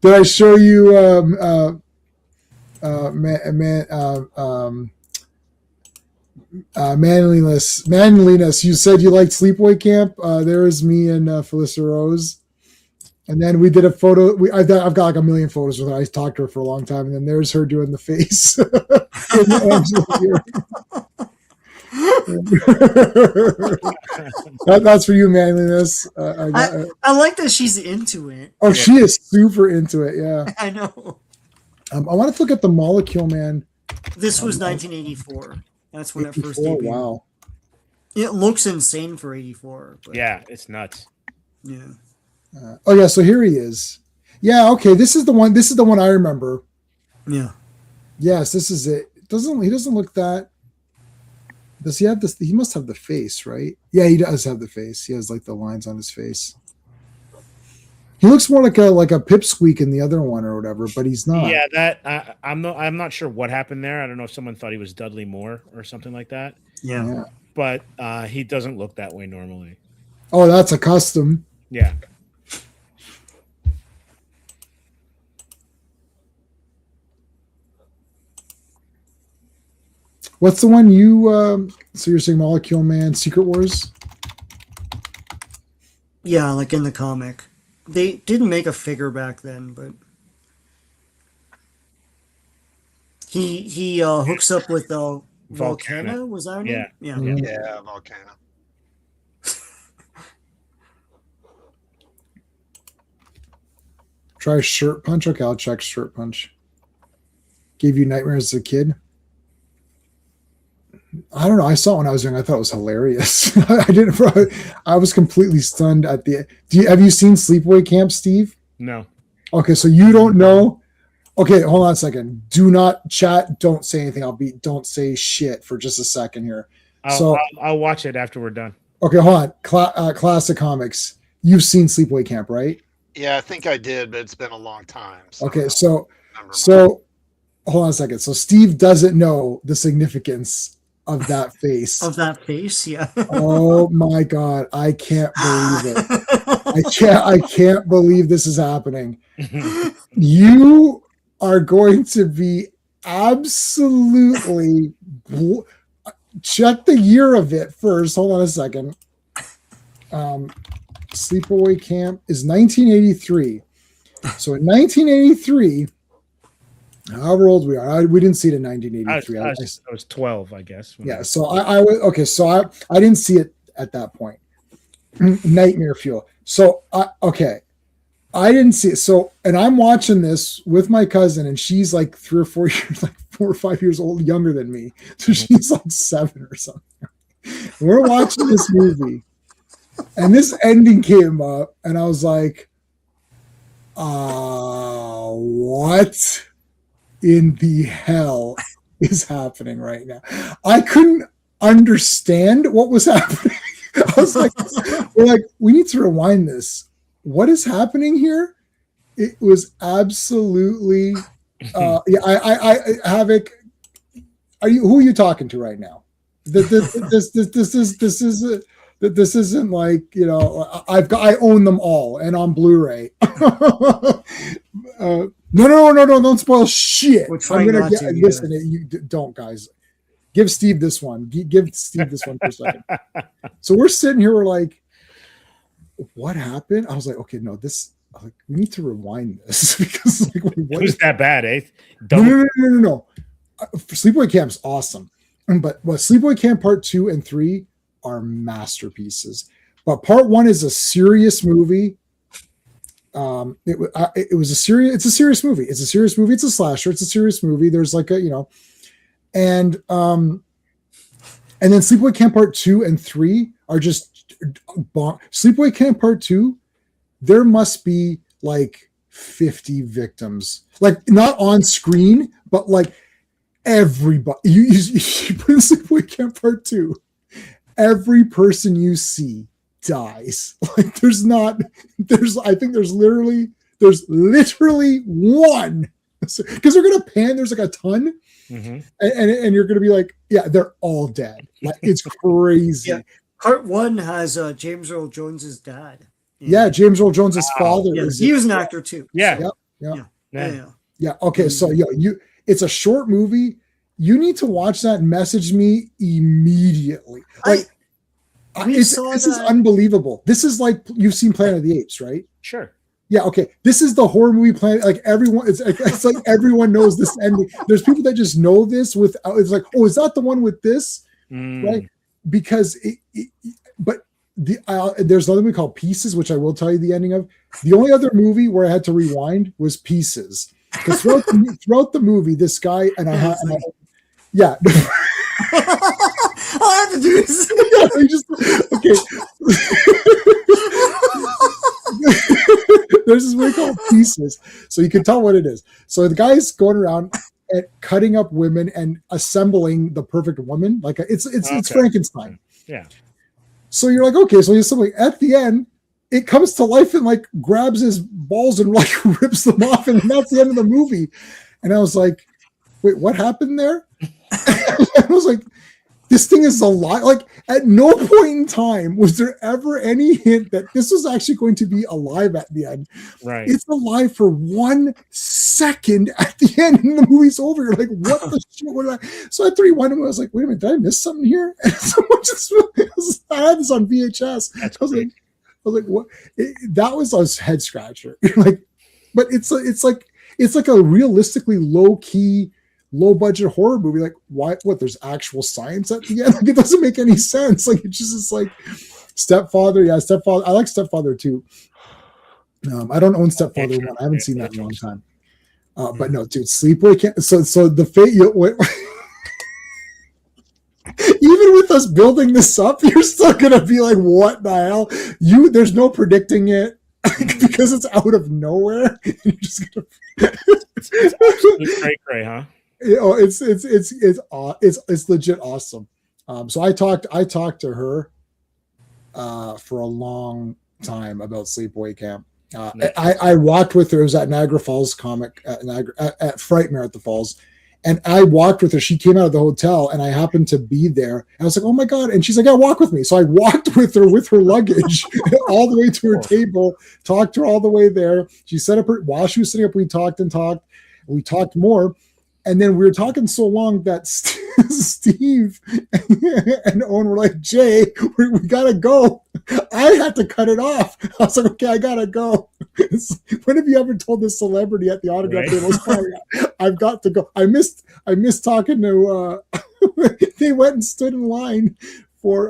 Did I show you manliness? You said you liked Sleepaway Camp. There is me and Felissa Rose. And then we did a photo. I've got like a million photos with her. I talked to her for a long time, and then there's her doing the face. That's for you, manliness. I like that she's into it. Oh, she is super into it. Yeah, I know. I wanted to look at the Molecule Man. This was 1984. That's when it first debuted. Wow, it looks insane for 84. But yeah, it's nuts. Yeah. Oh yeah, so here he is. Yeah, okay, this is the one. This is the one I remember. Yeah. Yes, this is it. He doesn't look that. Does he have this? He must have the face, right? Yeah, he does have the face. He has like the lines on his face. He looks more like a pipsqueak in the other one or whatever, but he's not. Yeah, I'm not sure what happened there. I don't know if someone thought he was Dudley Moore or something like that. Yeah. But he doesn't look that way normally. Oh, that's a custom. Yeah. What's the one you? So you're saying Molecule Man, Secret Wars? Yeah, like in the comic. They didn't make a figure back then, but he hooks up with Volcana. Was that her name? Yeah. Yeah, Volcana. Try Shirt Punch. Okay, I'll check Shirt Punch. Gave you nightmares as a kid? I don't know. I saw it when I was young. I thought it was hilarious. I was completely stunned at the. Have you seen Sleepaway Camp, Steve? No. Okay, so you don't know. Okay, hold on a second. Do not chat. Don't say anything. Don't say shit for just a second here. I'll watch it after we're done. Okay, hold on. Classic comics. You've seen Sleepaway Camp, right? Yeah, I think I did, but it's been a long time. Okay, so hold on a second. So Steve doesn't know the significance of that face. Of that face, yeah. Oh my god, I can't believe it. I can't believe this is happening. You are going to be absolutely check the year of it first. Hold on a second. Sleepaway Camp is 1983. So in 1983, however old we are, we didn't see it in 1983. I was 12, I guess. Yeah, so I was okay. So I didn't see it at that point. Nightmare Fuel. So I didn't see it. So, and I'm watching this with my cousin, and she's like 3 or 4 years, like 4 or 5 years old, younger than me. So she's like 7 or something. We're watching this movie, and this ending came up, and I was like, what in the hell is happening right now? I couldn't understand what was happening. I was like, we need to rewind this. What is happening here? It was absolutely Havoc. Who are you talking to right now? This isn't like, I own them all and on Blu-ray. No, don't spoil shit. I'm gonna listen. You don't, guys. Give Steve this one. Give Steve this one for a second. So we're sitting here. We're like, what happened? I was like, okay, no, we need to rewind this because what is that bad, eh? No. Sleepaway Camp's awesome, but Sleepaway Camp Part 2 and 3 are masterpieces. But Part 1 is a serious movie. It was a serious. It's a serious movie. It's a serious movie. It's a slasher. It's a serious movie. There's like a and then Sleepaway Camp Part 2 and 3 are just Sleepaway Camp Part 2. There must be like 50 victims, like not on screen, but like everybody. You put in Sleepaway Camp Part 2, every person you see dies. Like I think there's literally one, because they're gonna pan. There's like a ton. Mm-hmm. And you're going to be like, yeah, they're all dead. Like, it's crazy. Yeah. Part 1 has James Earl Jones's dad. Yeah, James Earl Jones's father. Yeah, he was an actor too. Yeah. So. Yeah. Okay, so it's a short movie. You need to watch that and message me immediately. Like, this is unbelievable. This is like, you've seen Planet of the Apes, right? Sure. Yeah, okay. This is the horror movie Planet. Like everyone, it's like everyone knows this ending. There's people that just know this without. It's like, oh, is that the one with this? Right? Because there's another movie called Pieces, which I will tell you the ending of. The only other movie where I had to rewind was Pieces, because throughout the movie, this guy yeah. I have to do this. Okay. There's this movie called Pieces, so you can tell what it is. So the guy's going around and cutting up women and assembling the perfect woman, like it's Frankenstein. Yeah. So you're like, okay, so he's assembling. At the end, it comes to life and like grabs his balls and like rips them off, and that's the end of the movie. And I was like, wait, what happened there? I was like, this thing is alive. Like, at no point in time was there ever any hint that this was actually going to be alive at the end. Right. It's alive for 1 second at the end, and the movie's over. You're like, what the shit? So I had to rewind him. I was like, wait a minute, did I miss something here? And someone I had this on VHS. I was like, what? That was a head scratcher. Like, but it's like a realistically low budget horror movie. Like, why? What? There's actual science at the end. Like, it doesn't make any sense. Like, it's like Stepfather. Yeah, Stepfather. I like Stepfather too. I don't own Stepfather 1. I haven't seen that in a long time. But no, dude, Sleepaway Camp. So the fate. Even with us building this up, you're still gonna be like, what the hell? There's no predicting it. Because it's out of nowhere. You're just gonna. It's cray, huh? It's legit awesome. So I talked to her for a long time about Sleepaway Camp. I walked with her. It was at Niagara Falls Comic at Frightmare at the Falls, and I walked with her. She came out of the hotel, and I happened to be there. And I was like, "Oh my god!" And she's like, "Yeah, walk with me." So I walked with her with her luggage all the way to her table. Talked to her all the way there. She set up her while she was sitting up. We talked and talked. We talked more. And then we were talking so long that Steve and Owen were like, Jay, we got to go. I had to cut it off. I was like, okay, I got to go. When have you ever told this celebrity at the autograph table? I've got to go. I missed talking to, they went and stood in line for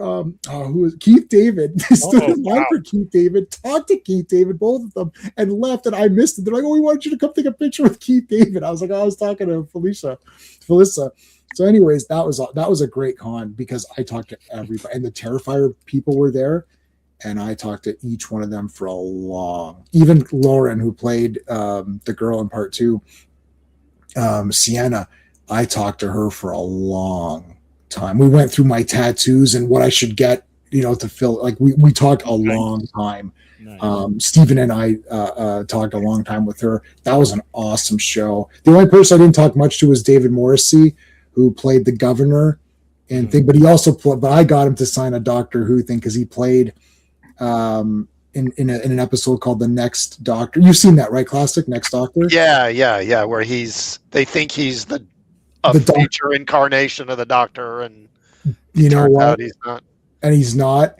who was Keith David. They stood in line for Keith David, talked to Keith David, both of them, and left. And I missed it. They're like, "Oh, we wanted you to come take a picture with Keith David." I was like, I was talking to Felissa. So, anyways, that was a great con because I talked to everybody, and the Terrifier people were there, and I talked to each one of them for a long. Even Lauren, who played the girl in part 2, Sienna, I talked to her for a long time. We went through my tattoos and what I should get, to fill. Like we talked a long time. Nice. Stephen and I talked a long time with her. That was an awesome show. The only person I didn't talk much to was David Morrissey, who played the governor and thing. But he also but I got him to sign a Doctor Who thing because he played in an episode called The Next Doctor. You've seen that, right? Classic Next Doctor. Yeah. Where they think he's the future incarnation of the Doctor, and you know what? He's not. And he's not.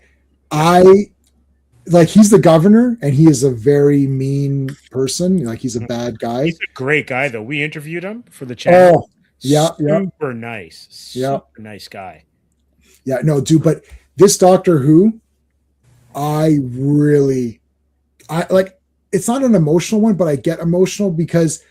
He's the governor, and he is a very mean person. Like, he's a bad guy. He's a great guy, though. We interviewed him for the channel. Oh, yeah, super nice, super nice guy. Yeah, no, dude. But this Doctor Who, I it's not an emotional one, but I get emotional because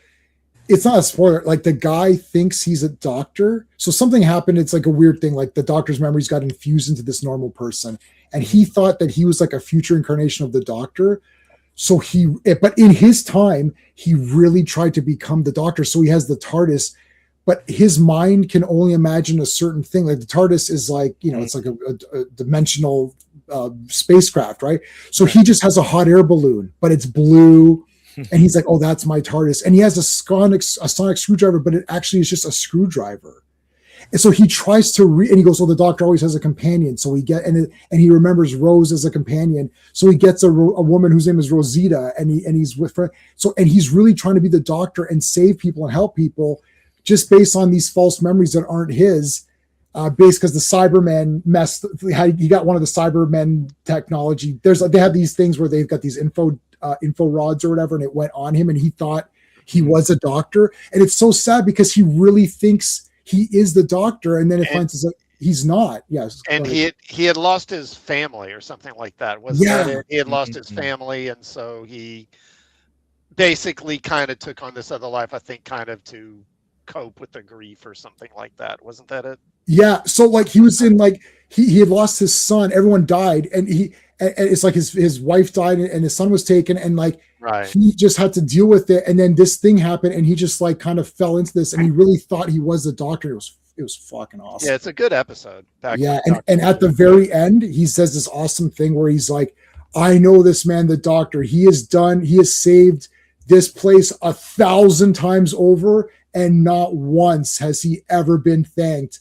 it's not a spoiler. Like the guy thinks he's a doctor. So something happened. It's like a weird thing. Like the doctor's memories got infused into this normal person. And he thought that he was like a future incarnation of the doctor. So but in his time, he really tried to become the doctor. So he has the TARDIS, but his mind can only imagine a certain thing. Like the TARDIS is like, it's like a dimensional spacecraft, right? So he just has a hot air balloon, but it's blue. And he's like, oh, that's my TARDIS. And he has a sonic screwdriver, but it actually is just a screwdriver. And so he tries to and he goes, well, the doctor always has a companion. So and he remembers Rose as a companion. So he gets a woman whose name is Rosita, and he's with her. So, and he's really trying to be the doctor and save people and help people just based on these false memories that aren't his, based because the Cybermen he got one of the Cybermen technology. They have these things where they've got these info rods or whatever, and it went on him, and he thought he was a doctor. And it's so sad because he really thinks he is the doctor, and then it finds out he's not. Yes, and he had lost his family or something like that. That it? He had lost his family, and so he basically kind of took on this other life, I think, kind of to cope with the grief or something like that. Wasn't that it? Yeah. So like he was in like he had lost his son. Everyone died, and it's like his wife died, and his son was taken, and like he just had to deal with it. And then this thing happened, and he just like kind of fell into this, and he really thought he was the doctor. It was fucking awesome. Yeah, it's a good episode. And at the very end, he says this awesome thing where he's like, I know this man, the doctor. He has saved this place 1,000 times over, and not once has he ever been thanked.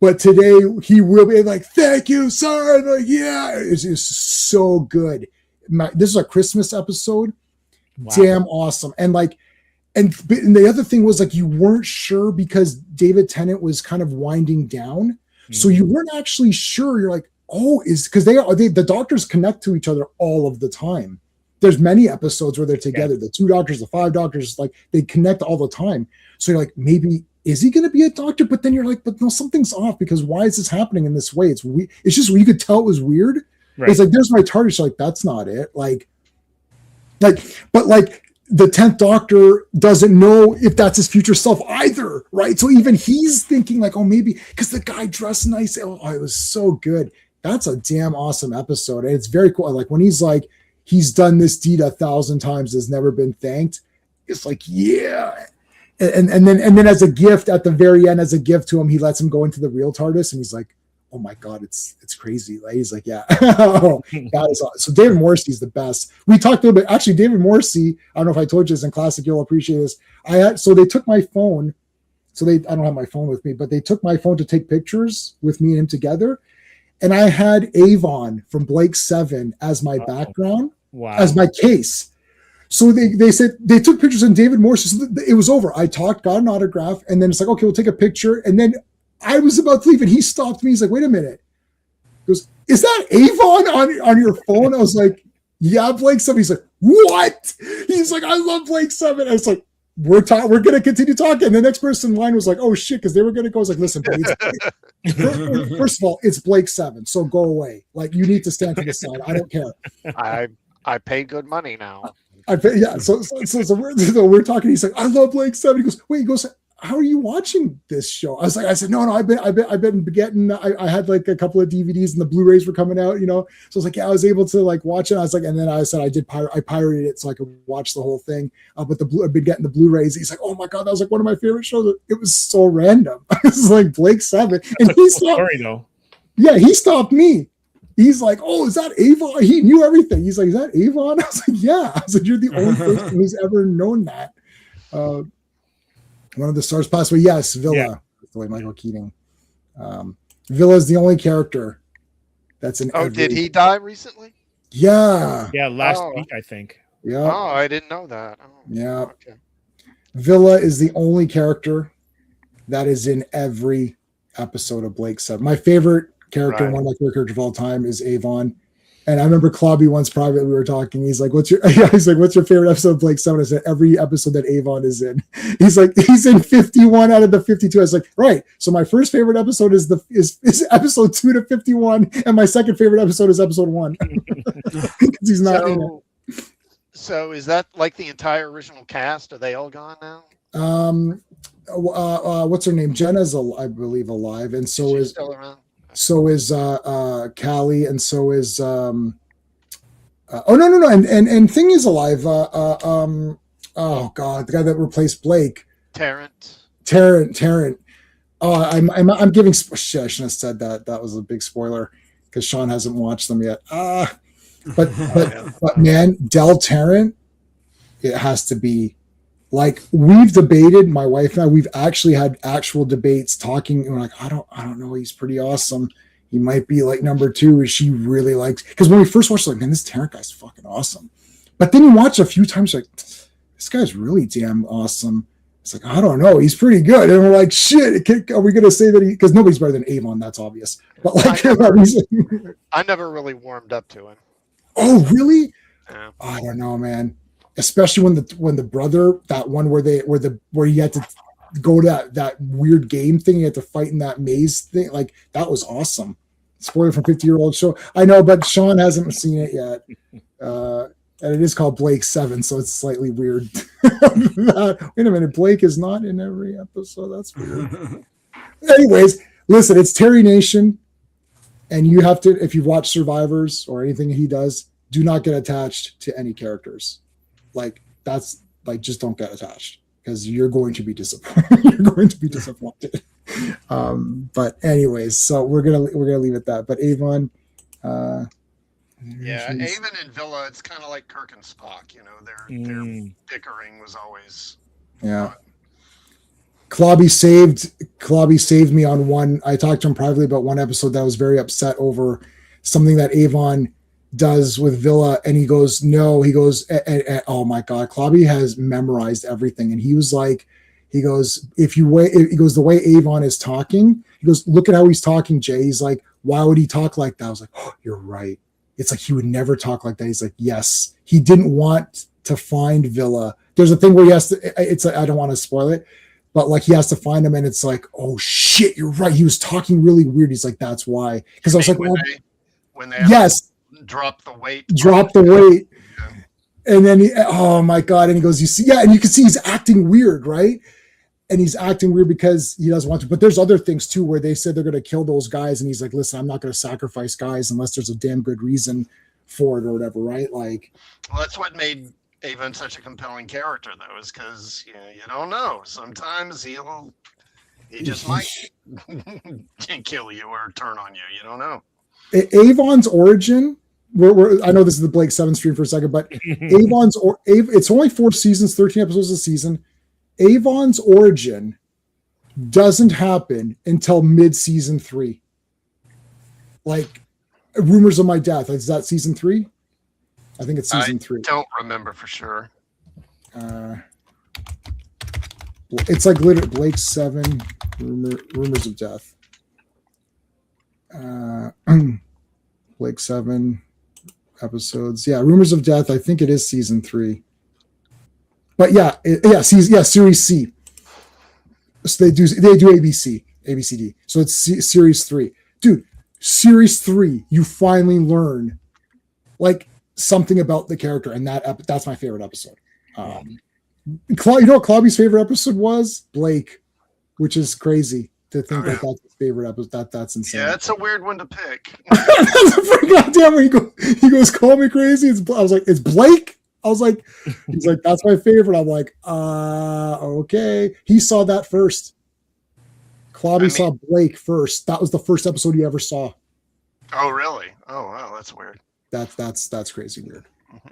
But today he will be like, thank you, sir. And like, yeah, it's so good. This is a Christmas episode. Wow. Damn awesome. And like, and the other thing was like, you weren't sure because David Tennant was kind of winding down. Mm-hmm. So you weren't actually sure. You're like, oh, because the doctors connect to each other all of the time. There's many episodes where they're together. Yeah. The 2 doctors, the 5 doctors, like they connect all the time. So you're like, maybe, is he going to be a doctor? But then you're like, but no, something's off because why is this happening in this way? It's weird. It's just you could tell it was weird. Right. It's like, there's my TARDIS. Like, that's not it. But the 10th Doctor doesn't know if that's his future self either. Right. So even he's thinking like, oh, maybe because the guy dressed nice. Oh, it was so good. That's a damn awesome episode. And it's very cool. Like when he's like, he's done this deed 1,000 times, has never been thanked. It's like, yeah. And then as a gift at the very end, as a gift to him, he lets him go into the real TARDIS, and he's like, "Oh my god, it's crazy!" Like, he's like, "Yeah, that is awesome." So David Morrissey's the best. We talked a little bit. Actually, David Morrissey. I don't know if I told you this in classic. You'll appreciate this. So they took my phone. I don't have my phone with me, but they took my phone to take pictures with me and him together, and I had Avon from Blake 7 as my background, as my case. So they said they took pictures and David Morse. It was over. I talked, got an autograph, and then it's like, okay, we'll take a picture. And then I was about to leave, and he stopped me. He's like, wait a minute. He goes, is that Avon on your phone? I was like, yeah, Blake 7. He's like, what? He's like, I love Blake 7. I was like, we're going to continue talking. And the next person in line was like, oh shit, because they were going to go. I was like, listen, first of all, it's Blake 7, so go away. Like, you need to stand to the side. I don't care. I pay good money now. So we're talking. He's like, I love Blake 7. He goes, wait. He goes, how are you watching this show? I said, no. I've been getting. I had like a couple of DVDs and the Blu-rays were coming out. So I was like, yeah, I was able to like watch it. I was like, and then I said I pirated it so I could watch the whole thing. But I've been getting the Blu-rays. He's like, oh my god, that was like one of my favorite shows. It was so random. It was like Blake 7, and he stopped. Yeah, he stopped me. He's like, oh, is that Avon? He knew everything. He's like, is that Avon? I was like, yeah. I was like, you're the only person who's ever known that. One of the stars passed away. Yes, Villa. Yeah. The way Michael Keating. Villa is the only character that's in. Oh, did he die recently? Yeah. Yeah, last week, I think. Yeah. Oh, I didn't know that. Oh, yeah. Okay. Villa is the only character that is in every episode of Blake 7. My favorite character, one of my favorite characters of all time, is Avon. And I remember Clobby once privately, we were talking. He's like, what's your favorite episode of Blake 7? I said, every episode that Avon is in. He's like, he's in 51 out of the 52. I was like, right. So my first favorite episode is episode 2 to 51, and my second favorite episode is episode 1. He's not in it. So is that like the entire original cast? Are they all gone now? What's her name? Jenna's, I believe, alive, and so is still around. Callie, and so is oh no, and Thing is alive. Oh god, the guy that replaced Blake, Tarrant. Oh, I'm giving. Shit, I shouldn't have said that. That was a big spoiler because Sean hasn't watched them yet. But man, Del Tarrant, it has to be. Like, we've debated, my wife and I, we've actually had actual debates talking, and we're like, I don't know, he's pretty awesome. He might be like number 2. She really likes, because when we first watched, like, man, this Tarrant guy's fucking awesome. But then you watch a few times, like, this guy's really damn awesome. It's like, I don't know, he's pretty good. And we're like, shit, are we going to say that because nobody's better than Avon, that's obvious. But like, I never really warmed up to him. Oh, really? Yeah. I don't know, man. Especially when the brother, that one where you had to go to that weird game thing, you had to fight in that maze thing, like that was awesome. Spoiler from 50-year-old show. I know, but Sean hasn't seen it yet. And it is called Blake 7, so it's slightly weird. Wait a minute, Blake is not in every episode. That's weird. Anyways, listen, it's Terry Nation, and you have to, if you've watched Survivors or anything he does, do not get attached to any characters. Like, that's like, just don't get attached because you're going to be disappointed. You're going to be disappointed. But anyways, so we're gonna leave it at that. But Avon, yeah, Avon and Villa, it's kind of like Kirk and Spock. You know, their bickering was always fun. Clobby saved me on one. I talked to him privately about one episode that I was very upset over something that Avon does with Villa, and he goes, oh my god, Clobby has memorized everything, and he was like, he goes, the way Avon is talking, he goes, look at how he's talking, Jay. He's like, why would he talk like that? I was like, oh, you're right. It's like he would never talk like that. He's like, yes, he didn't want to find Villa. There's a thing where he has to. It's like, I don't want to spoil it, but like he has to find him, and it's like, oh shit, you're right. He was talking really weird. He's like, that's why. Because I was like, when they yes. Drop the weight. Yeah. And then oh my god, and he goes, you see, yeah, and you can see he's acting weird, right? And he's acting weird because he doesn't want to. But there's other things too where they said they're going to kill those guys, and he's like, listen, I'm not going to sacrifice guys unless there's a damn good reason for it or whatever, right? Like, well, that's what made Avon such a compelling character, though, is because you don't know. Sometimes he just might kill you or turn on you. You don't know. Avon's origin. I know this is the Blake 7 stream for a second, but it's only 4 seasons, 13 episodes a season. Avon's origin doesn't happen until mid-season 3. Like, Rumors of My Death. Is that season 3? I think it's season 3. I don't remember for sure. It's like literally Blake 7, Rumors of Death. Blake 7 episodes. Yeah, Rumors of Death. I think it is season 3. But series C. So they do ABCD. So it's series 3. Dude, series 3, you finally learn like something about the character, and that's my favorite episode. You know what Clobby's favorite episode was? Blake, which is crazy to think that that's his favorite episode. That's insane. Yeah, it's a weird one to pick. Goddamn, he goes, call me crazy. I was like, it's Blake? I was like, he's like, that's my favorite. I'm like, okay. He saw that first. Clobby saw Blake first. That was the first episode he ever saw. Oh, really? Oh, wow, that's weird. That's crazy weird. Mm-hmm.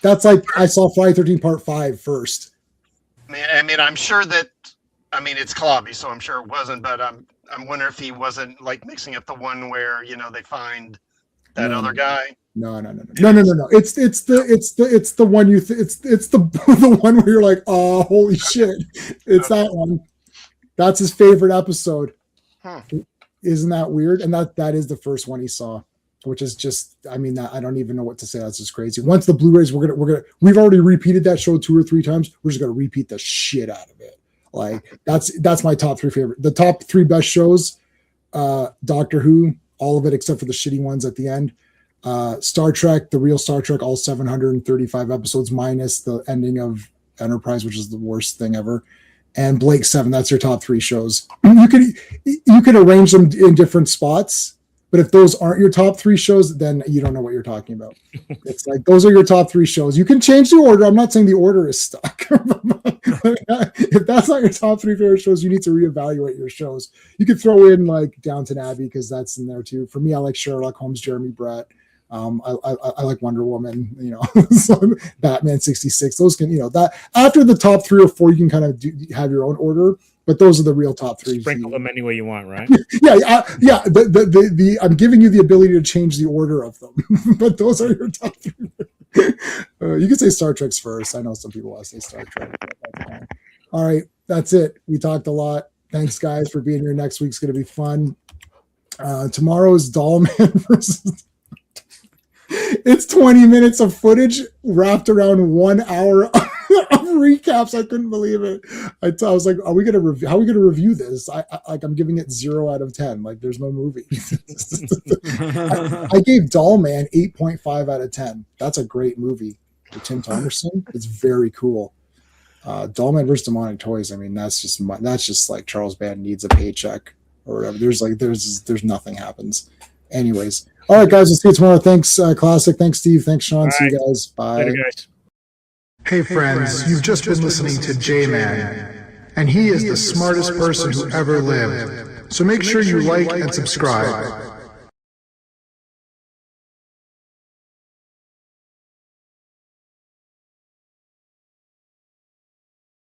That's like I saw Friday 13 Part 5 first. I mean, I'm sure that. I mean, it's Clobby, so I'm sure it wasn't. But I'm wondering if he wasn't like mixing up the one where they find that other guy. No. It's the one it's the one where you're like, oh, holy shit! It's that one. That's his favorite episode. Huh. Isn't that weird? And that is the first one he saw, which is just, I mean, I don't even know what to say. That's just crazy. Once the Blu-rays, we've already repeated that show 2 or 3 times. We're just gonna repeat the shit out of it. Like that's my top 3 favorite. The top 3 best shows, Doctor Who, all of it except for the shitty ones at the end. Star Trek, the real Star Trek, all 735 episodes minus the ending of Enterprise, which is the worst thing ever. And Blake 7, that's your top 3 shows. You could arrange them in different spots, but if those aren't your top 3 shows, then you don't know what you're talking about. It's like those are your top 3 shows. You can change the order. I'm not saying the order is stuck. If that's not your top 3 favorite shows, you need to reevaluate your shows. You could throw in like Downton Abbey because that's in there too. For me, I like Sherlock Holmes, Jeremy Brett. I like Wonder Woman, so Batman 66. Those can, that after the top 3 or 4, you can kind of have your own order, but those are the real top 3. Sprinkle them any way you want, right? yeah. I'm giving you the ability to change the order of them, but those are your top 3. You could say Star Trek's first. I know some people want to say Star Trek. But that's fine. All right, that's it. We talked a lot. Thanks, guys, for being here. Next week's going to be fun. Tomorrow's Dollman versus. It's 20 minutes of footage wrapped around 1 hour of recaps. I couldn't believe it. I was like, "Are we gonna review? How are we gonna review this?" I'm giving it 0 out of 10. Like, there's no movie. I gave Dollman 8.5 out of 10. That's a great movie with Tim Thomerson. It's very cool. Dollman versus Demonic Toys. I mean, that's just like Charles Band needs a paycheck or whatever. There's nothing happens. Anyways. All right, guys, we'll see you tomorrow. Thanks, Classic. Thanks, Steve. Thanks, Sean. Right. See you guys. Bye. Later, guys. Hey friends, you've just been listening to J-Man, and he is the smartest person who ever lived. So make sure you like and subscribe.